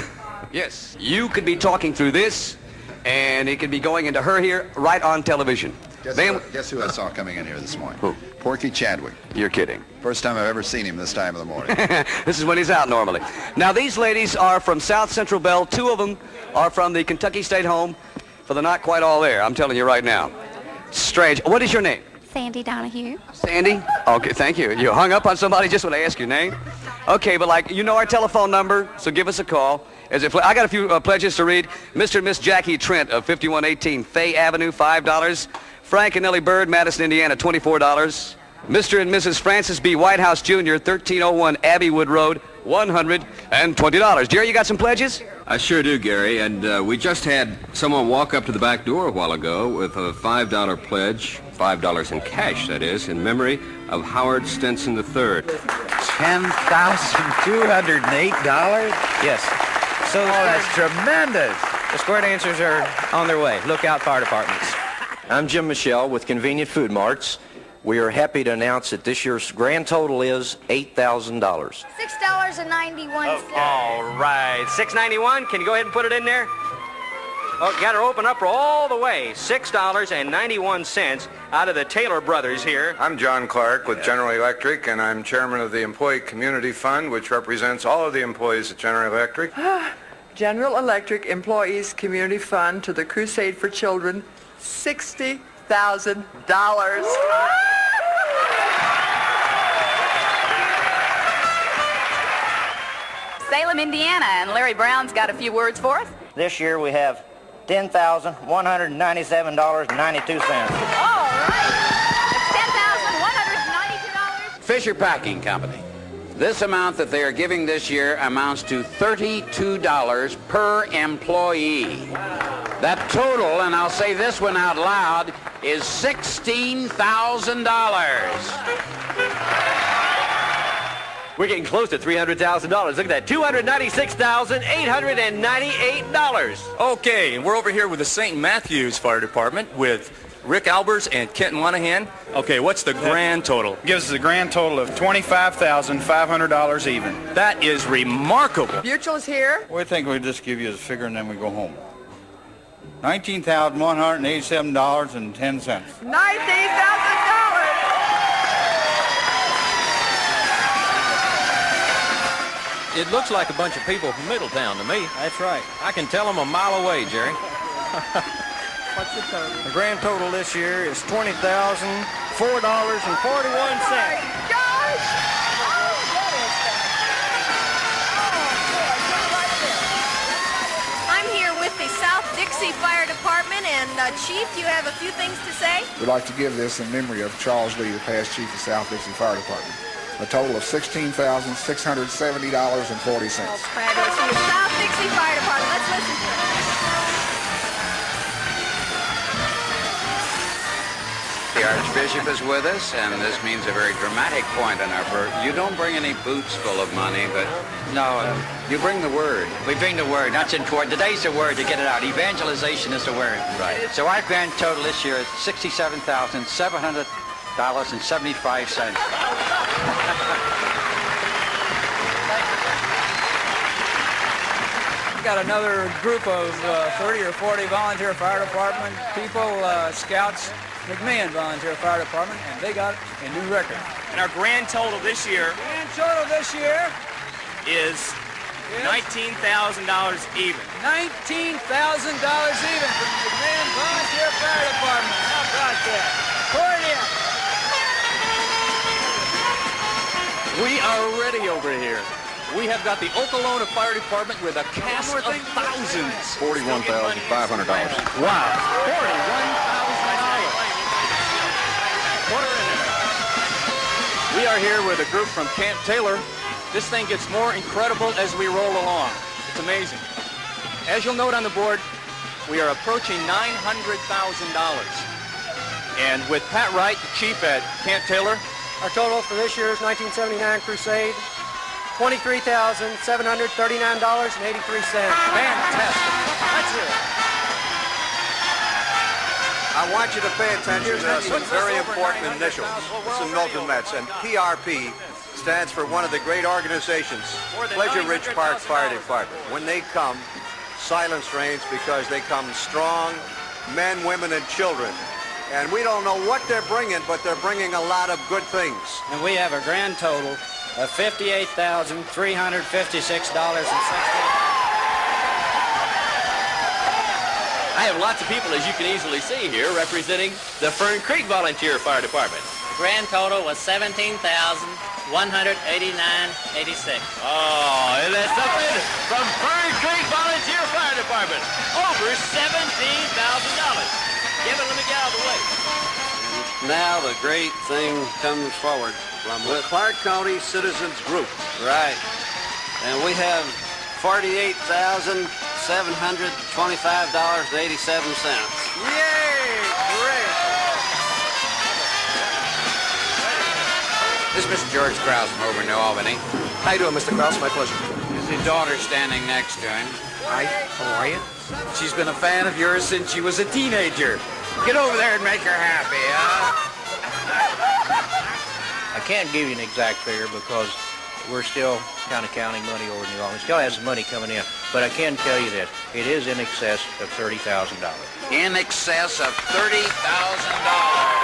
Yes, you could be talking through this, and it could be going into her here right on television. Guess who I saw coming in here this morning? Who? Porky Chadwick. You're kidding. First time I've ever seen him this time of the morning. This is when he's out normally. Now, these ladies are from South Central Bell. Two of them are from the Kentucky State Home for the Not Quite All There. I'm telling you right now. Strange. What is your name? Sandy Donahue. Sandy? Okay, thank you. You hung up on somebody just when I asked your name? Okay, but like, you know our telephone number, so give us a call. I got a few pledges to read. Mr. and Miss Jackie Trent of 5118 Fay Avenue, $5. Frank and Nellie Bird, Madison, Indiana, $24. Mr. and Mrs. Francis B. Whitehouse, Jr., 1301 Abbeywood Road, $120. Jerry, you got some pledges? I sure do, Gary, and we just had someone walk up to the back door a while ago with a $5 pledge, $5 in cash, that is, in memory of Howard Stinson III. $10,208? Yes. So that's tremendous. The squared answers are on their way. Look out, fire departments. I'm Jim Michelle with Convenient Food Marts. We are happy to announce that this year's grand total is $8,000. $6.91. All right. $6.91. Can you go ahead and put it in there? Oh, you got to open up all the way. $6.91 out of the Taylor brothers here. I'm John Clark with General Electric, and I'm chairman of the Employee Community Fund, which represents all of the employees at General Electric. General Electric Employees Community Fund to the Crusade for Children, $60,000. Salem, Indiana, and Larry Brown's got a few words for us. This year we have $10,197.92. All right. It's $10,192. Fisher Packing Company. This amount that they are giving this year amounts to $32 per employee. That total, and I'll say this one out loud, is $16,000. We're getting close to $300,000. Look at that, $296,898. Okay, and we're over here with the St. Matthews Fire Department with Rick Albers and Kenton Monahan. Okay, what's the grand total? Gives us a grand total of $25,500 even. That is remarkable. Mutual's here. We think we'll just give you the figure and then we go home. $19,187.10. $19,000. It looks like a bunch of people from Middletown to me. That's right. I can tell them a mile away, Jerry. What's the total? The grand total this year is $20,004.41. Oh my gosh! I'm here with the South Dixie Fire Department, and Chief, you have a few things to say? We'd like to give this in memory of Charles Lee, the past chief of South Dixie Fire Department. A total of $16,670.40. Fabulous. From the South Dixie Fire Department. Let's listen to it. The Archbishop is with us, and this means a very dramatic point in our birth. You don't bring any boots full of money, but No, you bring the word. we bring the word. That's important. Today's the word to get it out. Evangelization is the word. Right. So our grand total this year is $67,700.75. Got another group of 30 or 40 volunteer fire department people, scouts, McMahon Volunteer Fire Department, and they got a new record. And our grand total this year is $19,000 even. $19,000 even from the McMahon Volunteer Fire Department. How about that? Pour it in. We are ready over here. We have got the Okolona Fire Department with a cast of thousands. $41,500. Wow. $41,000. Put her in there. We are here with a group from Camp Taylor. This thing gets more incredible as we roll along. It's amazing. As you'll note on the board, we are approaching $900,000. And with Pat Wright, the chief at Camp Taylor, our total for this year's 1979 Crusade, $23,739.83. Fantastic. That's it. I want you to pay attention to some very important initials. Some Milton Mets, and PRP stands for one of the great organizations, Pleasure Ridge Park Fire Department. When they come, silence reigns because they come strong, men, women, and children. And we don't know what they're bringing, but they're bringing a lot of good things. And we have a grand total of $58,356.60. I have lots of people, as you can easily see here, representing the Fern Creek Volunteer Fire Department. The grand total was $17,189.86. Oh, isn't that something? From Fern Creek Volunteer Fire Department, over $17,000. Give it, let me get out of the way. Now the great thing comes forward from the Clark County Citizens Group. Right. And we have $48,725.87. Yay! Great! This is Mr. George Krause from over in New Albany. How you doing, Mr. Krause? My pleasure. Is his daughter standing next to him? Hi, how are you? She's been a fan of yours since she was a teenager. Get over there and make her happy, huh? I can't give you an exact figure because we're still kind of counting money over in New Orleans. Still has some money coming in. But I can tell you that it is in excess of $30,000. In excess of $30,000.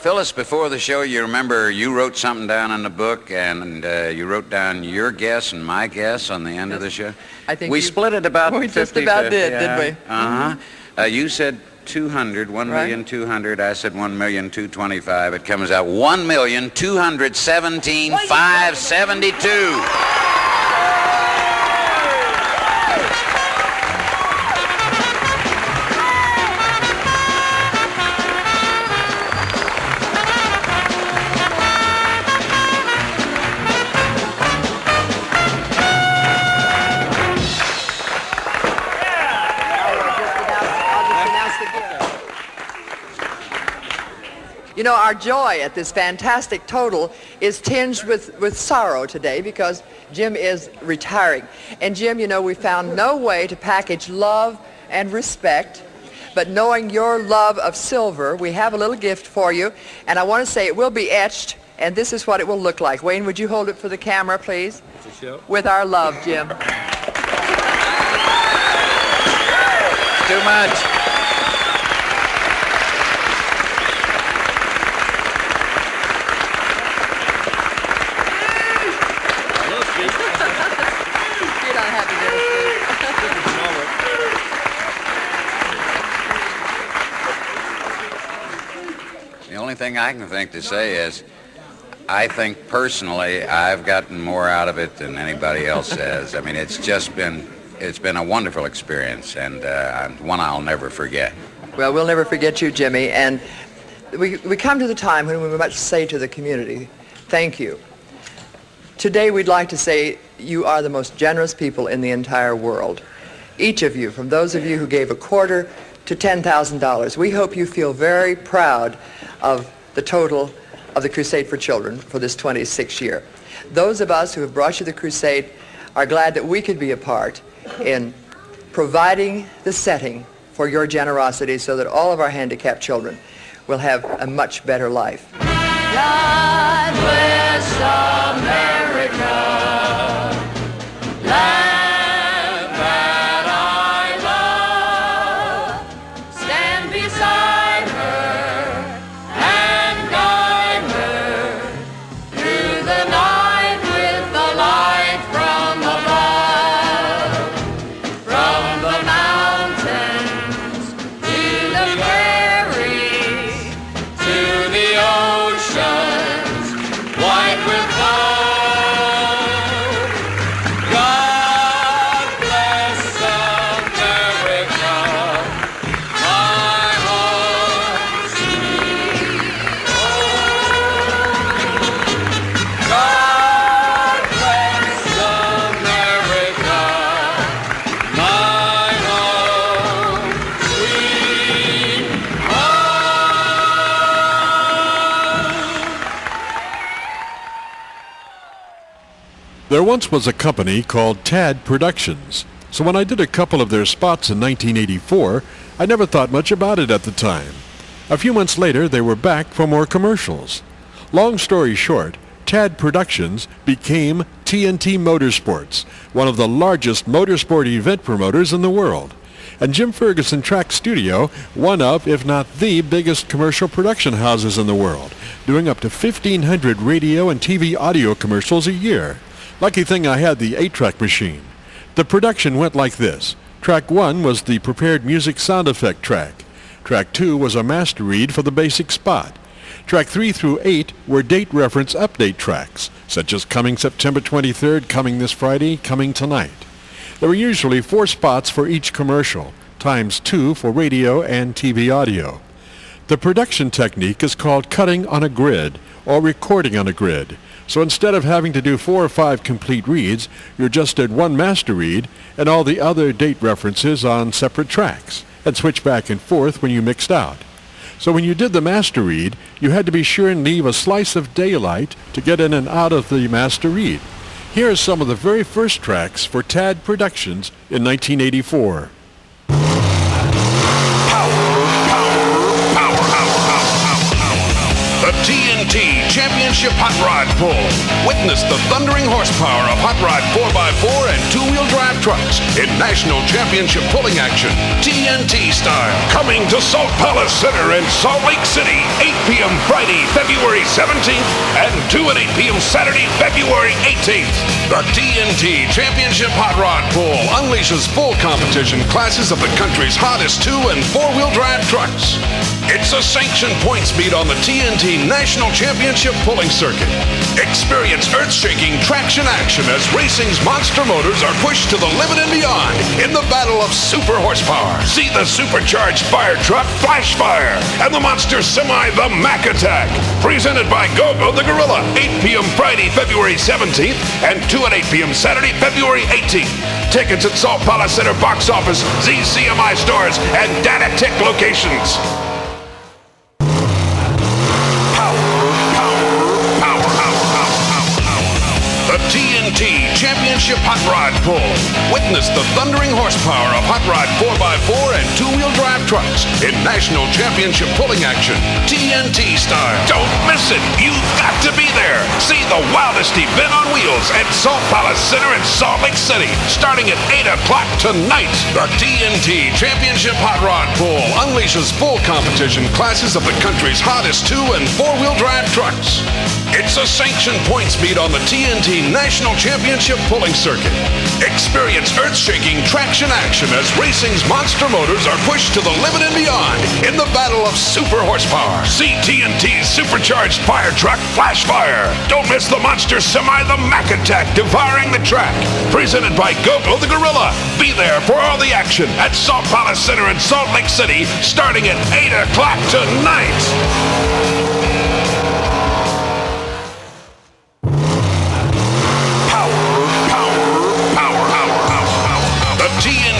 Phyllis, before the show, you remember you wrote something down in the book, and you wrote down your guess and my guess on the end of the show. I think we split it about 50-50. We just about did, didn't we? Uh-huh. You said 200, 1,200,000. I said 1,225,000. It comes out 1,217,572. You know, our joy at this fantastic total is tinged with sorrow today because Jim is retiring. And Jim, you know, we found no way to package love and respect, but knowing your love of silver, we have a little gift for you. And I want to say it will be etched, and this is what it will look like. Wayne, would you hold it for the camera, please? It's a show. With our love, Jim. Too much. The only thing I can think to say is, I think personally I've gotten more out of it than anybody else has. I mean, it's just been it's been a wonderful experience and one I'll never forget. Well, we'll never forget you, Jimmy. And we come to the time when we must say to the community, thank you. Today we'd like to say you are the most generous people in the entire world. Each of you, from those of you who gave a quarter to $10,000, we hope you feel very proud of the total of the Crusade for Children for this 26th year. Those of us who have brought you the Crusade are glad that we could be a part in providing the setting for your generosity so that all of our handicapped children will have a much better life. God bless America, land that I love. Stand beside her and guide her through the night with the light from above. From the mountains to the prairie to the oceans white with gold. God bless America, my home sweet home. God bless America, my home sweet There once was a company called TAD Productions, so when I did a couple of their spots in 1984, I never thought much about it at the time. A few months later, they were back for more commercials. Long story short, TAD Productions became TNT Motorsports, one of the largest motorsport event promoters in the world. And Jim Ferguson Trax Studio, one of, if not the biggest commercial production houses in the world, doing up to 1,500 radio and TV audio commercials a year. Lucky thing I had the 8-track machine. The production went like this. Track 1 was the prepared music sound effect track. Track 2 was a master read for the basic spot. Track 3 through 8 were date reference update tracks, such as coming September 23rd, coming this Friday, coming tonight. There were usually 4 spots for each commercial, times 2 for radio and TV audio. The production technique is called cutting on a grid or recording on a grid. So instead of having to do 4 or 5 complete reads, you just did 1 master read and all the other date references on separate tracks, and switch back and forth when you mixed out. So when you did the master read, you had to be sure and leave a slice of daylight to get in and out of the master read. Here are some of the very first tracks for TAD Productions in 1984. The TNT Championship Hot Rod Pull. Witness the thundering horsepower of hot rod 4x4 and two-wheel drive trucks in national championship pulling action, TNT style. Coming to Salt Palace Center in Salt Lake City, 8 p.m. Friday, February 17th, and 2 and 8 p.m. Saturday, February 18th. The TNT Championship Hot Rod Pull unleashes full competition classes of the country's hottest 2- and 4-wheel drive trucks. It's a sanctioned points meet on the TNT National Championship Pulling Circuit. Experience earth-shaking traction action as racing's monster motors are pushed to the limit and beyond in the battle of super horsepower. See the supercharged fire truck Flash Fire and the monster semi the Mac Attack. Presented by Go-Go the Gorilla, 8 p.m. Friday, February 17th and 2 and 8 p.m. Saturday, February 18th. Tickets at Salt Palace Center box office, ZCMI stores, and Data Tech locations. TNT Championship Hot Rod Pull. Witness the thundering horsepower of hot rod 4x4 and two-wheel drive trucks in national championship pulling action, TNT style. Don't miss it. You've got to be there. See the wildest event on wheels at Salt Palace Center in Salt Lake City, starting at 8 o'clock tonight. The TNT Championship Hot Rod Pull unleashes full competition classes of the country's hottest 2- and 4-wheel drive trucks. It's a sanctioned points meet on the TNT National Championship Pulling Circuit. Experience earth-shaking traction action as racing's monster motors are pushed to the limit and beyond in the battle of super horsepower. See TNT's supercharged fire truck, Flash Fire. Don't miss the monster semi, the Mac Attack, devouring the track. Presented by Go-Go the Gorilla. Be there for all the action at Salt Palace Center in Salt Lake City, starting at 8 o'clock tonight.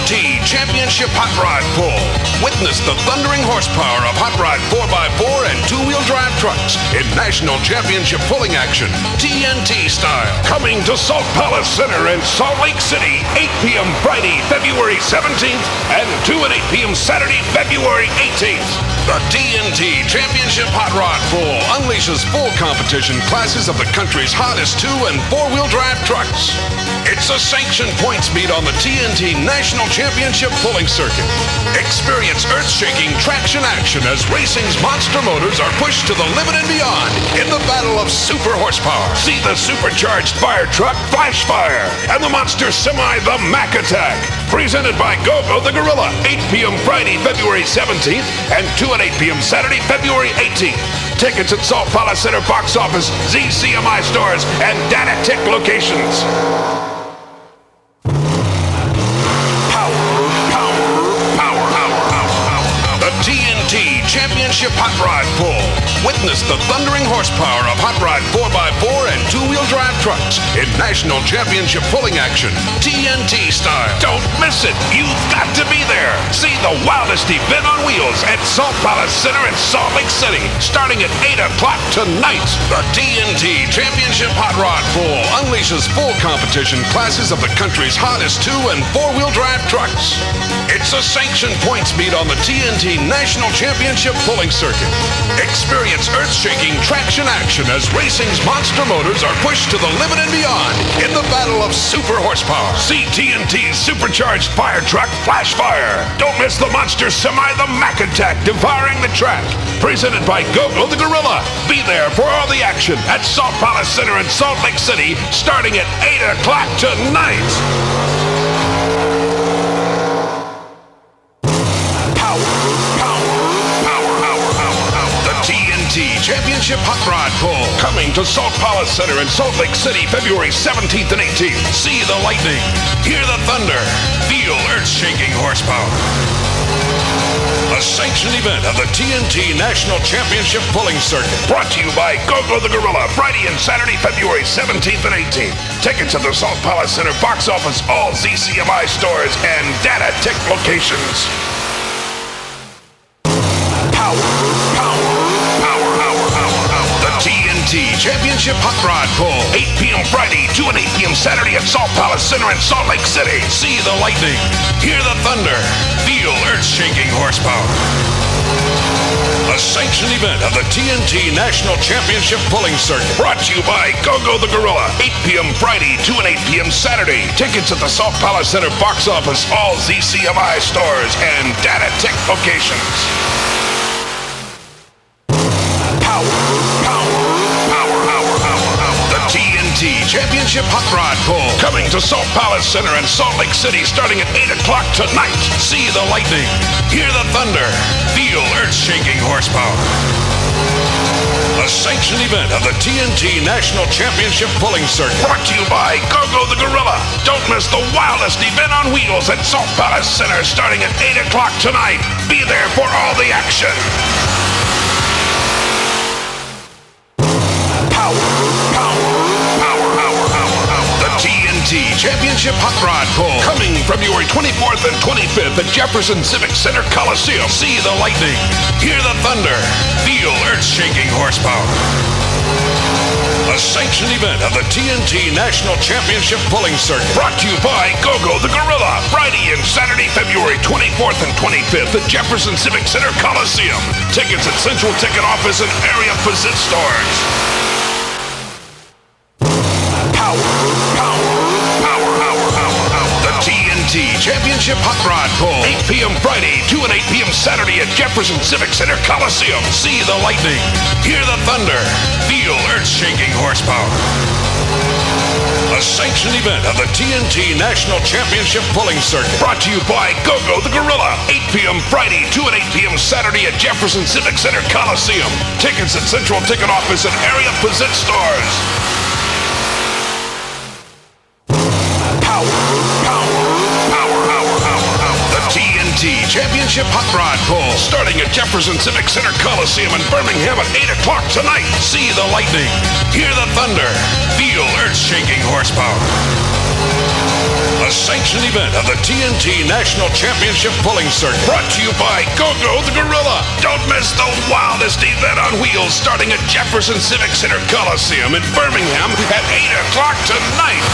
TNT Championship Hot Rod Pull. Witness the thundering horsepower of Hot Rod 4x4 and two-wheel drive trucks in national championship pulling action, TNT style. Coming to Salt Palace Center in Salt Lake City, 8 p.m. Friday, February 17th, and 2 and 8 p.m. Saturday, February 18th. The TNT Championship Hot Rod Pull unleashes full competition classes of the country's hottest 2- and 4-wheel drive trucks. It's a sanctioned points meet on the TNT National Championship Pulling Circuit. Experience earth-shaking traction action as racing's monster motors are pushed to the limit and beyond in the battle of super horsepower. See the supercharged fire truck, Flash Fire, and the monster semi, the Mac Attack. Presented by Go-Go the Gorilla, 8 p.m. Friday, February 17th, and 2 and 8 p.m. Saturday, February 18th. Tickets at Salt Palace Center box office, ZCMI stores, and Data-Tech locations. TNT Championship Hot Rod Pull. Witness the thundering horsepower of Hot Rod 4x4 and two-wheel drive trucks in national championship pulling action, TNT style. Don't miss it. You've got to be there. See the wildest event on wheels at Salt Palace Center in Salt Lake City, starting at 8 o'clock tonight. The TNT Championship Hot Rod Pull unleashes full competition classes of the country's hottest 2- and 4-wheel drive trucks. It's a sanctioned points meet on the TNT National Championship Pulling Circuit. Experience earth-shaking traction action as racing's monster motors are pushed to the limit and beyond in the battle of super horsepower. See TNT's supercharged fire truck, Flash Fire. Don't miss the monster semi, the Mac Attack, devouring the track. Presented by Go-Go the Gorilla. Be there for all the action at Salt Palace Center in Salt Lake City, starting at 8 o'clock tonight. Championship Hot Rod Pull. Coming to Salt Palace Center in Salt Lake City, February 17th and 18th. See the lightning, hear the thunder, feel earth-shaking horsepower. A sanctioned event of the TNT National Championship Pulling Circuit. Brought to you by Go-Go the Gorilla, Friday and Saturday, February 17th and 18th. Tickets at the Salt Palace Center box office, all ZCMI stores, and Data-Tech locations. Championship Hot Rod Pull. 8 p.m. Friday, 2 and 8 p.m. Saturday at Salt Palace Center in Salt Lake City. See the lightning, hear the thunder, feel earth-shaking horsepower. A sanctioned event of the TNT National Championship Pulling Circuit. Brought to you by Go-Go the Gorilla. 8 p.m. Friday, 2 and 8 p.m. Saturday. Tickets at the Salt Palace Center box office, all ZCMI stores, and Data-Tech locations. Championship Hot Rod Pull. Coming to Salt Palace Center in Salt Lake City, starting at 8 o'clock tonight. See the lightning, hear the thunder, feel earth-shaking horsepower. A sanctioned event of the TNT National Championship Pulling Circuit. Brought to you by Go-Go the Gorilla. Don't miss the wildest event on wheels at Salt Palace Center, starting at 8 o'clock tonight. Be there for all the action. Championship Hot Rod Pull. Coming February 24th and 25th at Jefferson Civic Center Coliseum. See the lightning, hear the thunder, feel earth-shaking horsepower. A sanctioned event of the TNT National Championship Pulling Circuit. Brought to you by Go-Go the Gorilla. Friday and Saturday, February 24th and 25th at Jefferson Civic Center Coliseum. Tickets at Central Ticket Office and area visit stores. Championship Hot Rod Pull. 8 p.m. Friday, 2 and 8 p.m. Saturday at Jefferson Civic Center Coliseum. See the lightning, hear the thunder, feel earth-shaking horsepower. A A sanctioned event of the TNT National Championship Pulling Circuit. Brought to you by Go-Go the Gorilla. 8 p.m. Friday, 2 and 8 p.m. Saturday at Jefferson Civic Center Coliseum. Tickets at Central Ticket Office and area Posit stores. The TNT Championship Hot Rod Pull, starting at Jefferson Civic Center Coliseum in Birmingham at 8 o'clock tonight. See the lightning, hear the thunder, feel earth-shaking horsepower. A sanctioned event of the TNT National Championship Pulling Circuit. Brought to you by Go-Go the Gorilla. Don't miss the wildest event on wheels, starting at Jefferson Civic Center Coliseum in Birmingham at 8 o'clock tonight.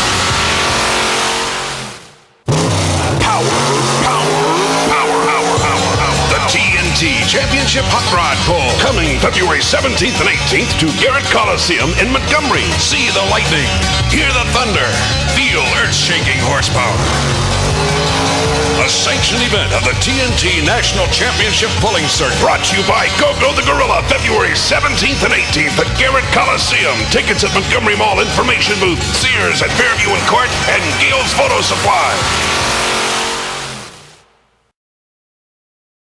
The TNT Championship Hot Rod Pull, coming February 17th and 18th to Garrett Coliseum in Montgomery. See the lightning, hear the thunder, feel earth-shaking horsepower. A sanctioned event of the TNT National Championship Pulling Circuit. Brought to you by Go-Go the Gorilla, February 17th and 18th at Garrett Coliseum. Tickets at Montgomery Mall Information Booth, Sears at Fairview and Court, and Gale's Photo Supply.